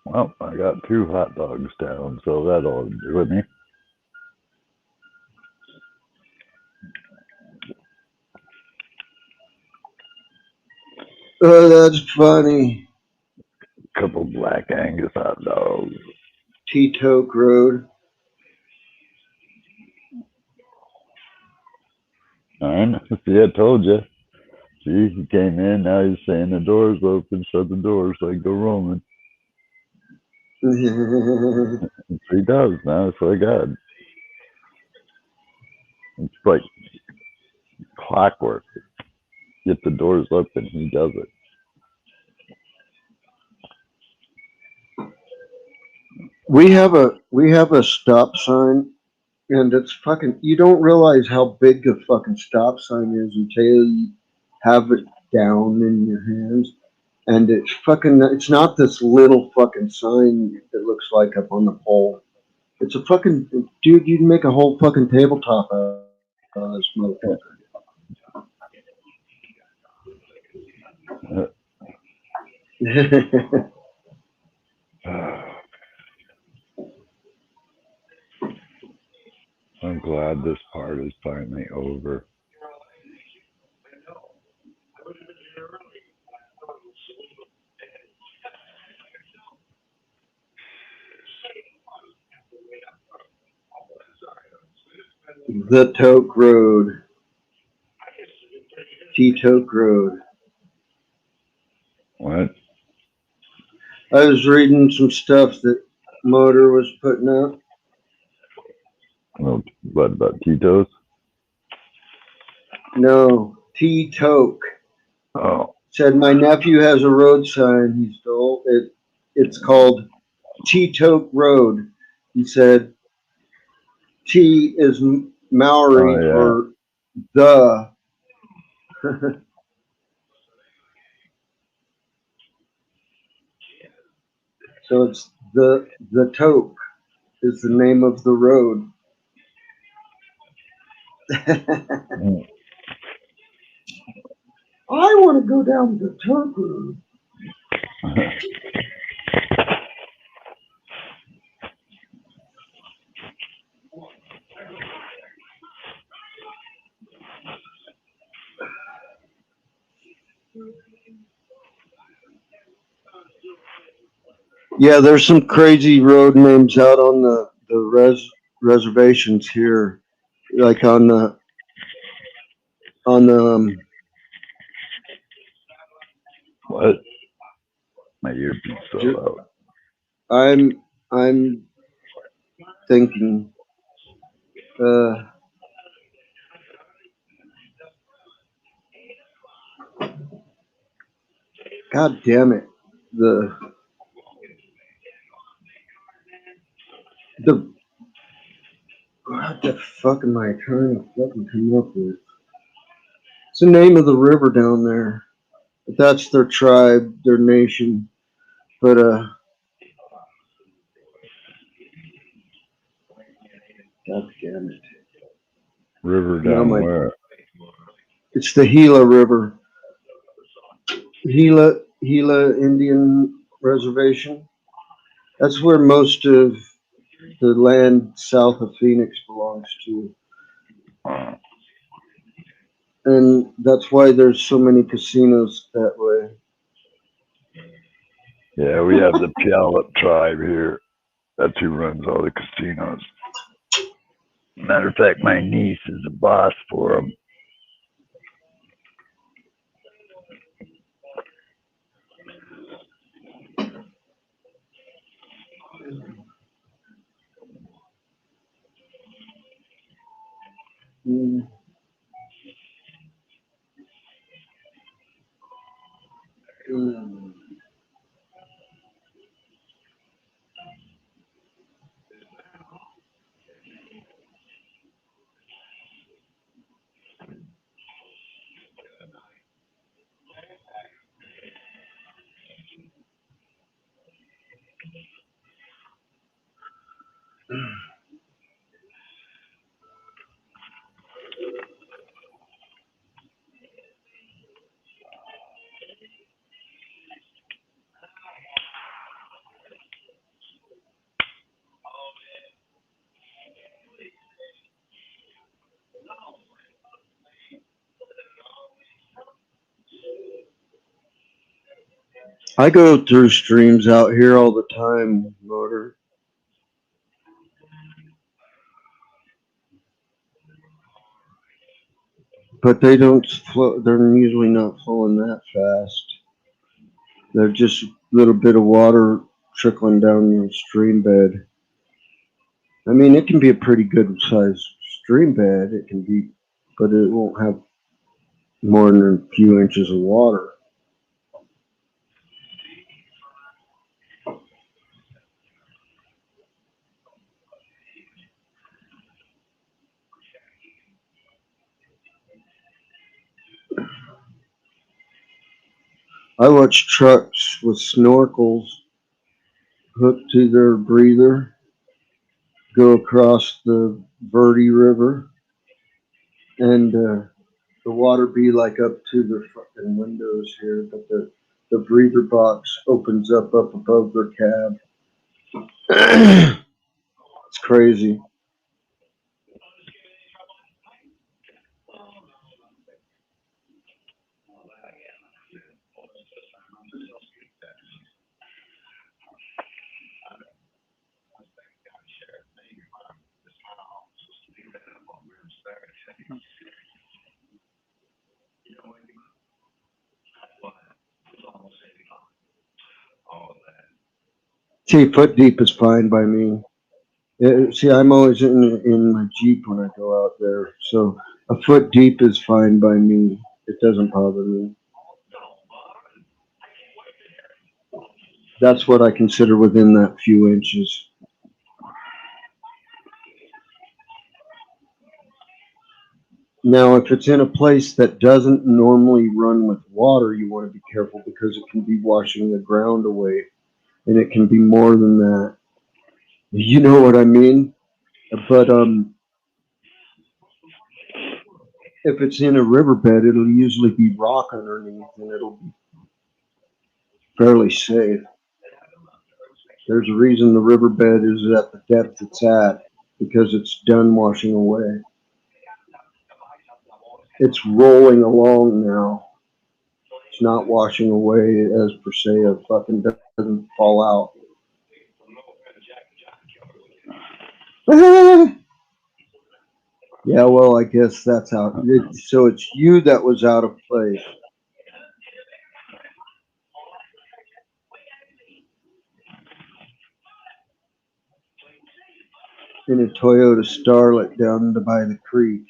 Well, I got 2 hot dogs down, so that ought to do with me. Oh, that's funny. Couple Black Angus hot dogs. T-Toke Road. Alright. See, I told you. See, he came in, now he's saying the door's open, shut the door so I can go roaming. He does now, so I got it. It's like clockwork. Get the doors open, he does it. We have a stop sign, and it's fucking. You don't realize how big a fucking stop sign is until you have it down in your hands. And it's fucking. It's not this little fucking sign that looks like up on the pole. It's a fucking dude. You'd make a whole fucking tabletop out of this motherfucker. I'm glad this part is finally over. The Toke Road. T-Toke Road. What? I was reading some stuff that Motor was putting up. Well, what about Tito's? No, T-Toke. Oh, Said my nephew has a road sign he stole. It's called T-Toke Road. He said T is Maori oh yeah. for the. So it's the Toke is the name of the road. Mm. I want to go down the Toke Road. Yeah, there's some crazy road names out on the reservations here, like on the What? My earpiece fell ju- out. I'm thinking, God damn it, the what the fuck am I trying to fucking come up with? It's the name of the river down there. But that's their tribe, their nation. But God damn it. River Now down where? it's the Gila River. Gila Indian Reservation. That's where most of the land south of Phoenix belongs to. Uh, And that's why there's so many casinos that way. yeah, we have the Puyallup tribe here. That's who runs all the casinos. Matter of fact, my niece is the boss for them. Mm. Mm. I go through streams out here all the time, Motor. But they don't flow. They're usually not flowing that fast. They're just a little bit of water trickling down the stream bed. I mean, it can be a pretty good sized stream bed. It can be, but it won't have more than a few inches of water. I watch trucks with snorkels hooked to their breather go across the Verde River, and the water be like up to their fucking windows here, but the breather box opens up above their cab. It's crazy. See, foot deep is fine by me. See, I'm always in my Jeep when I go out there, so a foot deep is fine by me. It doesn't bother me. That's what I consider within that few inches. Now, if it's in a place that doesn't normally run with water, you want to be careful because it can be washing the ground away, and it can be more than that. You know what I mean? But if it's in a riverbed, it'll usually be rock underneath, and it'll be fairly safe. There's a reason the riverbed is at the depth it's at because it's done washing away. It's rolling along now. It's not washing away as per se. It fucking doesn't fall out. Yeah, well, I guess that's how. So it's you that was out of place. In a Toyota Starlet down by the creek.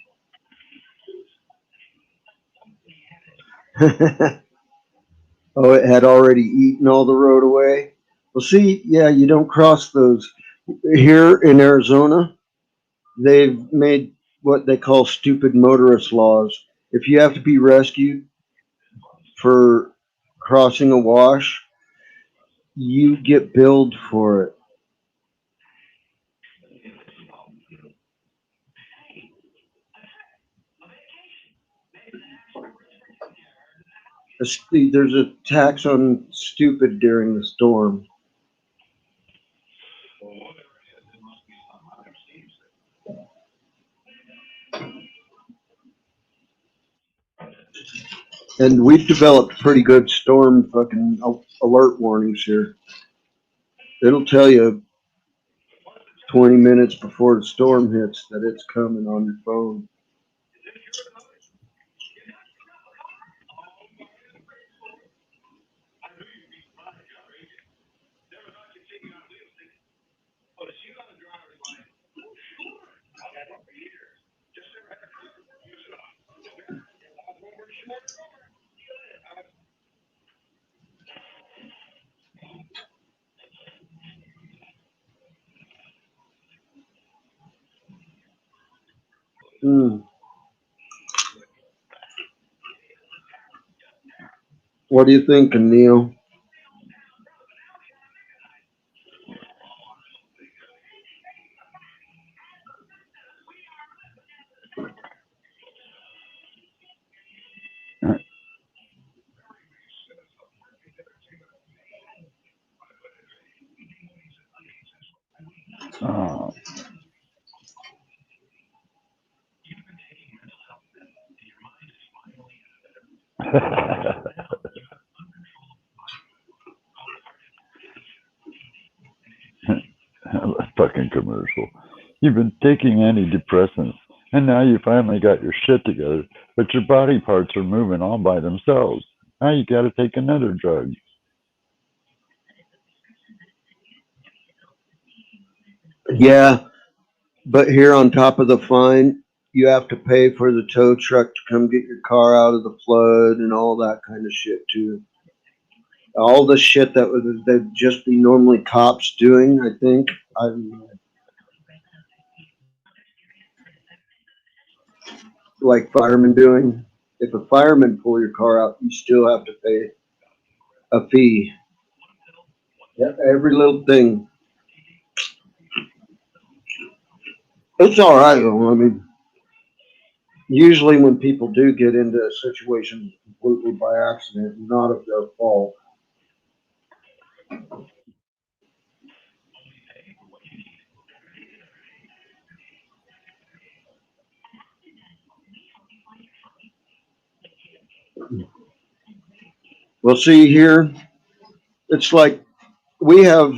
Oh, it had already eaten all the road away. Well, see, yeah, you don't cross those. Here in Arizona, they've made what they call stupid motorist laws. If you have to be rescued for crossing a wash, you get billed for it. There's a tax on stupid during the storm. And we've developed pretty good storm fucking alert warnings here. It'll tell you 20 minutes before the storm hits that it's coming on your phone. Mm. What are you thinking, Neil? Oh. Fucking commercial. You've been taking antidepressants, and now you finally got your shit together, but your body parts are moving all by themselves. Now you got to take another drug. Yeah, but here on top of the fine, you have to pay for the tow truck to come get your car out of the flood and all that kind of shit too. All the shit that would that'd just be normally cops doing, I think. Like firemen doing. If a fireman pull your car out, you still have to pay a fee. Yep, every little thing. It's all right though. I mean, usually when people do get into a situation completely by accident, not of their fault. Well, see here, it's like we have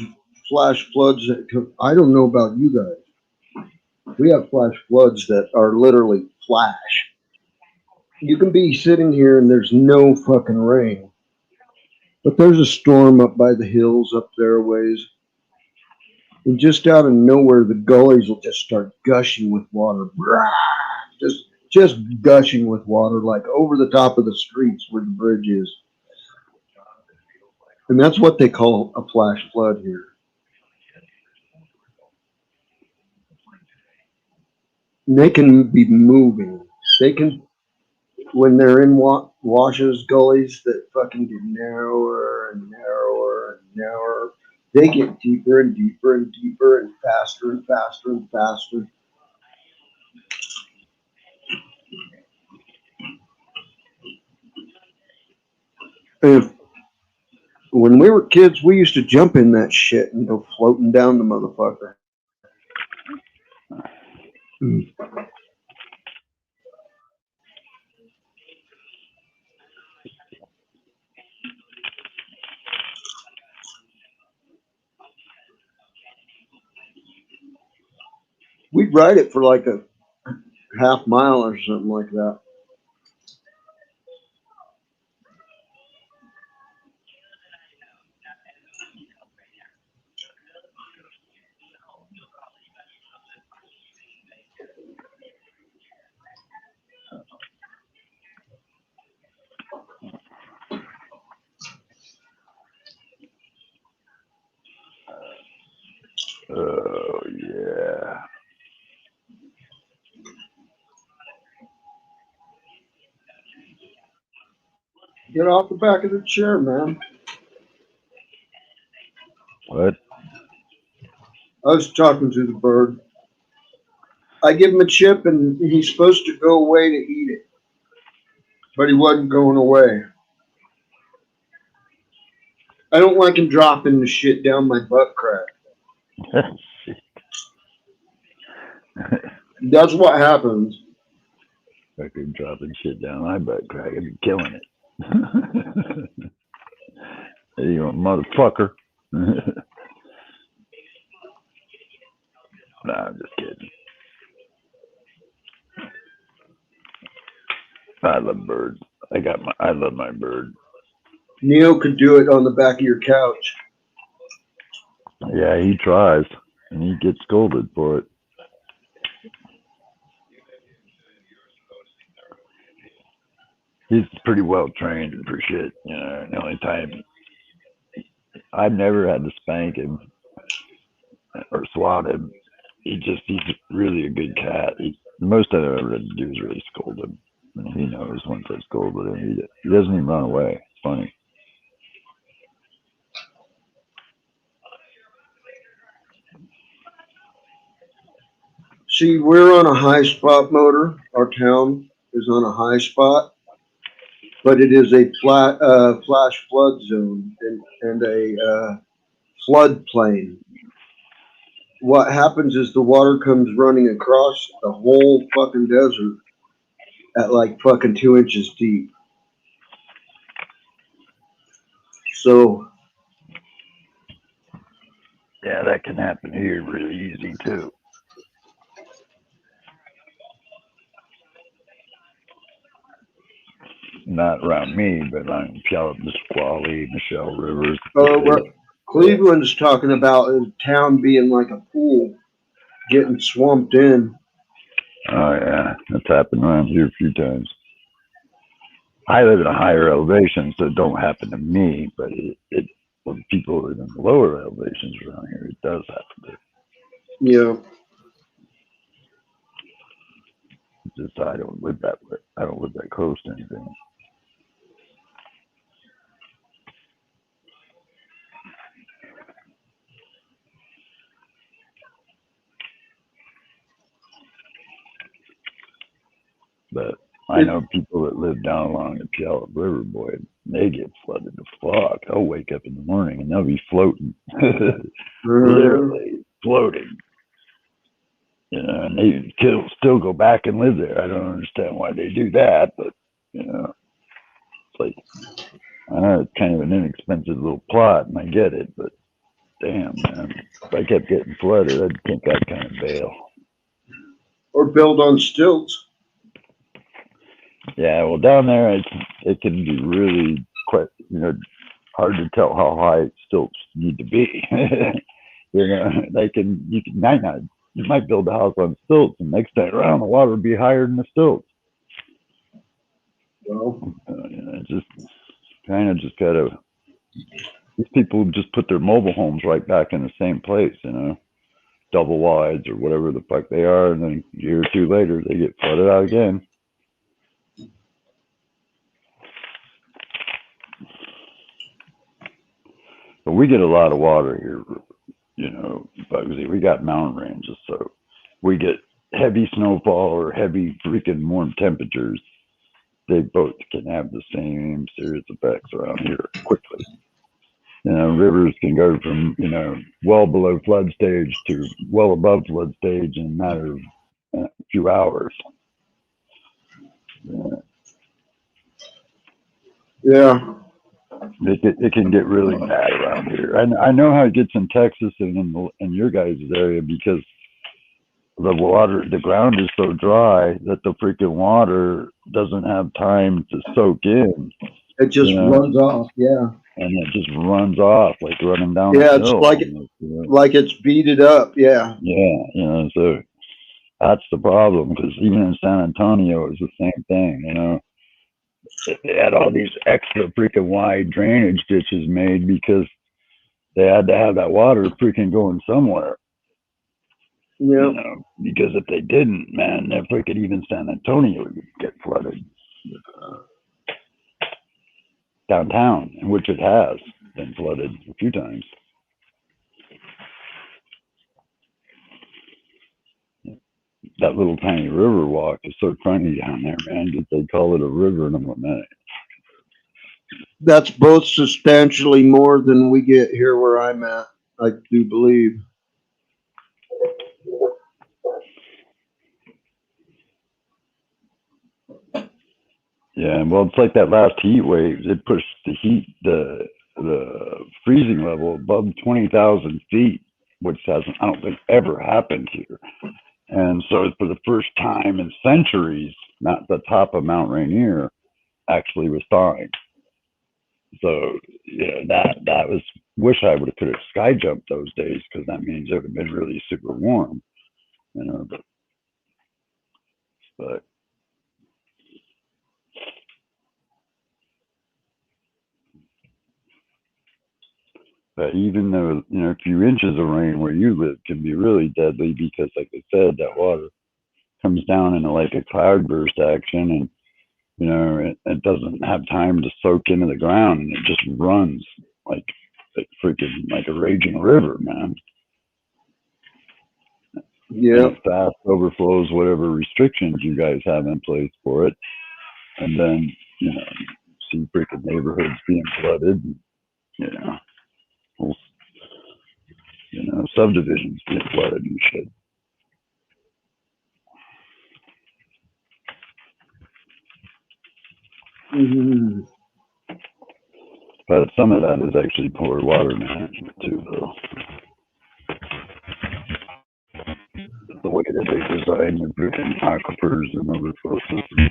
flash floods that come. I don't know about you guys. We have flash floods that are literally flash. You can be sitting here and there's no fucking rain, but there's a storm up by the hills up there a ways, And just out of nowhere, the gullies will just start gushing with water. Just gushing with water, like over the top of the streets where the bridge is. And that's what they call a flash flood here. And they can be moving. They can, when they're in washes, gullies that fucking get narrower and narrower and narrower, they get deeper and deeper and deeper and faster and faster and faster. If when we were kids, we used to jump in that shit and go floating down the motherfucker. We'd ride it for like a half mile or something like that. Oh yeah. Get off the back of the chair, man. What? I was talking to the bird. I give him a chip and he's supposed to go away to eat it. But he wasn't going away. I don't like him dropping the shit down my butt crack. That's what happens. Fucking dropping shit down my butt crack. I'd be killing it. Hey, you motherfucker. Nah, I'm just kidding. I love birds. I love my bird. Neil could do it on the back of your couch. Yeah, he tries, and he gets scolded for it. He's pretty well trained for shit. You know, the only time I've never had to spank him or swat him. He's really a good cat. The most I've ever had to do is really scold him. And he knows once I scolded him, he doesn't even run away. It's funny. See, we're on a high spot motor. Our town is on a high spot, but it is a flash flood zone and a flood plain. What happens is the water comes running across the whole fucking desert at like fucking 2 inches deep. So Yeah, that can happen here really easy too. Not around me, but on Nisqually, Michelle Rivers. what Cleveland's talking about is town being like a pool, getting swamped in. Oh yeah, that's happened around here a few times. I live in a higher elevation, so it don't happen to me, but it when people live in lower elevations around here, it does happen to. Yeah. It's just I don't live that way. I don't live that close to anything. But I know people that live down along the Puyallup River, boy, they get flooded to fuck. They'll wake up in the morning and they'll be floating, literally floating. You know, and they still go back and live there. I don't understand why they do that, but you know, it's like I know it's kind of an inexpensive little plot, and I get it, but damn, man, if I kept getting flooded, I'd think I'd kind of bail. Or build on stilts. Yeah, well, down there it can be really quite, hard to tell how high stilts need to be. You know, you might build a house on stilts, and next time around the water would be higher than the stilts. Well, You know, just kind of just gotta. These people just put their mobile homes right back in the same place, you know, double wides or whatever the fuck they are, and then a year or two later they get flooded out again. But we get a lot of water here, you know, Bugsy. We got mountain ranges, so we get heavy snowfall or heavy freaking warm temperatures. They both can have the same serious effects around here quickly. You know, rivers can go from, you know, well below flood stage to well above flood stage in a matter of a few hours. yeah. It can get really bad around here. I know how it gets in Texas and in your guys' area because the ground is so dry that the freaking water doesn't have time to soak in. It just you know, runs off. Yeah. and it just runs off like running down Yeah, a it's hill. like like it's beaded up. Yeah. Yeah, you know, so that's the problem because even in San Antonio, it's the same thing. You know, they had all these extra freaking wide drainage ditches made because they had to have that water freaking going somewhere. Yeah. You know, because if they didn't, man, if freaking even San Antonio would get flooded downtown, which it has been flooded a few times. That little tiny river walk is so funny down there, man. That they call it a river, and I'm like, man, That's both substantially more than we get here where I'm at. I do believe. yeah. Well, it's like that last heat wave. It pushed the freezing level above 20,000 feet, which hasn't, I don't think, ever happened here. And so, for the first time in centuries, not the top of Mount Rainier actually was thawing. So, you know, that was, wish I would have could have sky jumped those days because that means it would have been really super warm, you know. But even though, you know, a few inches of rain where you live can be really deadly because, like I said, that water comes down into like a cloudburst action, and you know it doesn't have time to soak into the ground, and it just runs like freaking like a raging river, man. Yeah. And it fast overflows whatever restrictions you guys have in place for it, and then you know see freaking neighborhoods being flooded, and, you know, whole, you know, subdivisions being flooded and shit. Mm-hmm. But some of that is actually poor water management too, though. The way that they design the freaking aquifers and other flow systems.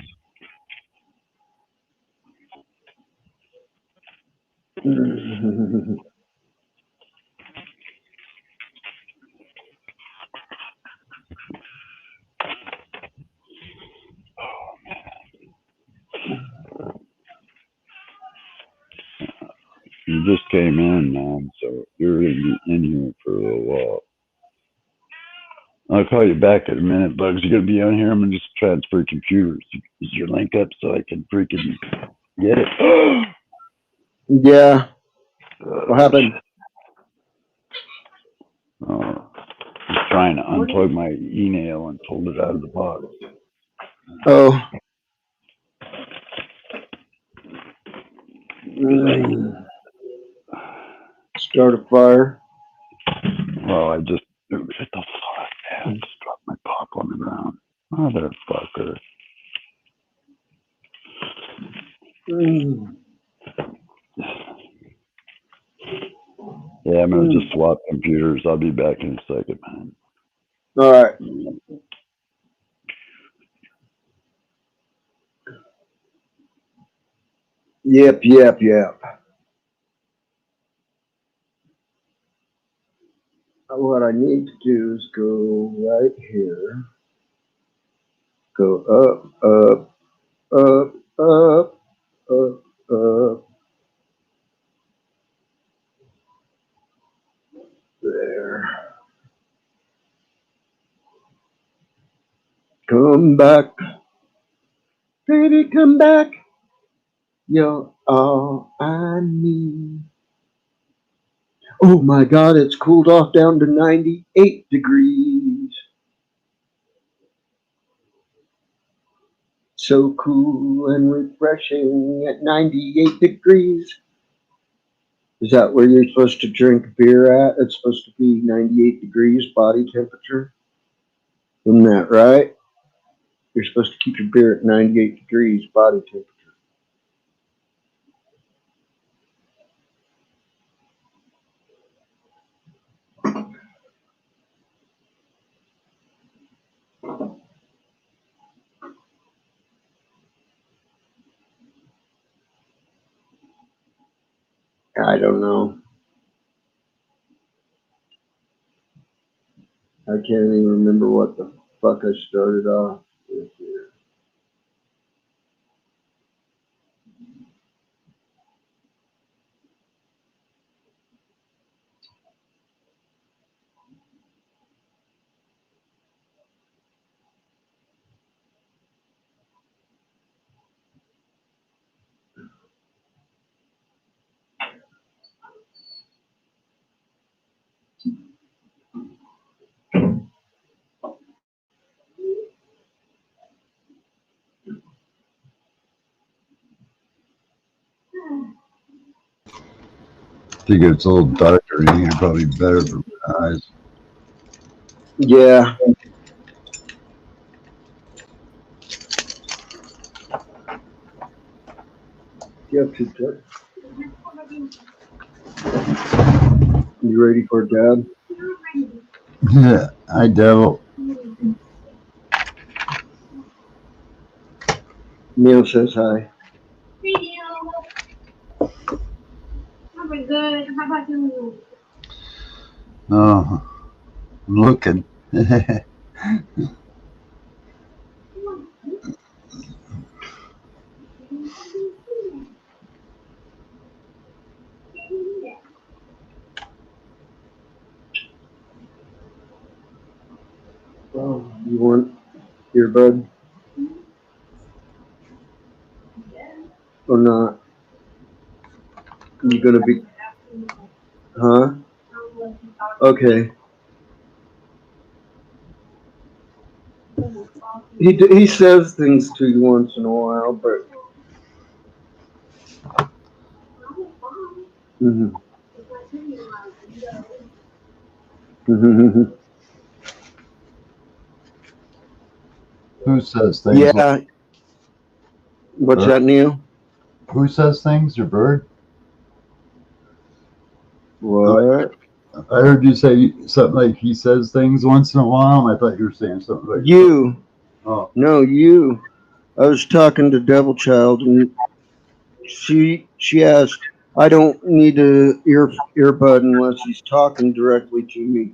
You just came in, man, so you're gonna be in here for a little while. I'll call you back in a minute, Bugs. You're gonna be on here. I'm gonna just transfer computers. Is your link up so I can freaking get it? Yeah. What happened? Just trying to unplug my e-nail and pull it out of the box. Oh. Start a fire. Well, I just, what the fuck? I just dropped my pop on the ground. Motherfucker. Yeah, I'm gonna just swap computers. I'll be back in a second, man. All right. Yep. what I need to do is go right here. Go up, up, up, up, up, up. There. Come back. Baby, come back. You're all I need. Oh my God, it's cooled off down to 98 degrees. So cool and refreshing at 98 degrees. Is that where you're supposed to drink beer at? It's supposed to be 98 degrees body temperature. Isn't that right? You're supposed to keep your beer at 98 degrees body temperature. I don't know. I can't even remember what the fuck I started off with here. I think it's a little darker in here, probably better for my eyes. Yeah. You have to. You ready for Dad? Yeah, hi, devil. Neil says hi. Good. How about you? Oh, I'm looking. Oh, you want earbud? Or not? You gonna be? Huh? Okay. He says things to you once in a while, but. Mm-hmm. Who says things? Yeah. What's Bird? that, Neil? Who says things? Your bird? What? I heard you say something like he says things once in a while, and I thought you were saying something like You. Oh, No, you. I was talking to Devil Child, and she asked, I don't need a earbud unless he's talking directly to me.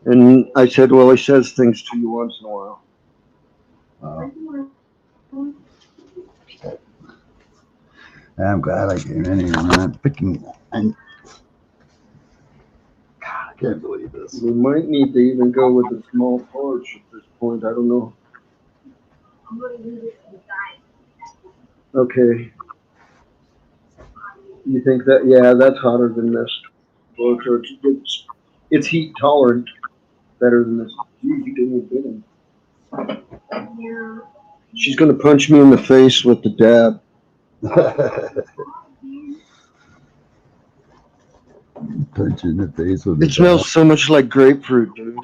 And I said, well, he says things to you once in a while. okay. I'm glad I came in here, man. I'm picking. God, I can't believe this. We might need to even go with a small torch at this point. I don't know. Okay. You think that? Yeah, that's hotter than this blowtorch. It's heat tolerant, better than this. Geez, you didn't get him. She's gonna punch me in the face with the dab. Punch you in the face with It smells so much like grapefruit, dude.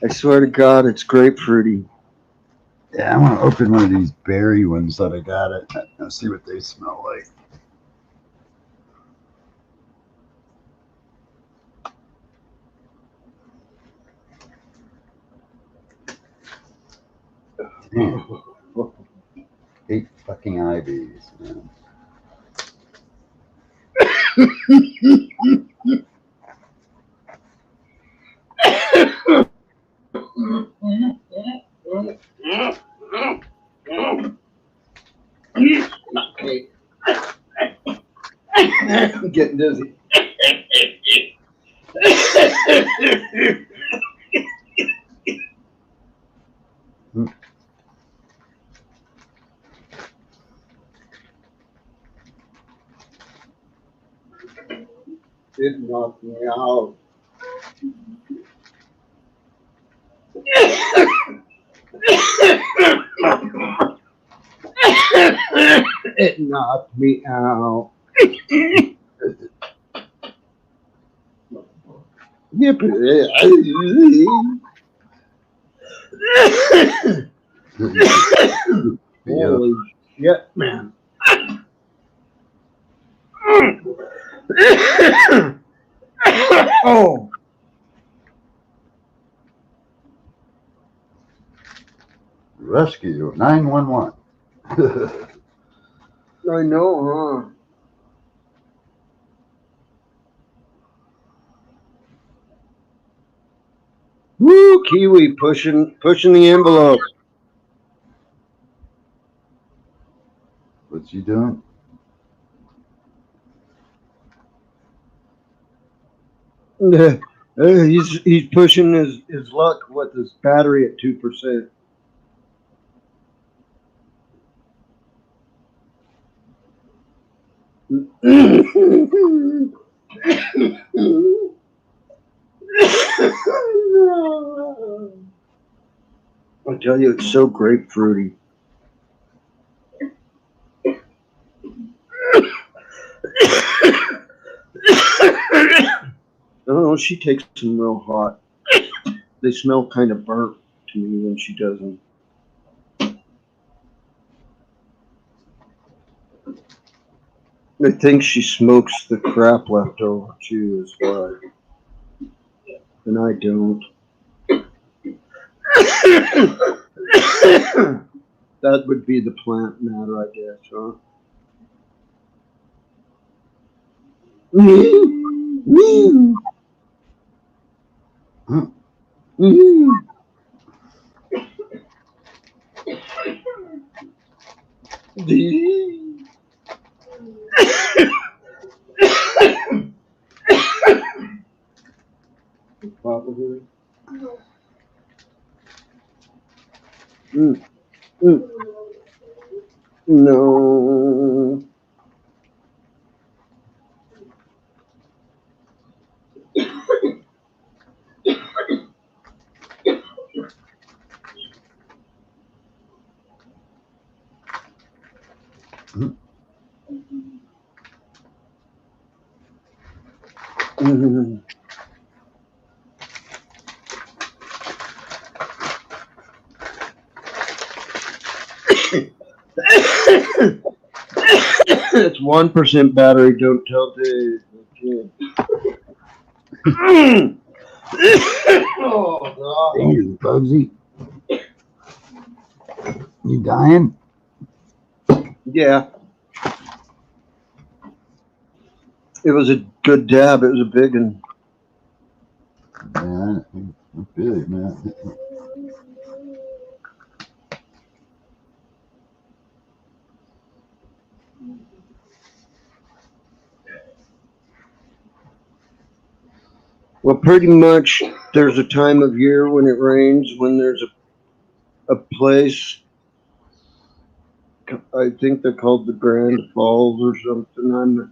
I swear to God, it's grapefruity. Yeah, I want to open one of these berry ones that I got it and see what they smell like. Damn. 8 fucking IVs, man. I'm getting dizzy. It knocked me out. It knocked me out. Holy shit, man. Oh. Rescue 911. I know, huh? Woo, Kiwi pushing the envelope. What's he doing? He's pushing his luck with his battery at 2%. I tell you, it's so grapefruity. Oh, she takes them real hot. They smell kind of burnt to me when she does them. I think she smokes the crap left over too, is why. And I don't. That would be the plant matter, I guess, huh? Probably. No. It's 1% battery. Don't tell Dave. Okay. Oh God! Dang, Bugsy. You dying? Yeah, it was a good dab. It was a big one. Yeah, I feel you, man. Well, pretty much there's a time of year when it rains, when there's a place, I think they're called the Grand Falls or something.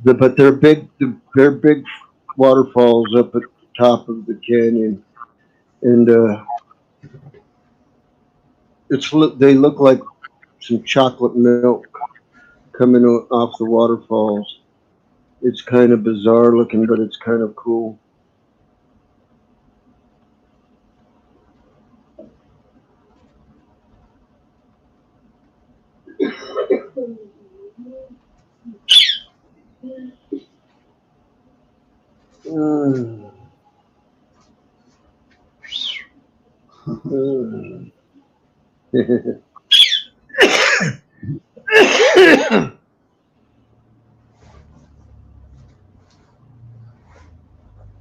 But they're big waterfalls up at the top of the canyon. And they look like some chocolate milk coming off the waterfalls. It's kind of bizarre looking, but it's kind of cool.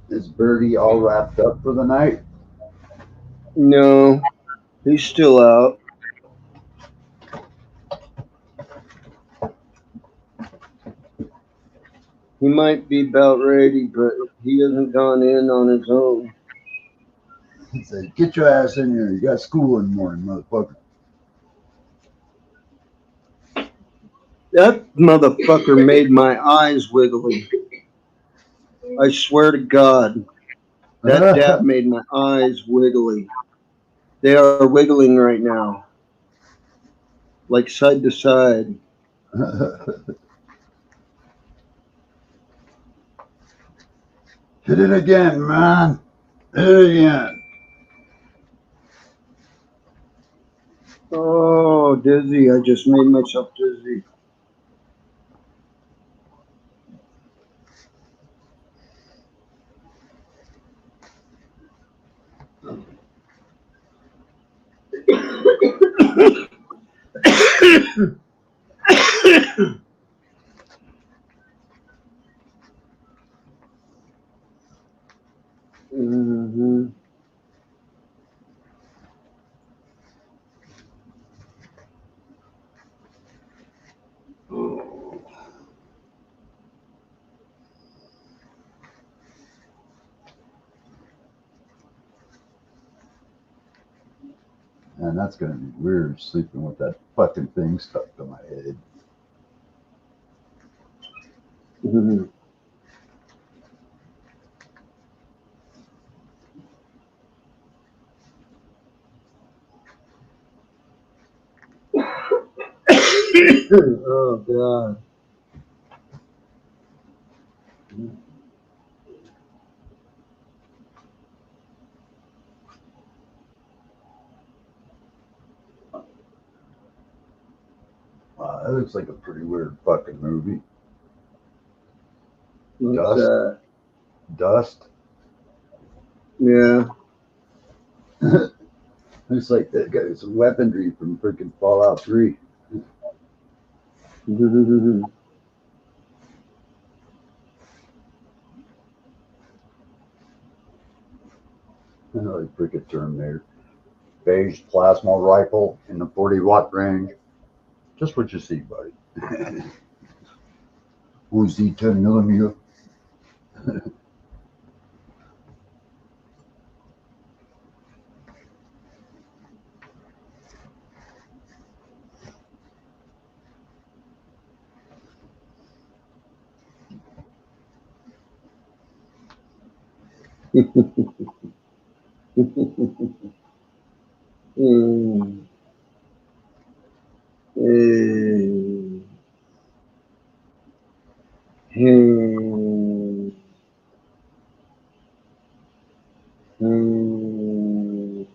Is Birdie all wrapped up for the night? No, he's still out. He might be about ready, but he hasn't gone in on his own. He said, "Get your ass in here. You got school in the morning, motherfucker." That motherfucker made my eyes wiggly. I swear to God, that dab made my eyes wiggly. They are wiggling right now, like side to side. Hit it again, man. Hit it again. Oh, dizzy. I just made myself dizzy. Mm-hmm. Man, that's gonna be weird sleeping with that fucking thing stuck to my head. Mm-hmm. Oh, God. Wow, that looks like a pretty weird fucking movie. What's Dust. that? Dust. Yeah. Looks like that got some weaponry from freaking Fallout 3. Like freaking Terminator. Beige plasma rifle in the 40-watt range. Just what you see, buddy. Uzi 10 millimeter. Mm. Mm. Mm. Mm.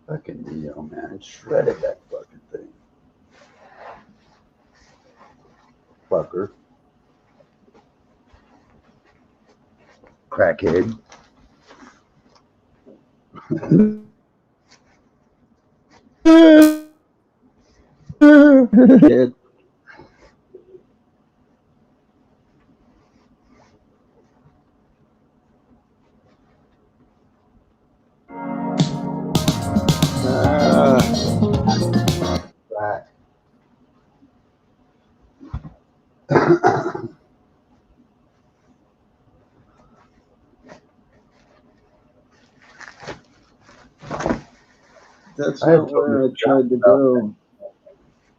Fucking Neo, man. It shredded that fucking thing. Fucker. Crackhead. Dead. Crack. That's I had not where I totally tried to forgotten go.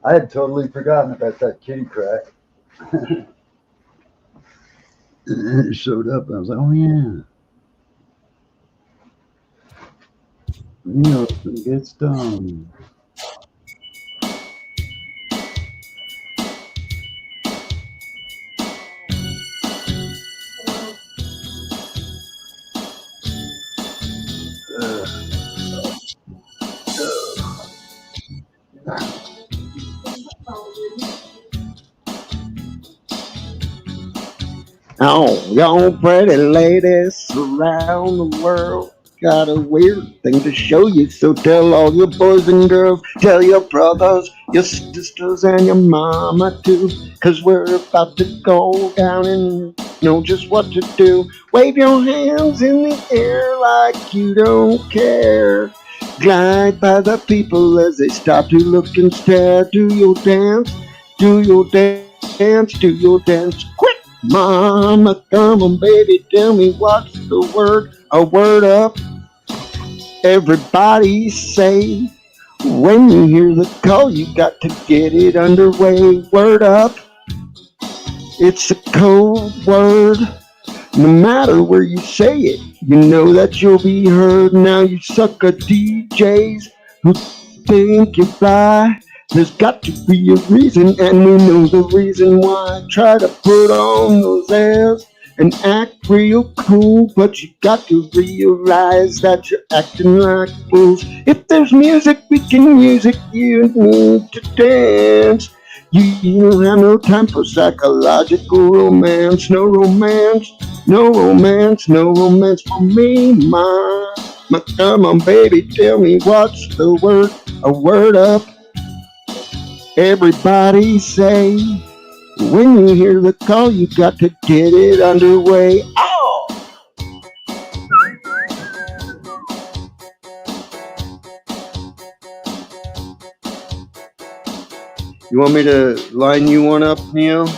I had totally forgotten about that kitty crack. And it showed up, and I was like, "Oh yeah, Neo's gonna get stoned." Oh, young pretty ladies around the world, got a weird thing to show you. So tell all your boys and girls, tell your brothers, your sisters, and your mama too. Cause we're about to go down and know just what to do. Wave your hands in the air like you don't care. Glide by the people as they stop to look and stare. Do your dance, do your dance, do your dance. Quick, mama, come on, baby, tell me what's the word? A word up. Everybody say, when you hear the call, you got to get it underway. Word up. It's a code word. No matter where you say it, you know that you'll be heard. Now you sucker DJs who think you fly. There's got to be a reason, and we know the reason why. Try to put on those airs and act real cool, but you got to realize that you're acting like fools. If there's music, we can use it. You need to dance. You don't have no time for psychological romance. No romance, no romance, no romance for me, my. Come on, baby, tell me what's the word? A word up. Everybody say, when you hear the call, you got to get it underway. Oh! You want me to line you one up, Neil?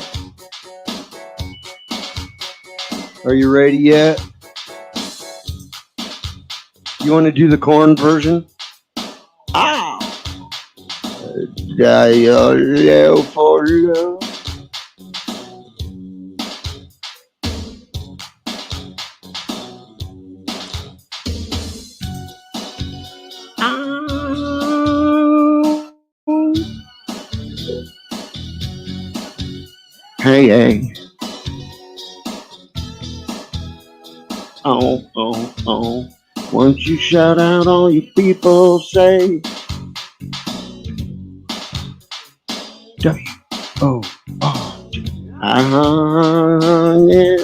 Are you ready yet? You want to do the corn version? Ow! Die for love. Hey, hey. Oh, oh, oh. Won't you shout out all you people say? W-O-R. Yeah.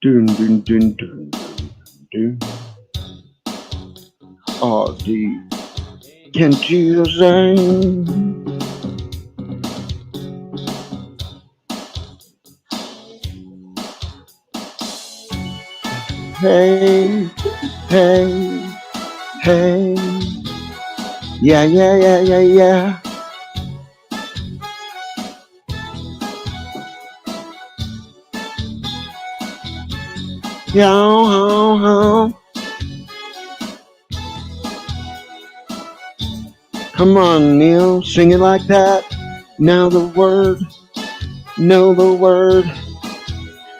Dun, dun, dun, dun, dun. R.D. Can't you sing? Hey, hey, hey. Yeah, yeah, yeah, yeah, yeah. Yo, ho, ho. Come on, Neil, sing it like that. Now the word, know the word.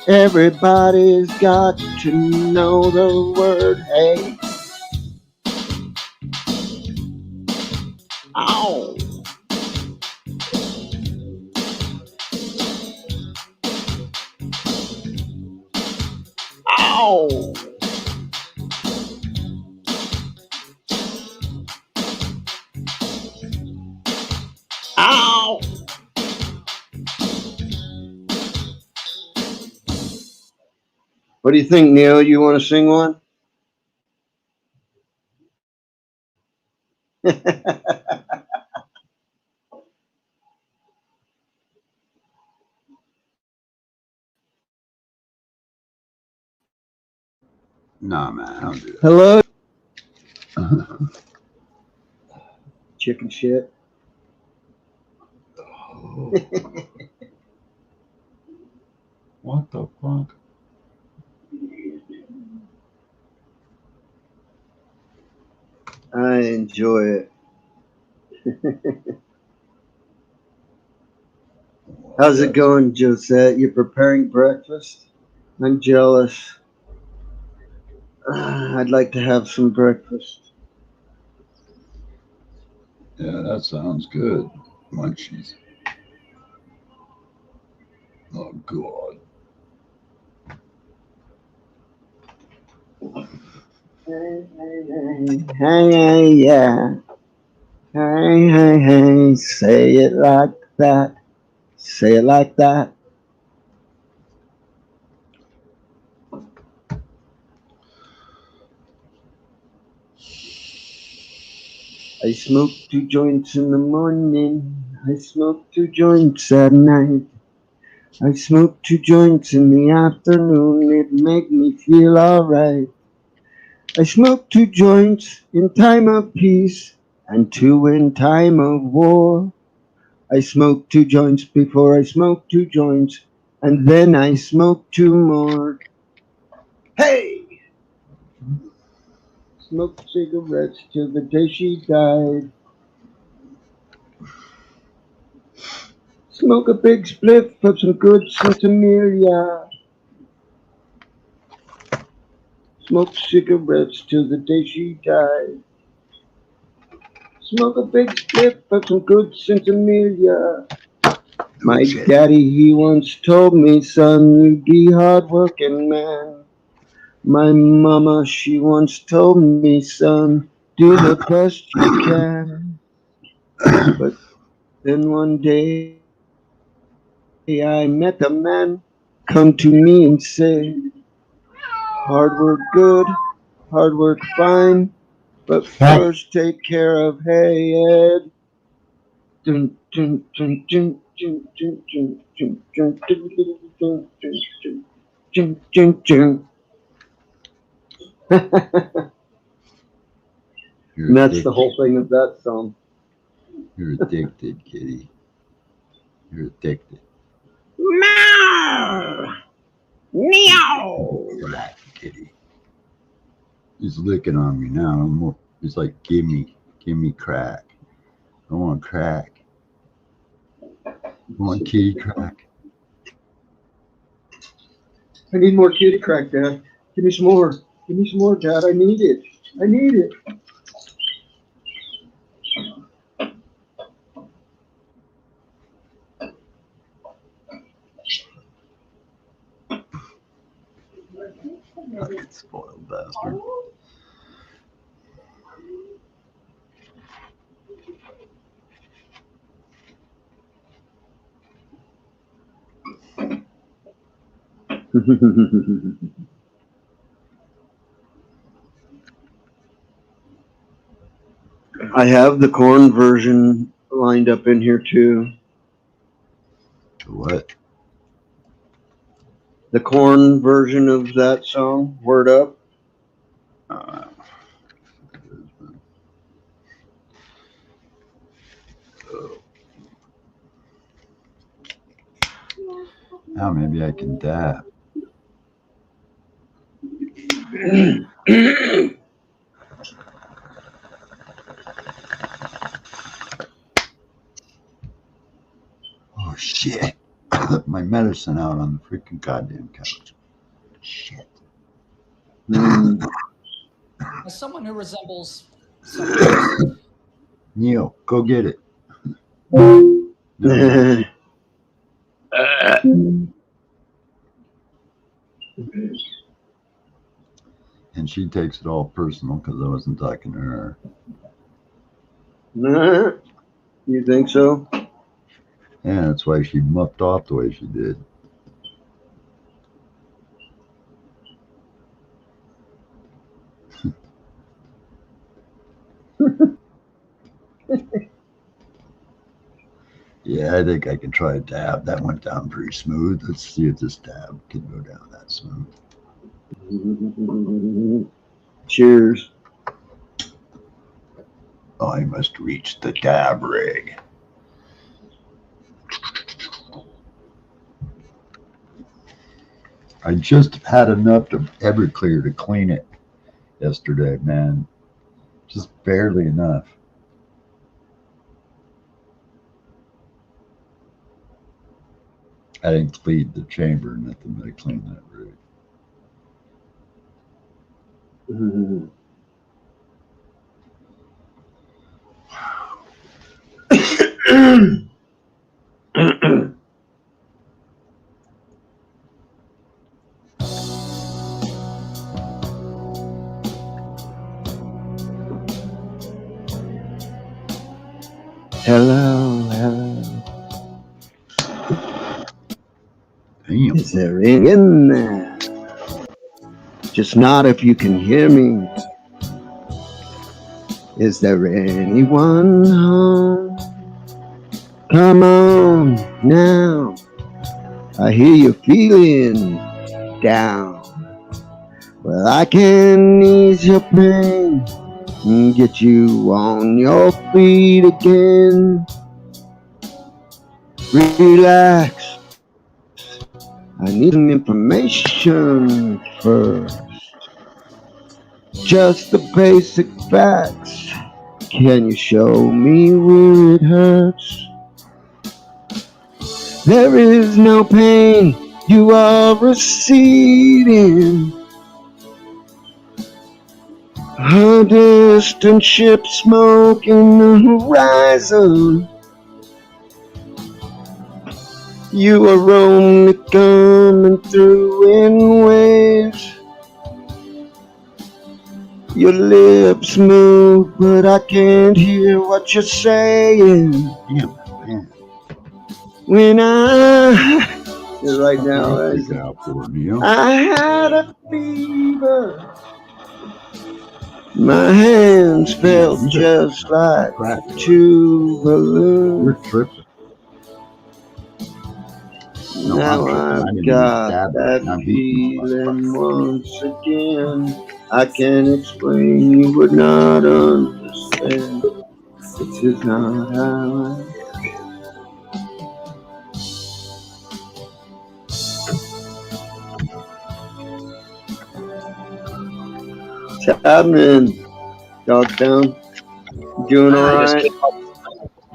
Everybody's got to know the word. Hey. Ow. Ow. Ow. What do you think, Neil? You want to sing one? Nah, man, I don't do that. Hello? Chicken shit. Oh. What the fuck? I enjoy it. How's it going, Josette? You preparing breakfast? I'm jealous. I'd like to have some breakfast. Yeah, that sounds good. Munchies. Oh, God. Hey, yeah. Hey, hey, hey, say it like that. Say it like that. I smoke 2 joints in the morning. I smoke 2 joints at night. I smoke 2 joints in the afternoon. It make me feel alright. I smoke 2 joints in time of peace and 2 in time of war. I smoke 2 joints before I smoke 2 joints, and then I smoke 2 more. Hey! Smoked cigarettes till the day she died. Smoke a big spliff of some good Centimiglia. Smoked cigarettes till the day she died. Smoke a big spliff of some good Centimiglia. My daddy, he once told me, son, you be hard-working man. My mama, she once told me, son, do the best you can. But then one day I met a man come to me and say, hard work good, hard work fine, but first take care of hey Ed. Dun, dun, dun, dun, dun, dun, dun, dun, dun, dun, dun, dun, dun, dun, dun. And that's the whole thing of that song. You're addicted, kitty. You're addicted. Meow! Meow! Crack, kitty. He's licking on me now. He's like, give me crack. I want crack. I want kitty crack. I need more kitty crack, Dad. Give me some more. Give me some more, Dad. I need it. I need it. Fucking spoiled bastard. I have the corn version lined up in here too. What? The corn version of that song, Word Up. Now maybe I can dab. Oh shit. I left my medicine out on the freaking goddamn couch. Shit. As someone who resembles someone Neil, go get it. And she takes it all personal because I wasn't talking to her. You think so? Yeah, that's why she mucked off the way she did. Yeah, I think I can try a dab. That went down pretty smooth. Let's see if this dab can go down that smooth. Cheers. I must reach the dab rig. I just had enough of Everclear to clean it yesterday, man. Just barely enough. I didn't clean the chamber, nothing, but I cleaned that rig. Hello, hello. Damn. Is there any in there? Just nod if you can hear me. Is there anyone home? Come on now. I hear you feeling down. Well, I can ease your pain and get you on your feet again. Relax. I need some information first. Just the basic facts. Can you show me where it hurts? There is no pain you are receding. A distant ship smoking the horizon. You are only coming through in waves. Your lips move, but I can't hear what you're saying. Damn, man. When right now, I'll take it out for it, Neil. I had a fever. My hands felt you just like Crap. two balloons. You're tripping. No, Now I'm tripping. I I've didn't even got stab it. that I'm beating feeling once again. I can't explain, you would not understand. This is not how What's happening? Dogtown? Doing I just alright? came up,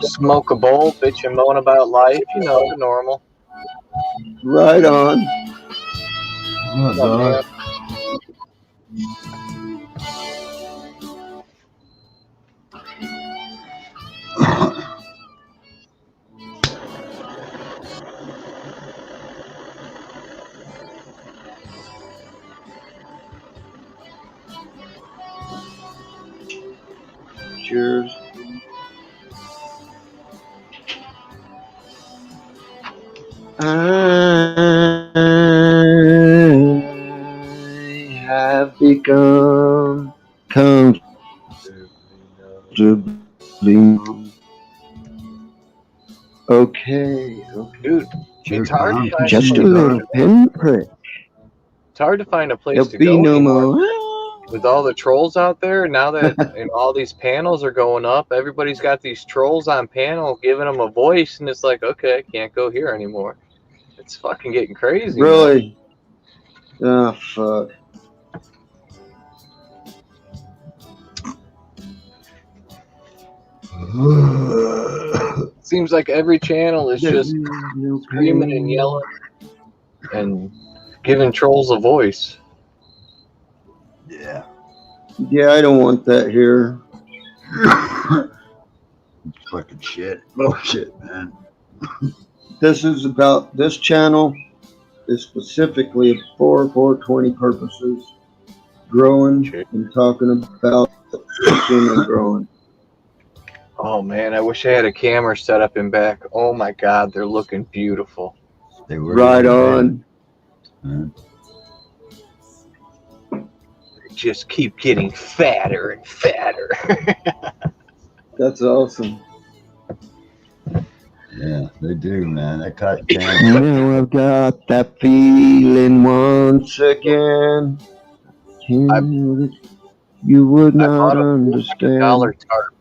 smoke a bowl, bitch and moan about life, you know, the normal. Right on. What, dog? Cheers. I have become comfortably numb. Okay. Dude, it's hard to find Just a little pinprick. It's hard to find a place There'll to be go no anymore. more. With all the trolls out there, now that all these panels are going up, everybody's got these trolls on panel giving them a voice, and it's like, okay, I can't go here anymore. It's fucking getting crazy. Really? Oh, fuck. Seems like every channel is just screaming and yelling and giving trolls a voice. Yeah. Yeah, I don't want that here. Fucking shit. Oh, shit, man. This is about, this channel is specifically for 420 purposes. Growing and talking about consuming growing. Oh man, I wish I had a camera set up in back. Oh my god, they're looking beautiful. They were Right on. They just keep getting fatter and fatter. That's awesome. Yeah, they do, man. That cut down. Now I've got that feeling once again. You would not understand. $400 tarp.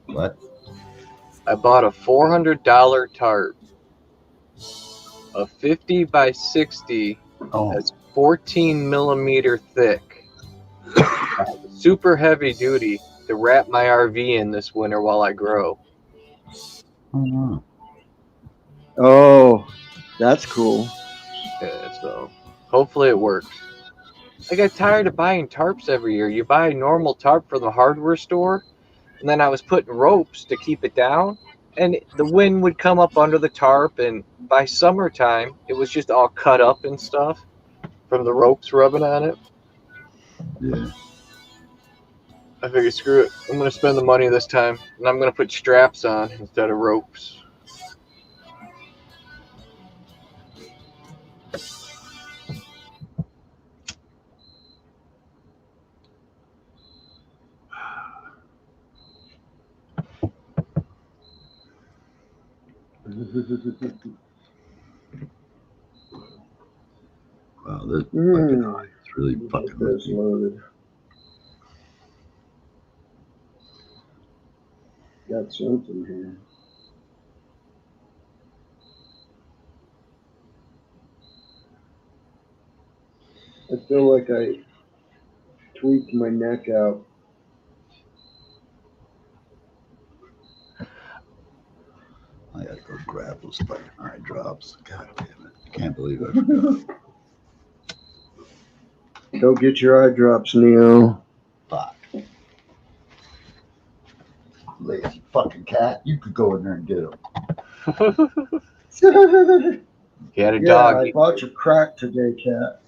What? I bought a $400 tarp. A 50 by 60 that's 14 millimeter thick. Super heavy duty to wrap my RV in this winter while I grow. Oh, that's cool. Yeah, so hopefully it works. I got tired of buying tarps every year. You buy a normal tarp from the hardware store, and then I was putting ropes to keep it down, and the wind would come up under the tarp, and by summertime, it was just all cut up and stuff from the ropes rubbing on it. Yeah. I figured, screw it. I'm going to spend the money this time, and I'm going to put straps on instead of ropes. Wow, this fucking eye is really fucking That's with me. loaded. Got something here. I feel like I tweaked my neck out. I gotta go grab those fucking eye drops. God damn it. I can't believe I forgot. Go get your eye drops, Neo. Fuck. Lazy fucking cat. You could go in there and get them. He had a Yeah, dog. I bought your crack today, cat.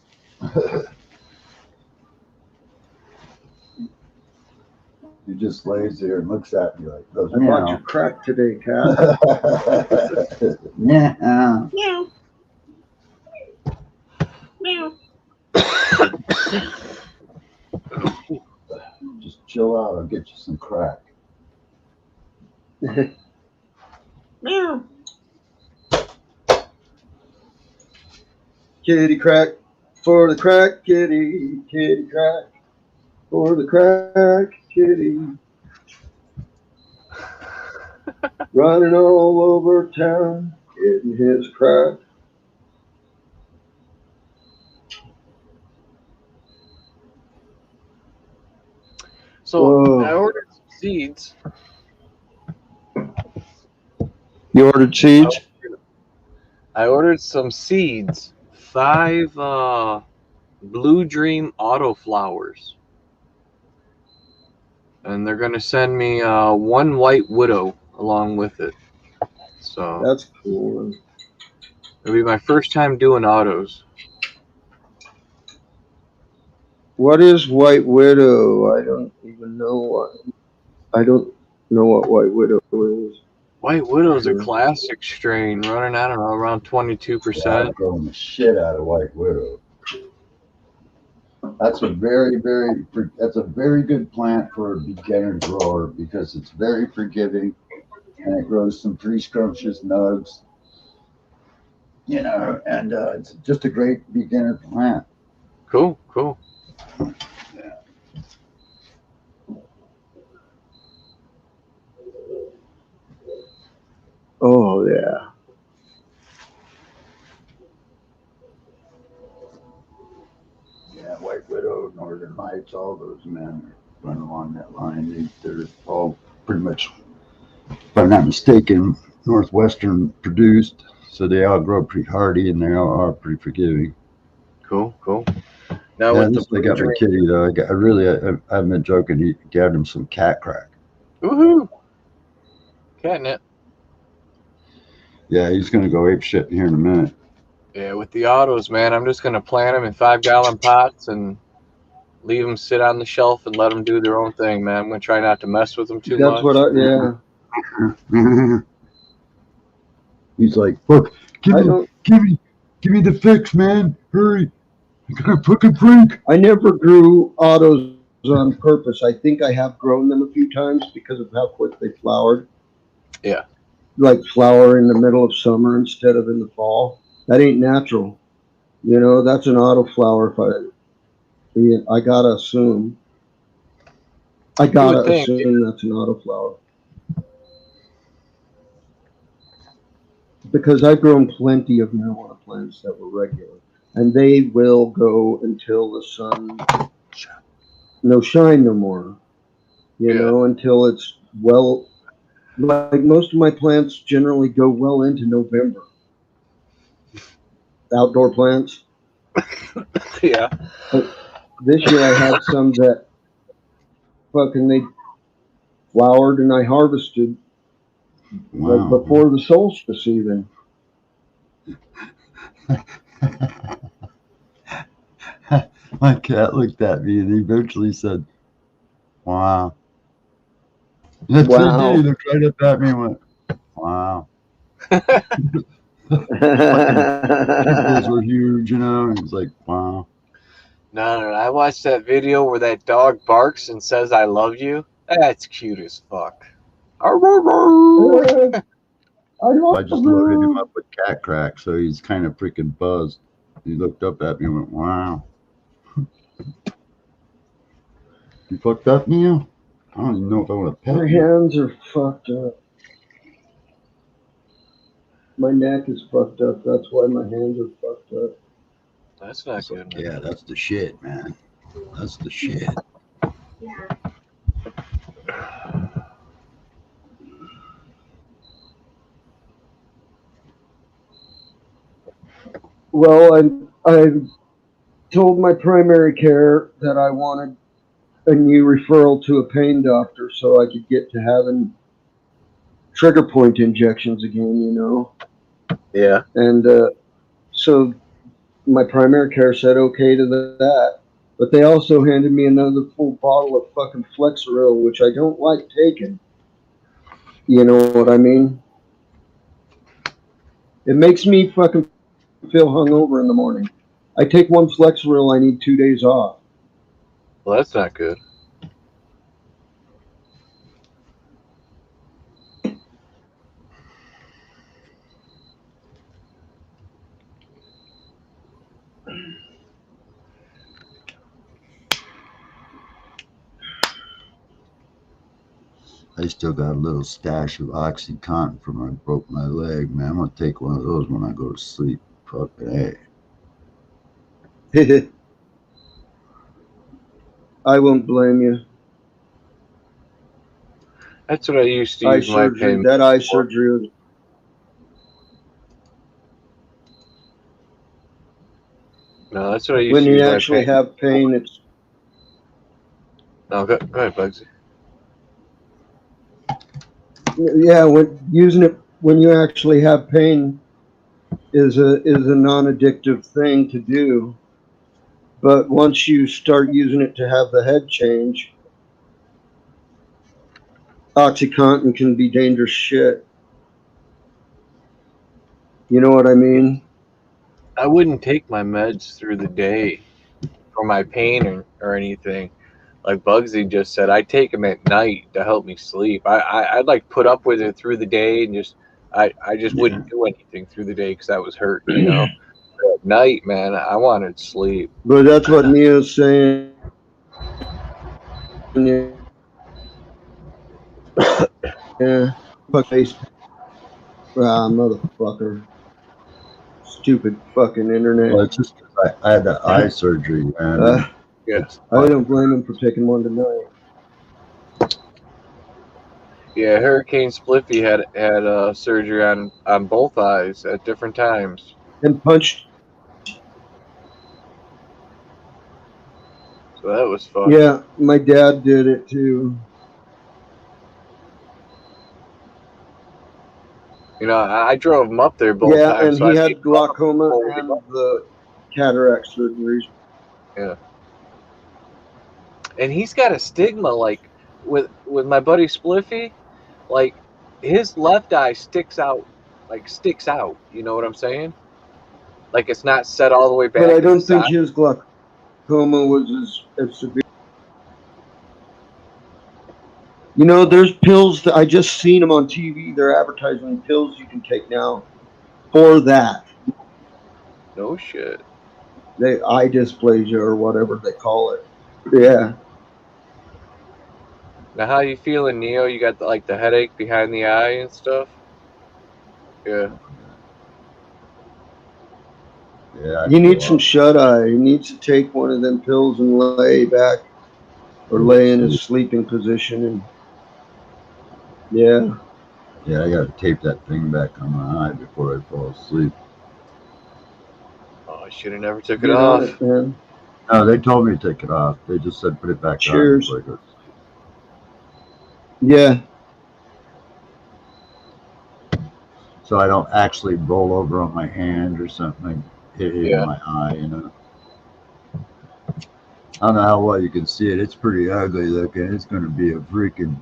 He just lays there and looks at me like, goes, I bought your crack today, cat. meow. Meow. Meow. Just chill out. I'll get you some crack. Meow. Kitty crack for the crack kitty, kitty crack for the crack kitty. Running all over town, getting his crack. So Whoa. I ordered some seeds. You ordered seeds? I ordered some seeds. 5 Blue Dream auto flowers. And they're gonna send me 1 White Widow along with it. So That's cool. it'll be my first time doing autos. What is White Widow? I don't even know what. I don't know what White Widow is. White Widow's a classic strain, running, I don't know, around 22%. I'm growing the shit out of White Widow. That's a very good plant for a beginner grower because it's very forgiving and it grows some pretty scrumptious nugs. You know, and it's just a great beginner plant. Cool, cool. Oh, yeah. Yeah, White Widow, Northern Lights, all those men run along that line. They're all pretty much, if I'm not mistaken, Northwestern produced, so they all grow pretty hardy and they all are pretty forgiving. Cool, cool. Now Yeah, with this the I got my Blue kitty though. I haven't been joking. He gave him some cat crack. Woohoo! Catnip. Yeah, he's gonna go ape shit here in a minute. Yeah, with the autos, man, I'm just gonna plant them in 5-gallon pots and leave them sit on the shelf and let them do their own thing, man. I'm gonna try not to mess with them too That's much. what yeah. He's like, look, give me the fix, man. Hurry. I got a fucking freak. I never grew autos on purpose. I think I have grown them a few times because of how quick they flowered. Yeah. Like flower in the middle of summer instead of in the fall. That ain't natural. You know, that's an auto flower. I gotta assume. That's an auto flower. Because I've grown plenty of marijuana plants that were regular. And they will go until the sun shine no more. You know, until it's like most of my plants generally go well into November. Outdoor plants. Yeah. But this year I had some that they flowered and I harvested like before the solstice even. My cat looked at me and he eventually said, wow. That's what he did. He looked right up at me and went, wow. Pupils were huge, you know. He was like, wow. No. I watched that video where that dog barks and says, I love you. That's cute as fuck. I just loaded him up with cat crack, so he's kind of freaking buzzed. He looked up at me and went, "Wow, you fucked up, Neil? I don't even know if I want to pet My you." hands are fucked up. My neck is fucked up. That's why my hands are fucked up. That's not good. Man. Yeah, that's the shit, man. That's the shit. Well, I told my primary care that I wanted a new referral to a pain doctor so I could get to having trigger point injections again, you know. Yeah. And so my primary care said okay to that. But they also handed me another full bottle of fucking Flexeril, which I don't like taking. You know what I mean? It makes me fucking feel hungover in the morning. I take one Flexeril, I need 2 days off. Well, that's not good. I still got a little stash of OxyContin from when I broke my leg, man. I'm gonna take one of those when I go to sleep. Fucking hey. I won't blame you. That's what I used to Eye use my surgery. pain. That eye surgery was. No, that's what I used When to you use my actually pain. have pain, it's. No, go ahead, Bugsy. Yeah, when you actually have pain is a non-addictive thing to do. But once you start using it to have the head change, OxyContin can be dangerous shit. You know what I mean? I wouldn't take my meds through the day for my pain or anything. Like Bugsy just said, I take them at night to help me sleep. I'd like put up with it through the day and I just wouldn't do anything through the day because I was hurting, you know. But at night, man, I wanted sleep. But that's what Neo's saying. Yeah, fuck face. Motherfucker. Stupid fucking internet. Well, it's just 'cause I had that eye surgery, man. And Yeah, it's I don't blame him for taking one tonight. yeah. Hurricane Spliffy had surgery on both eyes at different times. And punched. So that was fun. Yeah, my dad did it too. You know, I drove him up there both Yeah, times. and So he I made had glaucoma and the cataract surgeries. yeah. And he's got a stigma like with my buddy Spliffy, like his left eye sticks out, You know what I'm saying? Like it's not set all the way back. But I to the don't think side. his glaucoma was as severe. You know, there's pills that I just seen them on TV. They're advertising pills you can take now for that. No shit. They eye dysplasia or whatever they call it. Yeah. Now how you feeling, Neo? You got like the headache behind the eye and stuff. Yeah. yeah. You need some shut eye. He needs to take one of them pills and lay back or lay in a sleeping position and yeah. Yeah, I got to tape that thing back on my eye before I fall asleep. Oh, I should have never took it Get on off. it, man. No, they told me to take it off. They just said put it back on Cheers. before I go to sleep. Yeah. So I don't actually roll over on my hand or something, hit it in my eye, you know. I don't know how well you can see it. It's pretty ugly looking. It's going to be a freaking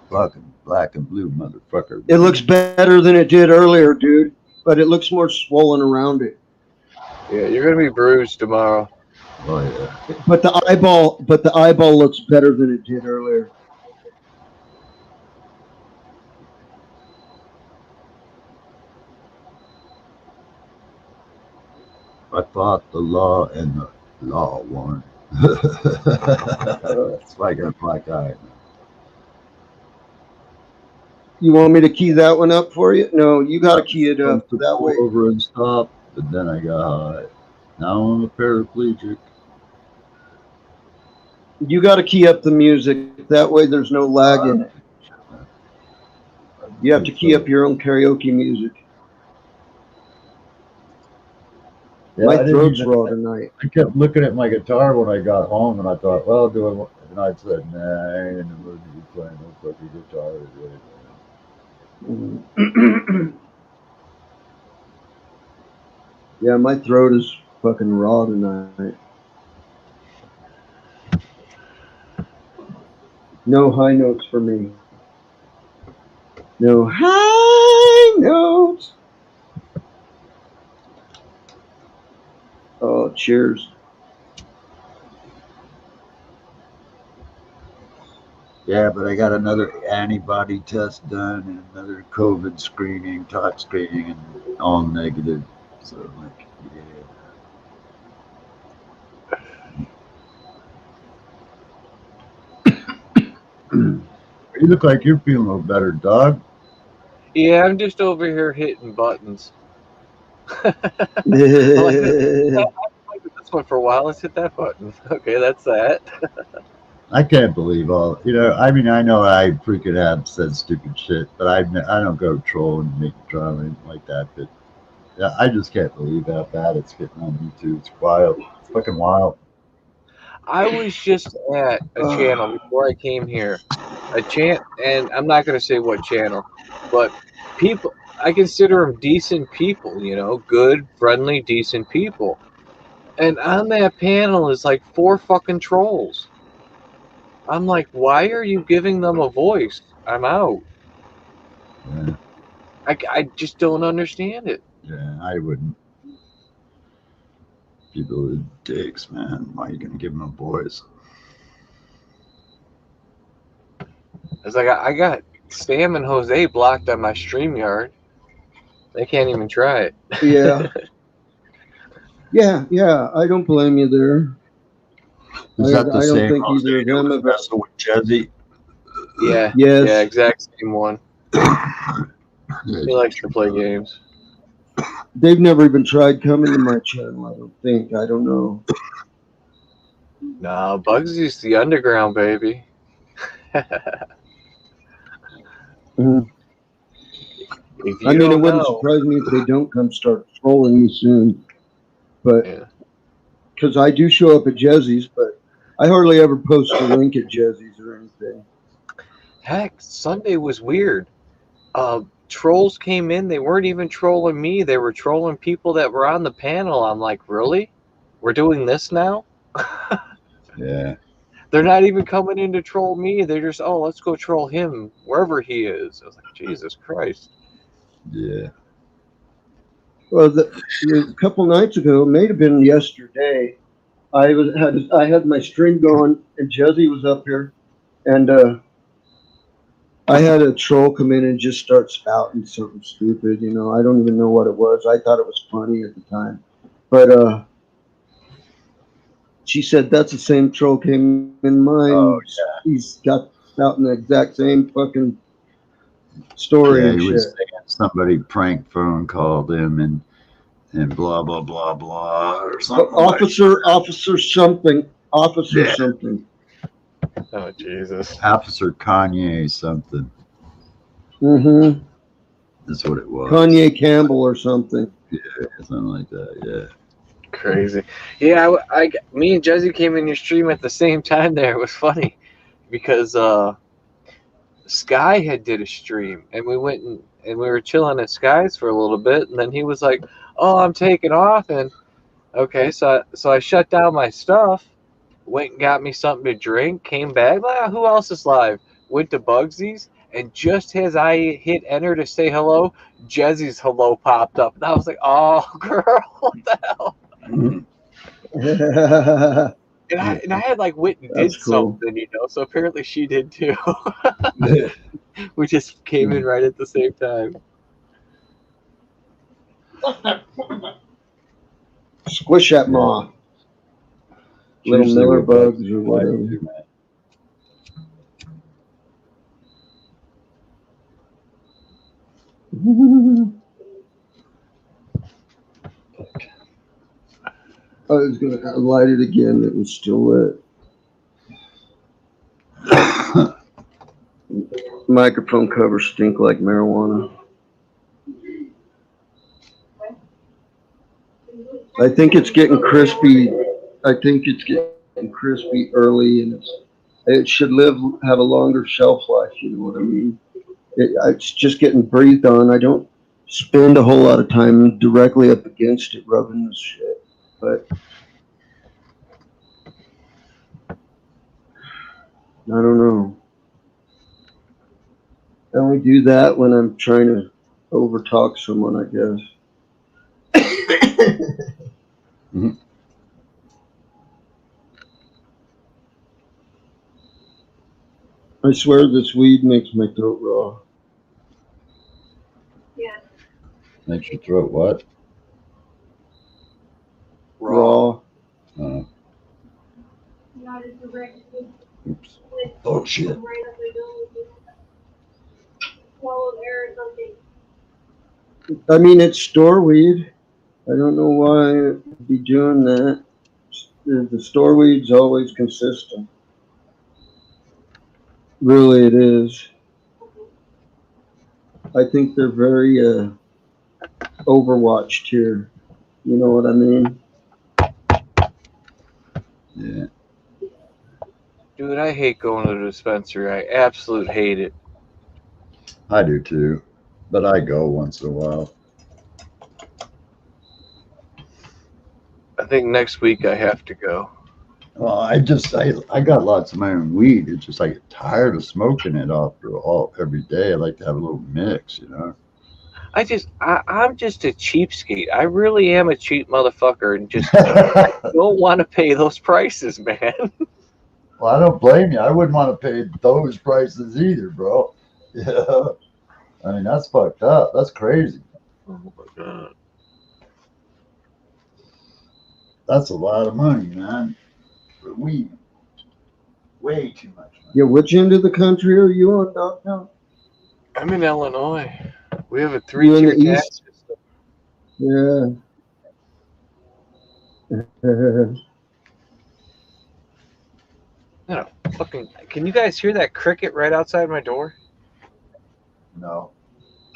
fucking black and blue motherfucker. It looks better than it did earlier, dude. But it looks more swollen around it. Yeah, you're gonna be bruised tomorrow. Oh yeah. But the eyeball looks better than it did earlier. I fought the law and the law won. That's why I got a black eye. You want me to key that one up for you? No, you got to key it I up. was to That pull way, over and stop, but then I got high. Now I'm a paraplegic. you got to key up the music. That way there's no lag in it. You have to key up your own karaoke music. Yeah, My I didn't throat's even- raw tonight. I kept looking at my guitar when I got home, and I thought, well, and I said, nah, I ain't in the mood to be playing no fucking guitar today. Yeah, my throat is fucking raw tonight. No high notes for me. No high notes. Oh, cheers. Yeah, but I got another antibody test done and another COVID screening, tox screening, and all negative. So, like, yeah. You look like you're feeling a little better, dog. Yeah, I'm just over here hitting buttons. I'm like, this one for a while. Let's hit that button. Okay, that's that. I can't believe all. I mean, I know I freaking have said stupid shit, but I don't go troll and make drama and like that. But yeah, I just can't believe how bad it's getting on YouTube. It's wild. It's fucking wild. I was just at a channel before I came here. And I'm not going to say what channel, but people, I consider them decent people, good, friendly, decent people. And on that panel is like 4 fucking trolls. I'm like, why are you giving them a voice? I'm out. Yeah, I just don't understand it. yeah, I wouldn't. People are dicks, man. Why are you gonna give them a voice? It's like I got Stam and Jose blocked on my StreamYard. They can't even try it. Yeah. Yeah. I don't blame you there. Is that the I don't same think either of them have. wrestle with Jezzy? Yeah. Yes. Yeah, exact same one. He likes to play games. They've never even tried coming to my channel, I don't think. I don't know. No, Bugsy's the underground, baby. Mhm. If you I mean, it don't wouldn't know, surprise me if they don't come start trolling me soon. But yeah. because I do show up at Jezzy's, but I hardly ever post a link at Jezzy's or anything. Heck, Sunday was weird. Trolls came in. They weren't even trolling me. They were trolling people that were on the panel. I'm like, really? We're doing this now? Yeah. They're not even coming in to troll me. They're just, oh, let's go troll him wherever he is. I was like, Jesus Christ. Yeah. Well, a couple nights ago, it may have been yesterday. I had my stream going, and Jezzy was up here, and I had a troll come in and just start spouting something stupid. I don't even know what it was. I thought it was funny at the time, but she said that's the same troll came in mine. Oh, He's got spouting the exact same fucking story Yeah, and he shit. was saying somebody prank phone called him and blah blah blah blah or something. Officer something. Officer Yeah. something. Oh, Jesus. Officer Kanye something. Mm-hmm. That's what it was. Kanye Campbell or something. Yeah, something like that. Yeah. Crazy. Yeah, me and Jesse came in your stream at the same time there. It was funny because Sky had did a stream and we went and we were chilling at Sky's for a little bit, and then he was like, oh, I'm taking off. And okay, so I shut down my stuff, went and got me something to drink, came back, who else is live? Went to Bugsy's, and just as I hit enter to say hello, Jesse's hello popped up. And I was like, oh, girl, what the hell? And I had like went and did cool. something, so apparently she did too. We just came in right at the same time. Squish that moth. Little Usually miller what bugs bugs or like whatever. to, man. I was gonna light it again. It was still lit. Microphone covers stink like marijuana. I think it's getting crispy. I think it's getting crispy early, and it should have a longer shelf life. You know what I mean? It's just getting breathed on. I don't spend a whole lot of time directly up against it, rubbing this shit. But I don't know. I only do that when I'm trying to overtalk someone, I guess. Mhm. I swear this weed makes my throat raw. Makes your throat what? Raw. Oops. Oh shit. I mean, it's store weed. I don't know why I'd be doing that. The store weed's always consistent. Really, it is. I think they're very overwatched here. You know what I mean? Yeah. Dude, I hate going to the dispensary. I absolutely hate it. I do too. But I go once in a while. I think next week I have to go. Well, I got lots of my own weed. It's just I get tired of smoking it every day. I like to have a little mix, you know. I'm just a cheapskate. I really am a cheap motherfucker, and just Well, don't want to pay those prices, man. I don't blame you. I wouldn't want to pay those prices either, bro. Yeah. I mean, that's fucked up. That's crazy. Oh my god. That's a lot of money, man. For weed. Way too much money. Yeah, which end of the country are you on, Dogtown? I'm in Illinois. We have a You in the three-tier tax east? system. Yeah. No, fucking. Can you guys hear that cricket right outside my door? No.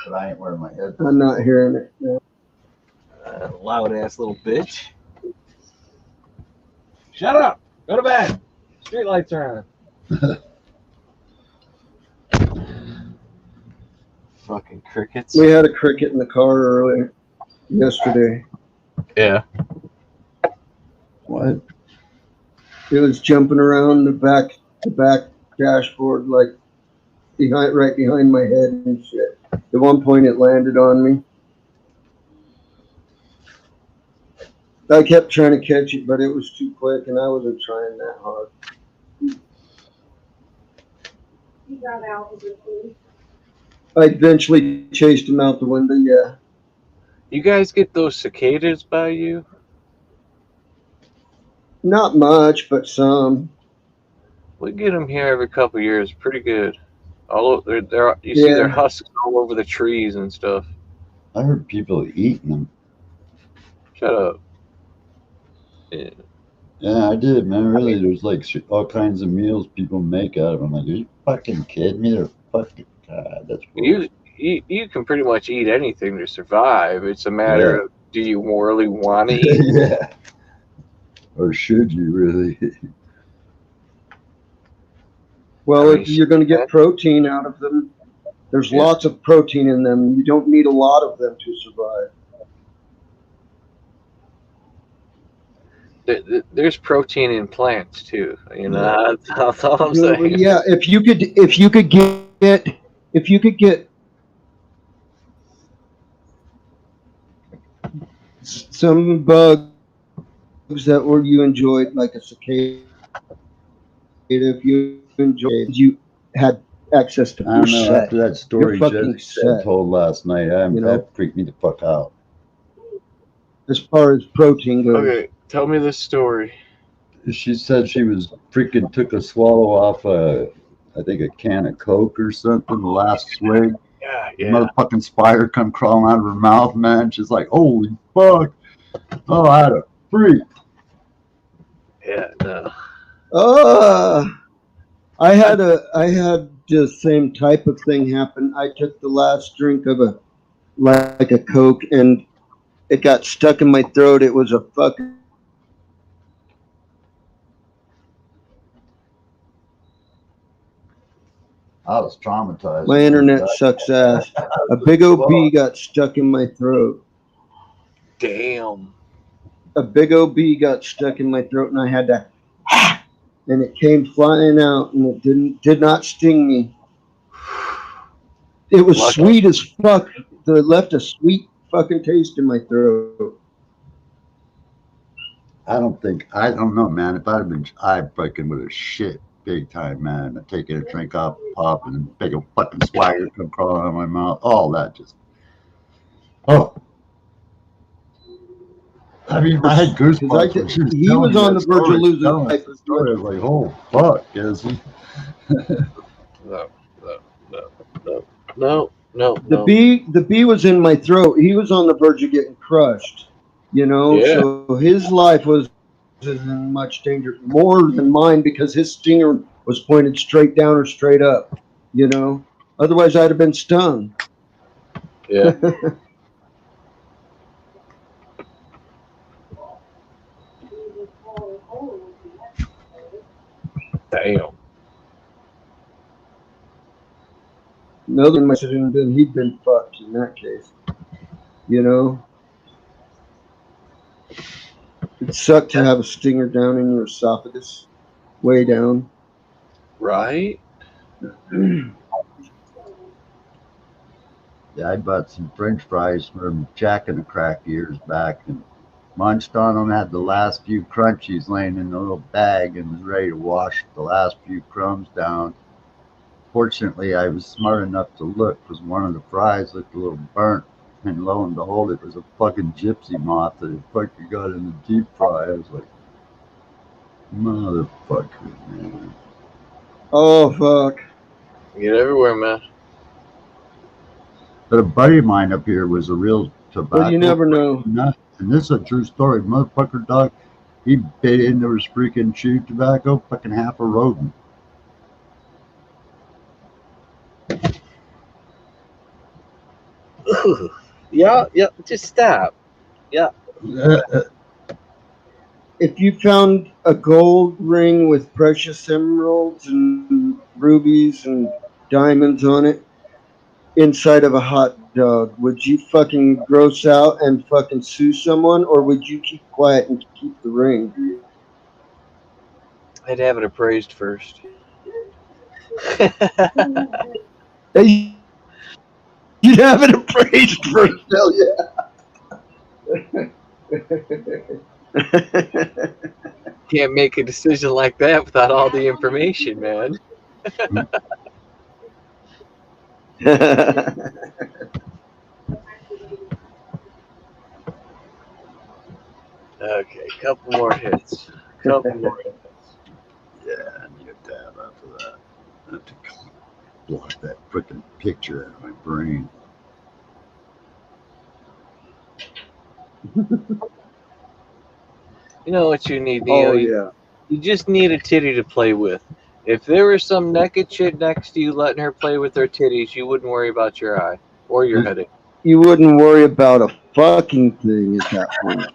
But I ain't wearing my headphones. I'm not hearing it. No. Loud ass little bitch. Shut up. Go to bed. Street lights are on. Fucking crickets. We had a cricket in the car earlier yesterday. Yeah. What? It was jumping around the back dashboard, like right behind my head and shit. At one point, it landed on me. I kept trying to catch it, but it was too quick, and I wasn't trying that hard. I eventually chased him out the window. Yeah. You guys get those cicadas by you? Not much, but some. We get them here every couple of years. Pretty good. All they're you see their husks all over the trees and stuff. I heard people eating them. Shut up. Yeah. Yeah, I did, man. Really, there's like all kinds of meals people make out of them. Like, are you fucking kidding me? They're fucking God. That's weird. You can pretty much eat anything to survive. It's a matter of, do you morally want to eat? Yeah. Or should you really? Well, if you're going to get protein out of them, there's lots of protein in them. You don't need a lot of them to survive. There's protein in plants too. You know, that's all I'm saying. Yeah, if you could get some bugs that you enjoyed, like a cicada, if you enjoyed, you had access to. I don't know. After that story You're fucking Jesse told last night, that freaked me the fuck out. as far as protein goes. Okay, tell me this story. She said she was freaking took a swallow off I think a can of Coke or something, the last swig. Yeah, The yeah. motherfucking spider come crawling out of her mouth, man. She's like, holy fuck. Oh, I had a freak. Yeah, no. I had the same type of thing happen. I took the last drink of a Coke and it got stuck in my throat. It was a fucking I was traumatized. my internet sucks ass. A big old bee got stuck in my throat. Damn. A big old bee got stuck in my throat and I had to and it came flying out and it did not sting me. It was Lucky. sweet as fuck. It left a sweet fucking taste in my throat. I don't know, man. If I'd have been, I fucking would have shit big time, man. Taking a drink off the pop and then big old fucking swagger come crawling out of my mouth. All that just, oh. I mean, I had goosebumps when she was He telling was me on that the verge of story, losing telling life. us the story. I was like, oh, fuck, is he? No. The bee was in my throat. He was on the verge of getting crushed. You know, Yeah. so his life was in much danger, more than mine, because his stinger was pointed straight down or straight up. You know, otherwise I'd have been stung. Yeah. Damn. No, than my he'd been fucked in that case. You know, it sucked to have a stinger down in your esophagus, way down. Right? Yeah, I bought some French fries from Jack in the Crack years back and munched on them, had the last few crunchies laying in a little bag and was ready to wash the last few crumbs down. Fortunately, I was smart enough to look because one of the fries looked a little burnt, and lo and behold, it was a fucking gypsy moth that had fucking got in the deep fry. I was like, motherfucker, man. Oh fuck! Get everywhere, man. But a buddy of mine up here was a real tobacco. Well, you never know. nut, and this is a true story. Motherfucker, dog, he bit into his freaking chew tobacco, fucking half a rodent. Yeah, just stop. Yeah. If you found a gold ring with precious emeralds and rubies and diamonds on it inside of a hot dog, would you fucking gross out and fucking sue someone, or would you keep quiet and keep the ring? I'd have it appraised first. Hey, you'd have it appraised first, hell yeah. Can't make a decision like that without all the information, man. Okay, couple more hits. Couple more hits. Yeah, I need a dab after that. I have to block that freaking picture out of my brain. You know what you need, Neil? Oh yeah. You just need a titty to play with. If there was some naked chick next to you letting her play with her titties, you wouldn't worry about your eye or your headache. You wouldn't worry about a fucking thing at that point.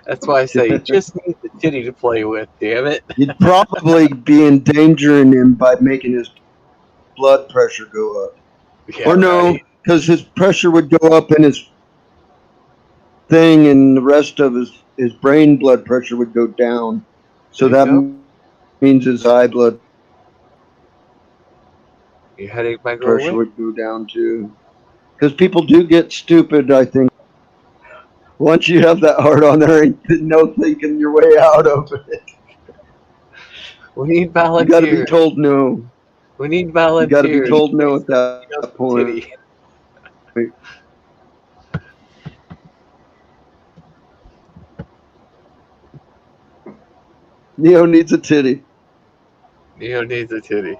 That's why I say you just need the titty to play with, damn it. You'd probably be endangering him by making his blood pressure go up. Yeah, Or no, right. because his pressure would go up in his thing and the rest of his brain blood pressure would go down. So There you that means his eye blood Your headache might go pressure away. would go down too. Because people do get stupid, I think. Once you have that heart on there, ain't no thinking your way out of it. We need You volunteers. got to be told no. We need You volunteers. got to be told no at that point. Titty. Neo needs a titty. Neo needs a titty.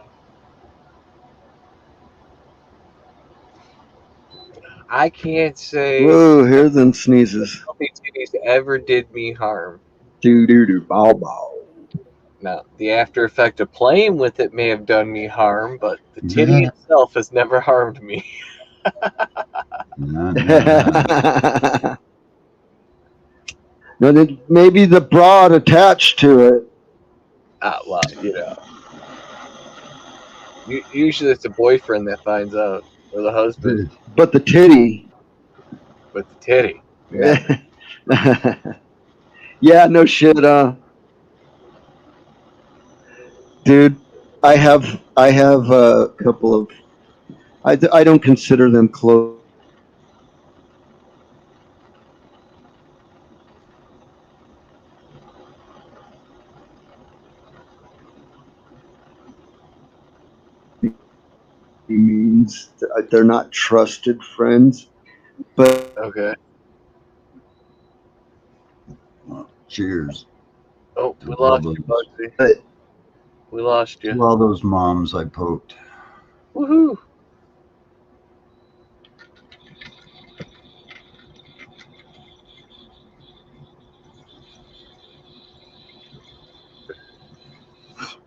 I can't say Whoa, hear them sneezes. healthy titties ever did me harm. Do do do bow bow. Now, the after effect of playing with it may have done me harm, but the titty itself has never harmed me. No. No, then maybe the broad attached to it. Well, usually it's the boyfriend that finds out, or the husband, But the titty. but the titty. Never. Yeah, no shit. Dude, I have a couple of. I don't consider them close. Means they're not trusted friends, but Okay. Cheers. Oh, we To lost all you, those- Bugsy. We lost you. To all those moms I poked. Woohoo!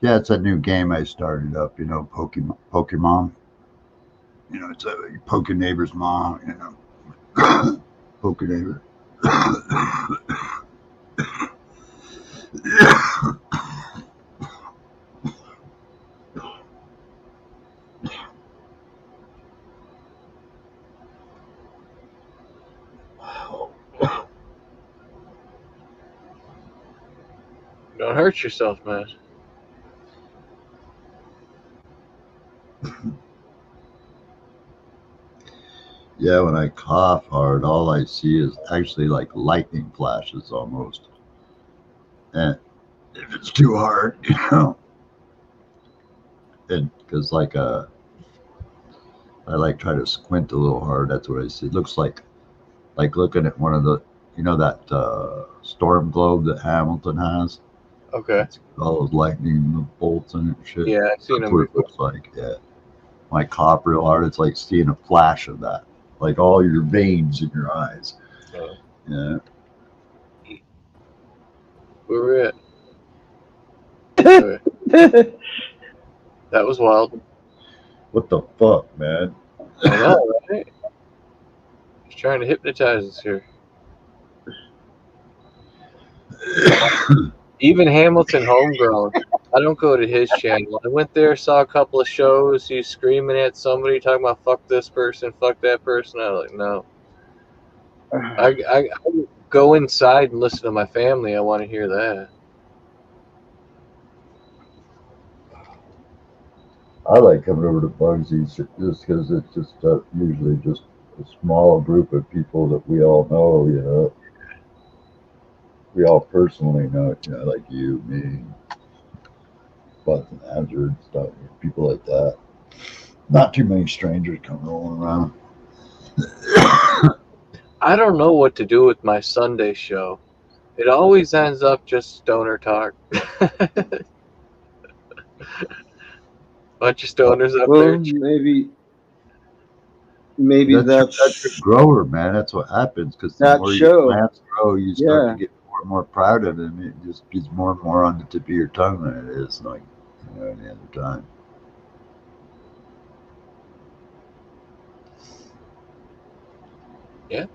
Yeah, it's a new game I started up, you know, Pokemon. You know, it's you poke your neighbor's mom, you know. Poke your neighbor. Don't hurt yourself, man. Yeah, when I cough hard, all I see is actually like lightning flashes almost. And if it's too hard, you know, and because I like try to squint a little hard. That's what I see. It looks like looking at one of the, you know, that storm globe that Hamilton has. Okay. All those lightning bolts in it and shit. Yeah, I've seen That's them what it before. looks like. Yeah. When I cough real hard, it's like seeing a flash of that, like all your veins in your eyes. Oh. Yeah. Where we at? Okay. That was wild. What the fuck, man? I know, right? He's trying to hypnotize us here. Even Hamilton Homegrown. I don't go to his channel. I went there, saw a couple of shows. He's screaming at somebody, talking about fuck this person, fuck that person. I was like, no. I go inside and listen to my family. I want to hear that. I like coming over to Bugsy's just because it's just usually just a small group of people that we all know, you know. We all personally know, you know, like you, me, Buzz and Azure and stuff, people like that. Not too many strangers come rolling around. I don't know what to do with my Sunday show. It always ends up just stoner talk. Bunch of stoners up well, there. maybe That's your grower, man. That's what happens because the that more show. your plants grow, you start Yeah. to get more and more proud of them. It just gets more and more on the tip of your tongue than it is like, you know, any other time. Yeah.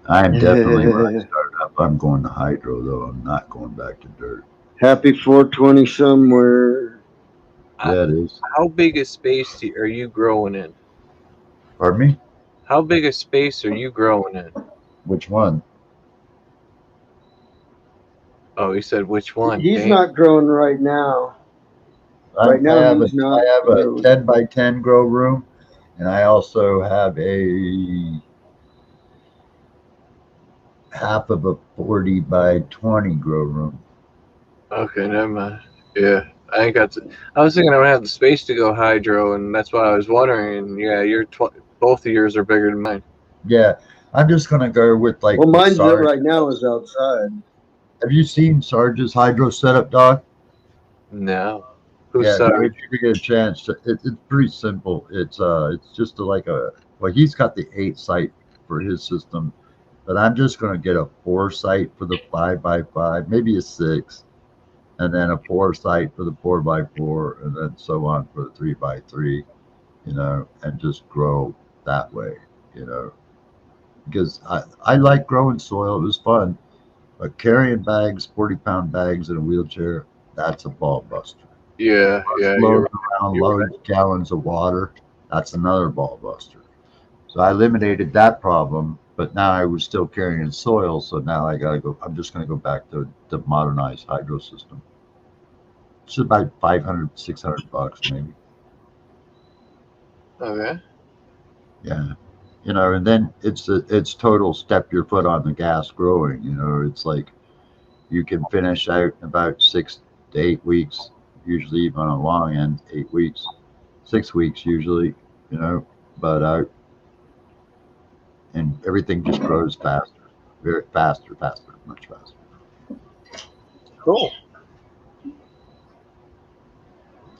I'm definitely when I start up, I'm going to hydro though. I'm not going back to dirt. Happy 420 somewhere. Yeah, it is. How big a space are you growing in? Pardon me? How big a space are you growing in? Which one? Oh, he said which one? He's Damn. not growing right now. I Right now, have he's not. I have a growing. 10 by 10 grow room, and I also have a half of a 40 by 20 grow room. Okay, never mind. Yeah, I ain't got to. I was thinking I would have the space to go hydro, and that's why I was wondering. Yeah, both of yours are bigger than mine. Yeah, I'm just gonna go with like Well, mine's Sarge. right now is outside. Have you seen Sarge's hydro setup, Doc? No. Who's Yeah, sorry? if you get a chance, it's pretty simple. It's just like a well, he's got the 8 site for his system, but I'm just going to get a 4 site for the 5x5, maybe a 6, and then a 4 site for the 4x4, and then so on for the 3x3, and just grow that way, you know, because I like growing soil. It was fun, but carrying bags, 40-pound bags in a wheelchair, that's a ball buster. Yeah, you're Loading right. around You're large gallons of water, that's another ball buster. So I eliminated that problem, but now I was still carrying soil, so now I gotta go. I'm just gonna go back to the modernized hydro system. It's about 500, $600 maybe. Okay. Yeah, and then it's total step your foot on the gas growing. It's like you can finish out in about 6 to 8 weeks, usually even on a long end, 8 weeks, 6 weeks usually. But and everything just grows faster, very faster, much faster. Cool.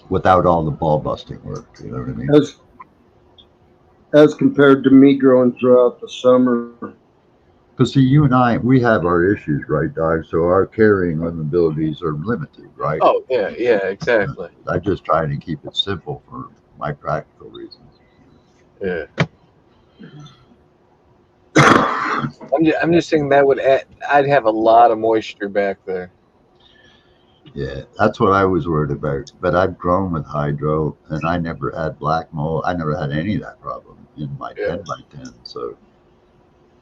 Without all the ball busting work. You know what I mean? As compared to me growing throughout the summer. Because see, you and I, we have our issues, right, Doc? So our carrying abilities are limited, right? Oh yeah, exactly. I just try to keep it simple for my practical reasons. Yeah. I'm just saying that would add, I'd have a lot of moisture back there. Yeah, that's what I was worried about. But I've grown with hydro, and I never had black mold. I never had any of that problem in my 10x10. So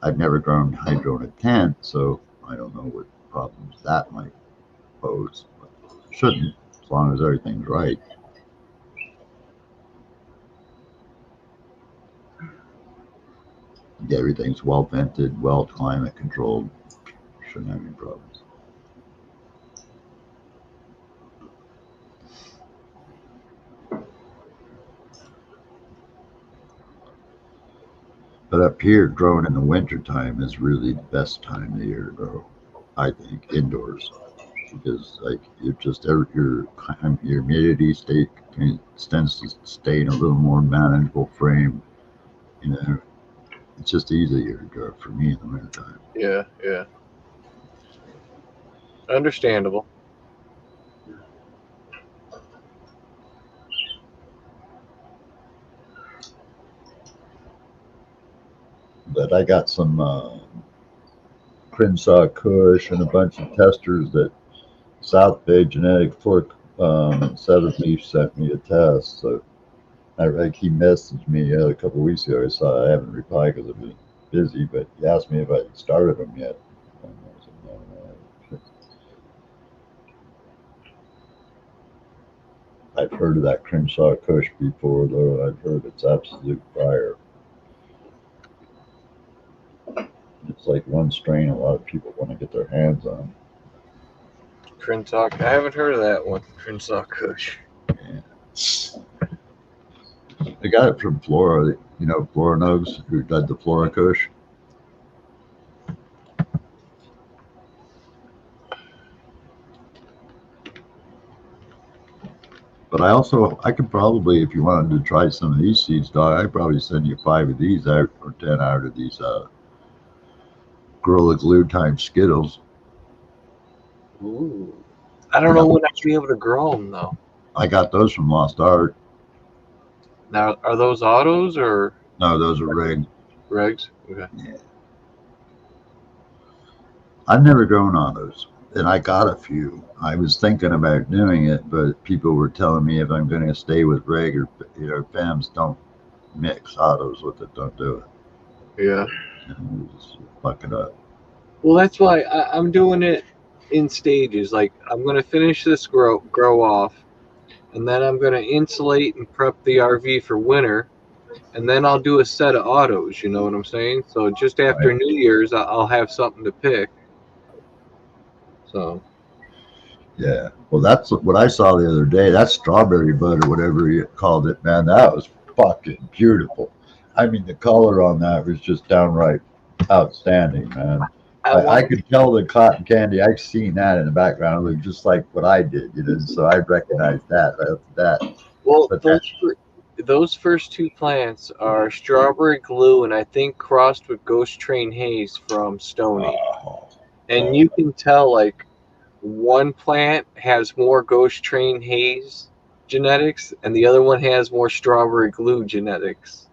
I've never grown hydro in a tent, so I don't know what problems that might pose. But shouldn't, as long as everything's right. Yeah, everything's well vented, well climate controlled. Shouldn't have any problems. But up here, growing in the winter time is really the best time of the year to grow, I think, indoors, because like your humidity state tends to stay in a little more manageable frame. It's just easier to grow for me in the winter time. Yeah. Understandable. But I got some Crimsaw Kush and a bunch of testers that South Bay Genetic Fork Seventh Leaf sent me a test. So he messaged me a couple of weeks ago. I haven't replied because I've been busy, but he asked me if I had started them yet. And I said, no. I've heard of that Crimsaw Kush before, though. I've heard it's absolute fire. It's like one strain a lot of people want to get their hands on. Crinsock. I haven't heard of that one. Crinsock Kush. Yeah. I got it from Flora, Flora Nugs, who did the Flora Kush. But I could probably, if you wanted to try some of these seeds, Doc, I'd probably send you 5 of these out or 10 out of these Gorilla Glue time Skittles. Ooh. I don't know when I'd be able to grow them, though. I got those from Lost Art. Now, are those autos or? No, those are rigged. Regs? Okay. Yeah. I've never grown autos, and I got a few. I was thinking about doing it, but people were telling me if I'm going to stay with reg or FEMs, don't mix autos with it. Don't do it. Yeah. Just fuck it up. Well, that's why I'm doing it in stages. Like, I'm going to finish this grow off, and then I'm going to insulate and prep the RV for winter, and then I'll do a set of autos. You know what I'm saying? So just after New Year's, I'll have something to pick. So. Yeah. Well, that's what I saw the other day. That strawberry bud or whatever you called it, man, that was fucking beautiful. I mean, the color on that was just downright outstanding, man. I could tell the cotton candy. I've seen that in the background. It looked just like what I did, so I recognized that right after that. Well, But those first two plants are strawberry glue and I think crossed with Ghost Train Haze from Stony. And you can tell like one plant has more Ghost Train Haze genetics and the other one has more strawberry glue genetics.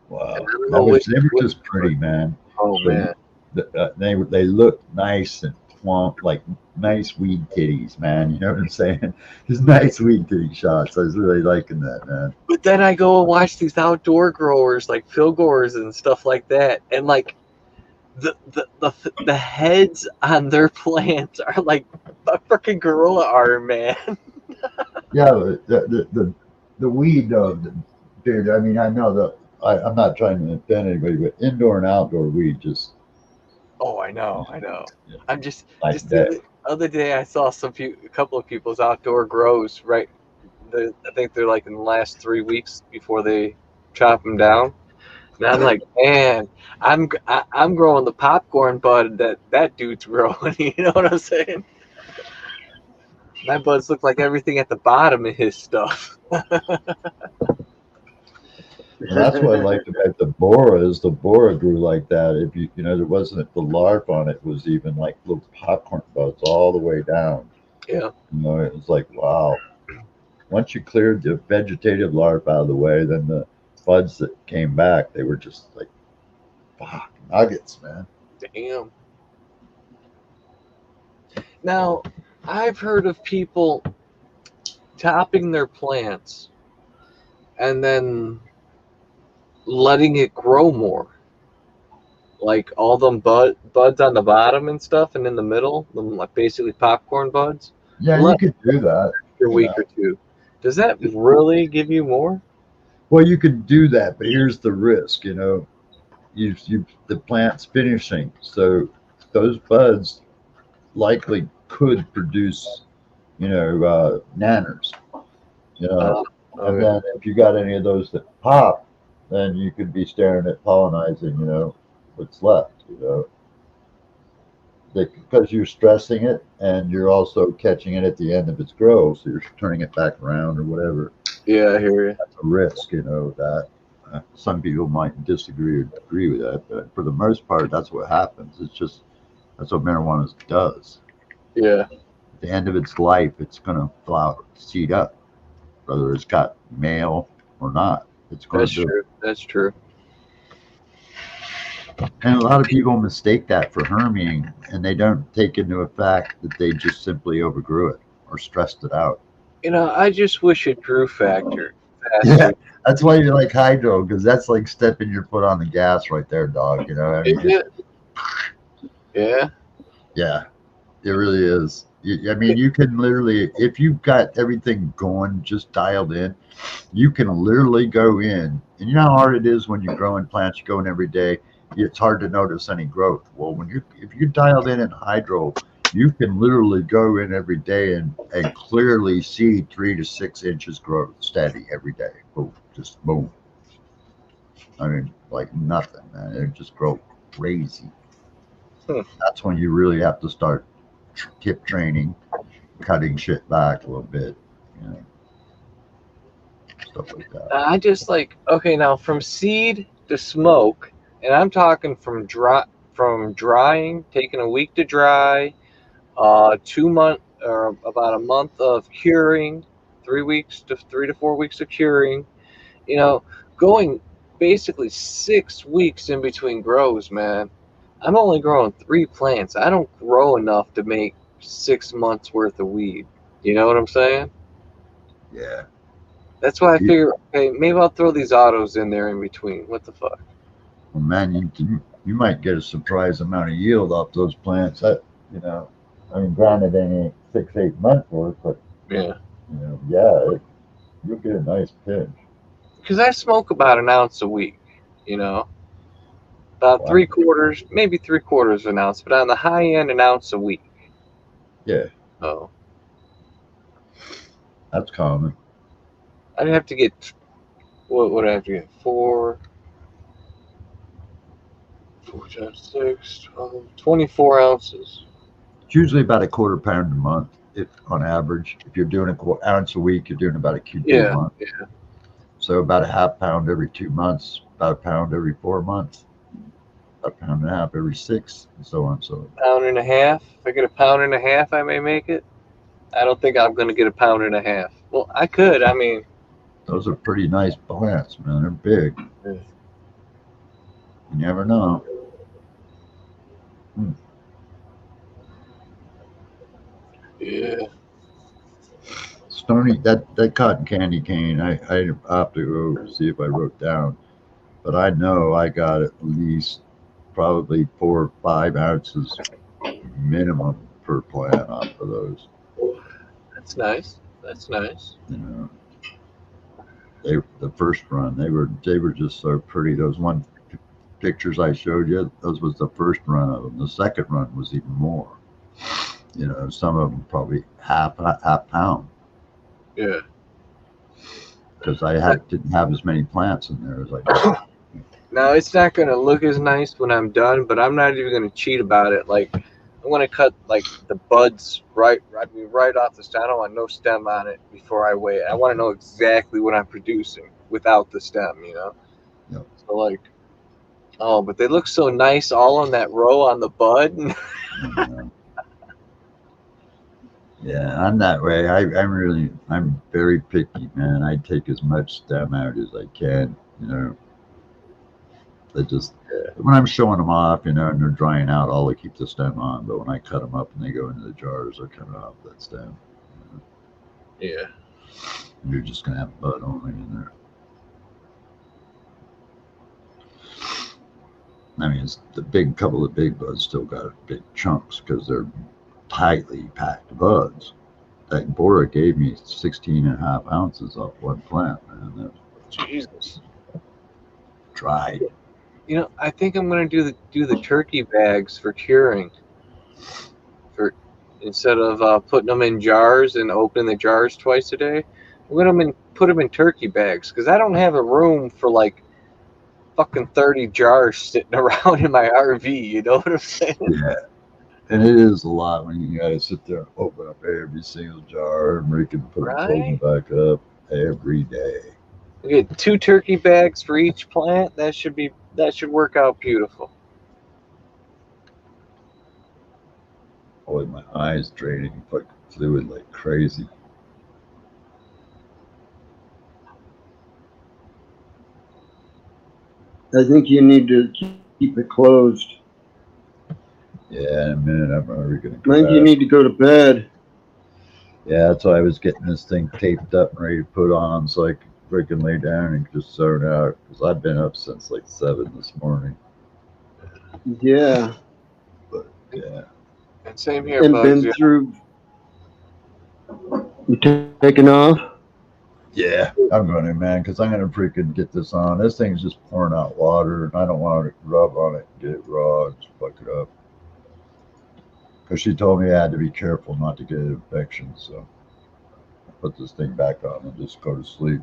wow, And they were just pretty, man. Oh man. They look nice and plump, like nice weed titties, man. You know what I'm saying? Just nice weed titty shots. I was really liking that, man. But then I go and watch these outdoor growers like Phil Gores and stuff like that, and like the heads on their plants are like a freaking gorilla arm, man. Yeah, the weed, dude. I mean, I know that I'm not trying to offend anybody, but indoor and outdoor weed just. Oh, I know. Yeah, I'm just like that. the other day I saw a couple of people's outdoor grows. Right, I think they're like in the last 3 weeks before they chop them down. And I'm like, man, I'm growing the popcorn bud that dude's growing. You know what I'm saying? My buds look like everything at the bottom of his stuff. And that's what I liked about the Bora is the Bora grew like that. If there wasn't the larp on it, it was even like little popcorn buds all the way down. Yeah. It was like, wow. Once you cleared the vegetative larp out of the way, then the buds that came back, they were just like, fuck, nuggets, man. Damn. Now, I've heard of people topping their plants and then letting it grow more. Like all them buds on the bottom and stuff, and in the middle, them like basically popcorn buds. Yeah, you could do that. For a week or two. Does that really give you more? Well, you could do that, but here's the risk. The plant's finishing, so those buds likely could produce, nanners. And then if you got any of those that pop, then you could be staring at pollinizing, what's left, because you're stressing it and you're also catching it at the end of its growth, so you're turning it back around or whatever. Yeah, I hear you. That's a risk, that some people might disagree or agree with that, but for the most part, that's what happens. That's what marijuana does. Yeah. At the end of its life, it's going to flower, seed up, whether it's got male or not. It's going to do true. That's true. And a lot of people mistake that for herming, and they don't take into effect that they just simply overgrew it or stressed it out. I just wish it grew faster. Yeah, that's why you like hydro, because that's like stepping your foot on the gas right there, dog. I mean, yeah. Yeah, it really is. I mean, you can literally, if you've got everything going, just dialed in, you can literally go in. And you know how hard it is when you're growing plants, you go in every day. It's hard to notice any growth. Well, if you're dialed in hydro, you can literally go in every day and clearly see 3 to 6 inches growth steady every day. Boom, just boom. I mean, like nothing, man. It just grow crazy. That's when you really have to start tip training, cutting shit back a little bit, stuff like that. I just now from seed to smoke, and I'm talking from drying, taking a week to dry, 2 month or about a month of curing, 3 to 4 weeks of curing, going basically 6 weeks in between grows, man. I'm only growing 3 plants. I don't grow enough to make 6 months worth of weed. You know what I'm saying? Yeah. That's why I figure, okay, maybe I'll throw these autos in there in between. What the fuck? Well, man, you might get a surprise amount of yield off those plants. I mean, granted, they ain't 6-8 months worth, but you'll get a nice pinch. Because I smoke about an ounce a week, about 3/4, maybe 3/4 of an ounce, but on the high end, an ounce a week. Yeah. Oh. That's common. I'd have to get, what would I have to get? 4 times 6, 12, 24 ounces. It's usually about a quarter pound a month, if on average. If you're doing ounce a week, you're doing about a QP a Yeah, month. yeah. So about a half pound every 2 months, about a pound every 4 months, a pound and a half every 6, and so on. So Pound and a half. If I get a pound and a half, I may make it. I don't think I'm going to get a pound and a half. Well, I could. I mean, those are pretty nice plants, man. They're big. Yeah. You never know. yeah. Stony, that cotton candy cane, I have to go see if I wrote down, but I know I got at least probably 4 or 5 ounces minimum per plant off of those. That's nice. That's nice. You know, the first run they were just so pretty. Those pictures I showed you, those was the first run of them. The second run was even more. You know, some of them probably half pound Yeah. because didn't have as many plants in there as I did. Now it's not gonna look as nice when I'm done, but I'm not even gonna cheat about it. Like I'm gonna cut like the buds right off the stem. I don't want no stem on it before I weigh it. I want to know exactly what I'm producing without the stem. You know. Yep. So like, oh, but they look so nice all on that row on the bud. Yeah, I'm that way. I'm very picky, man. I take as much stem out as I can, you know. They just, when I'm showing them off, you know, and they're drying out, I'll keep the stem on. But when I cut them up and they go into the jars, I cut off that stem. Yeah. And you're just going to have bud only in there. I mean, it's couple of big buds still got big chunks because they're tightly packed buds. That Bora gave me 16 and a half ounces off one plant, man. Jesus. Dried. You know, I think I'm gonna do the turkey bags for curing. For instead of putting them in jars and opening the jars twice a day, I'm gonna put them in turkey bags because I don't have a room for like fucking 30 jars sitting around in my RV. You know what I'm saying? Yeah. And it is a lot when you gotta sit there and open up every single jar and close them back up every day. We get 2 turkey bags for each plant. That should work out beautiful. Boy, my eyes draining fluid like crazy. I think you need to keep it closed. Yeah, in a minute I'm already gonna I think you need to go to bed. Yeah, that's why I was getting this thing taped up and ready to put on so I could freaking lay down and just zone out because I've been up since like 7 this morning. Yeah. But yeah. And same here, And Bugs. been through. You taking off? Yeah, I'm going to, man, because I'm going to freaking get this on. This thing's just pouring out water, and I don't want to rub on it and get it raw and just fuck it up. Because she told me I had to be careful not to get an infection, so I put this thing back on and just go to sleep.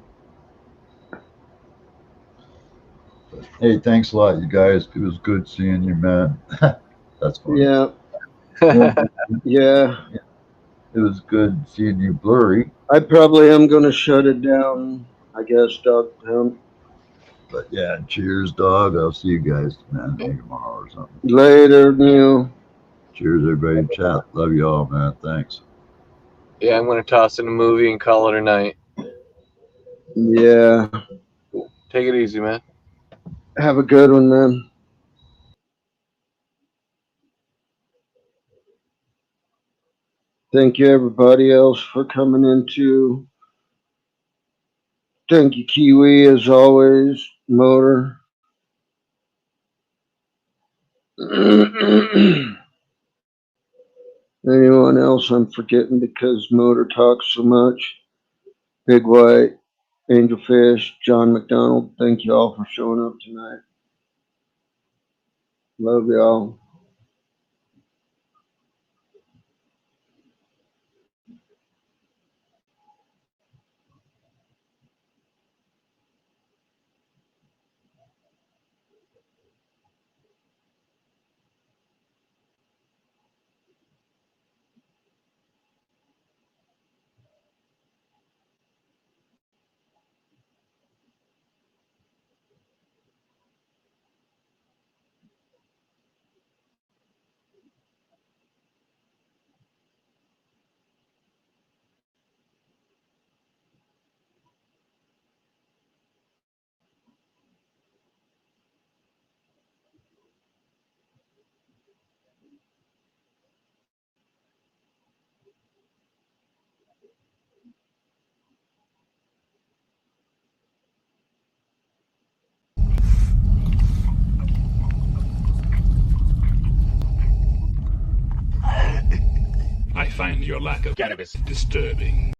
But, hey, thanks a lot, you guys. It was good seeing you, man. That's funny. Yeah. Yeah. It was good seeing you blurry. I probably am going to shut it down, I guess, Dog Pound. But yeah, cheers, dog. I'll see you guys, man, maybe tomorrow or something. Later, Neil. Cheers, everybody in chat. Love you all, man. Thanks. Yeah, I'm gonna toss in a movie and call it a night. Yeah. Cool. Take it easy, man. Have a good one, man. Thank you, everybody else, for coming into. Thank you, Kiwi, as always. Motor. Anyone else I'm forgetting because Motor talks so much? Big White, Angelfish, John McDonald. Thank you all for showing up tonight. Love y'all. your lack of cannabis disturbing.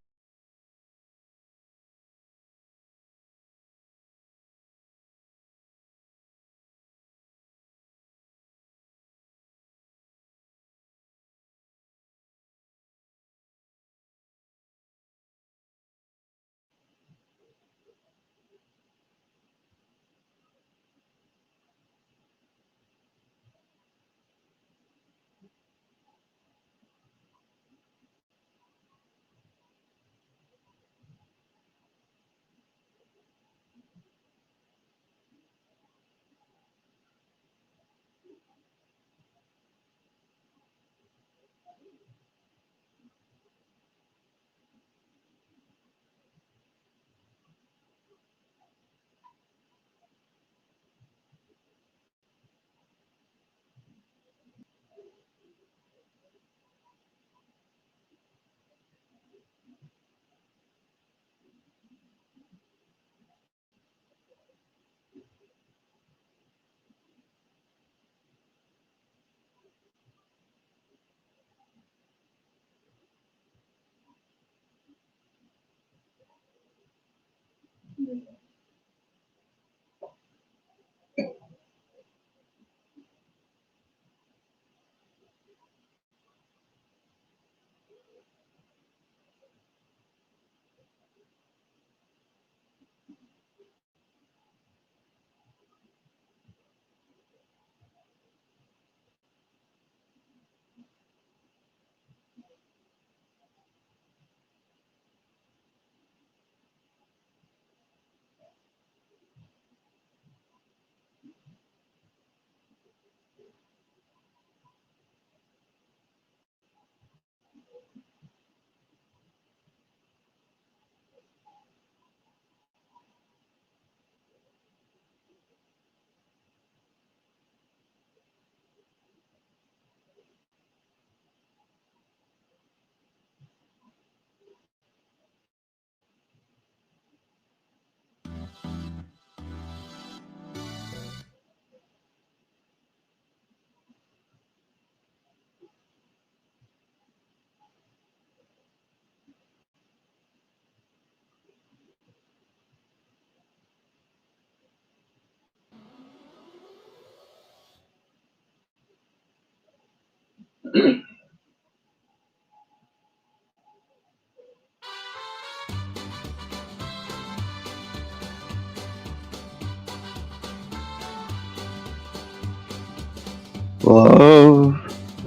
Love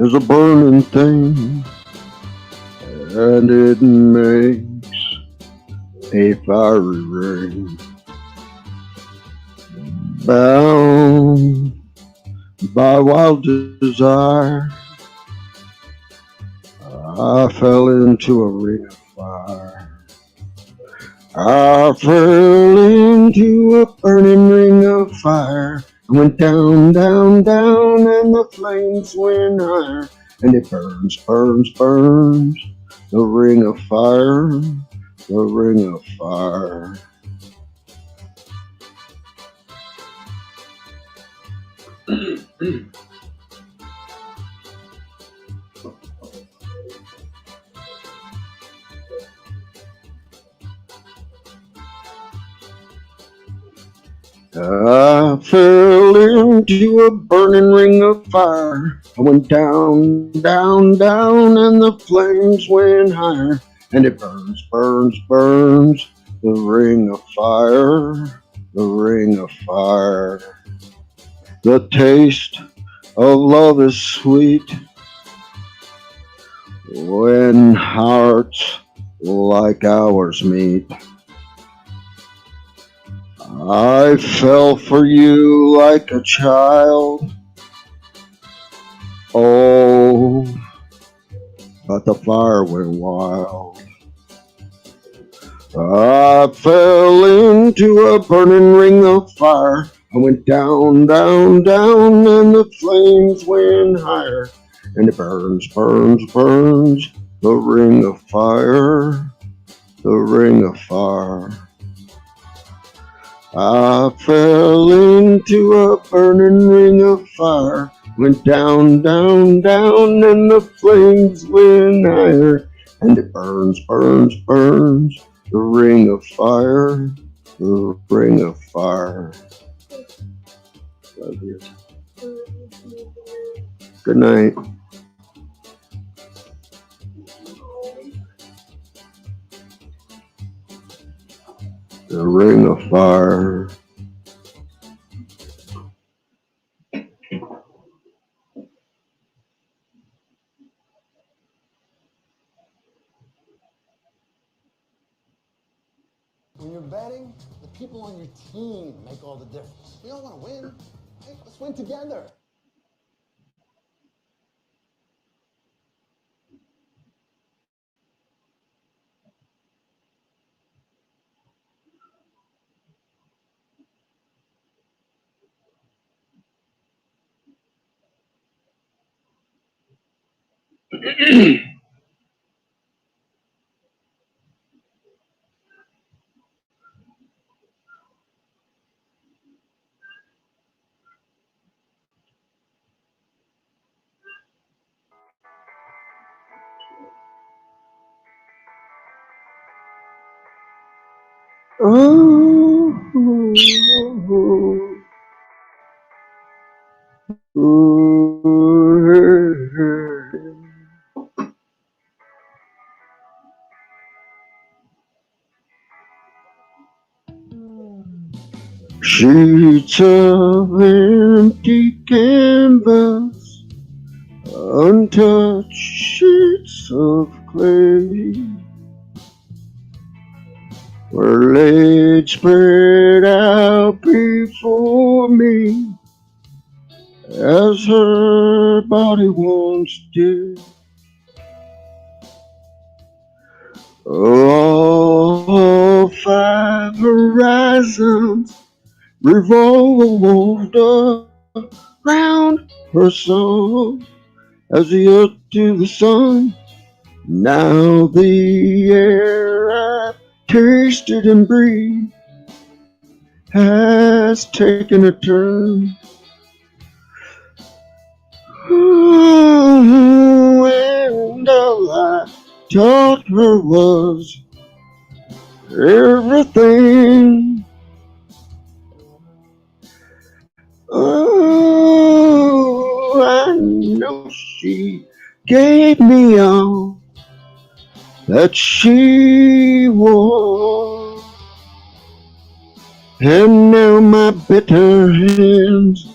is a burning thing, and it makes a fiery ring. Bound by wild desire, I fell into a ring of fire. I fell into a burning ring of fire. I went down, down, down, and the flames went higher. And it burns, burns, burns, the ring of fire, the ring of fire. I fell into a burning ring of fire. I went down, down, down, and the flames went higher. And it burns, burns, burns, the ring of fire, the ring of fire. The taste of love is sweet when hearts like ours meet. I fell for you like a child. Oh, but the fire went wild. I fell into a burning ring of fire. I went down, down, down, and the flames went higher. And it burns, burns, burns, the ring of fire, the ring of fire. I fell into a burning ring of fire, went down, down, down, and the flames went higher, and it burns, burns, burns. The ring of fire, the ring of fire. Love you. Good night. The ring of fire. When you're betting, the people on your team make all the difference. We all want to win. Hey, let's win together. Sheets of empty canvas, untouched sheets of clay, were laid spread out before me as her body once did. All 5 horizons revolved around her soul as the earth to the sun. Now the air I tasted and breathed has taken a turn. And all I taught her was everything. Oh, I know she gave me all that she was. And now my bitter hands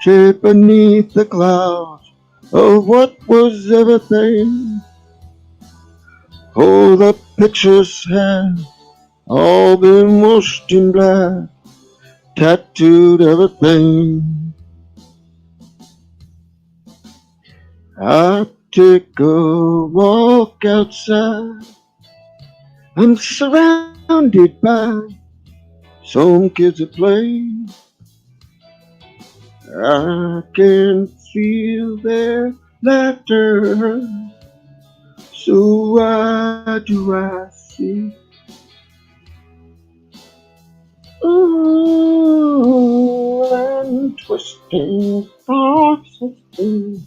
shape beneath the clouds of what was everything. Oh, the pictures have all been washed in black, tattooed everything. I take a walk outside. I'm surrounded by some kids that play. I can feel their laughter. So why do I see? Oh, and twisting thoughts of things.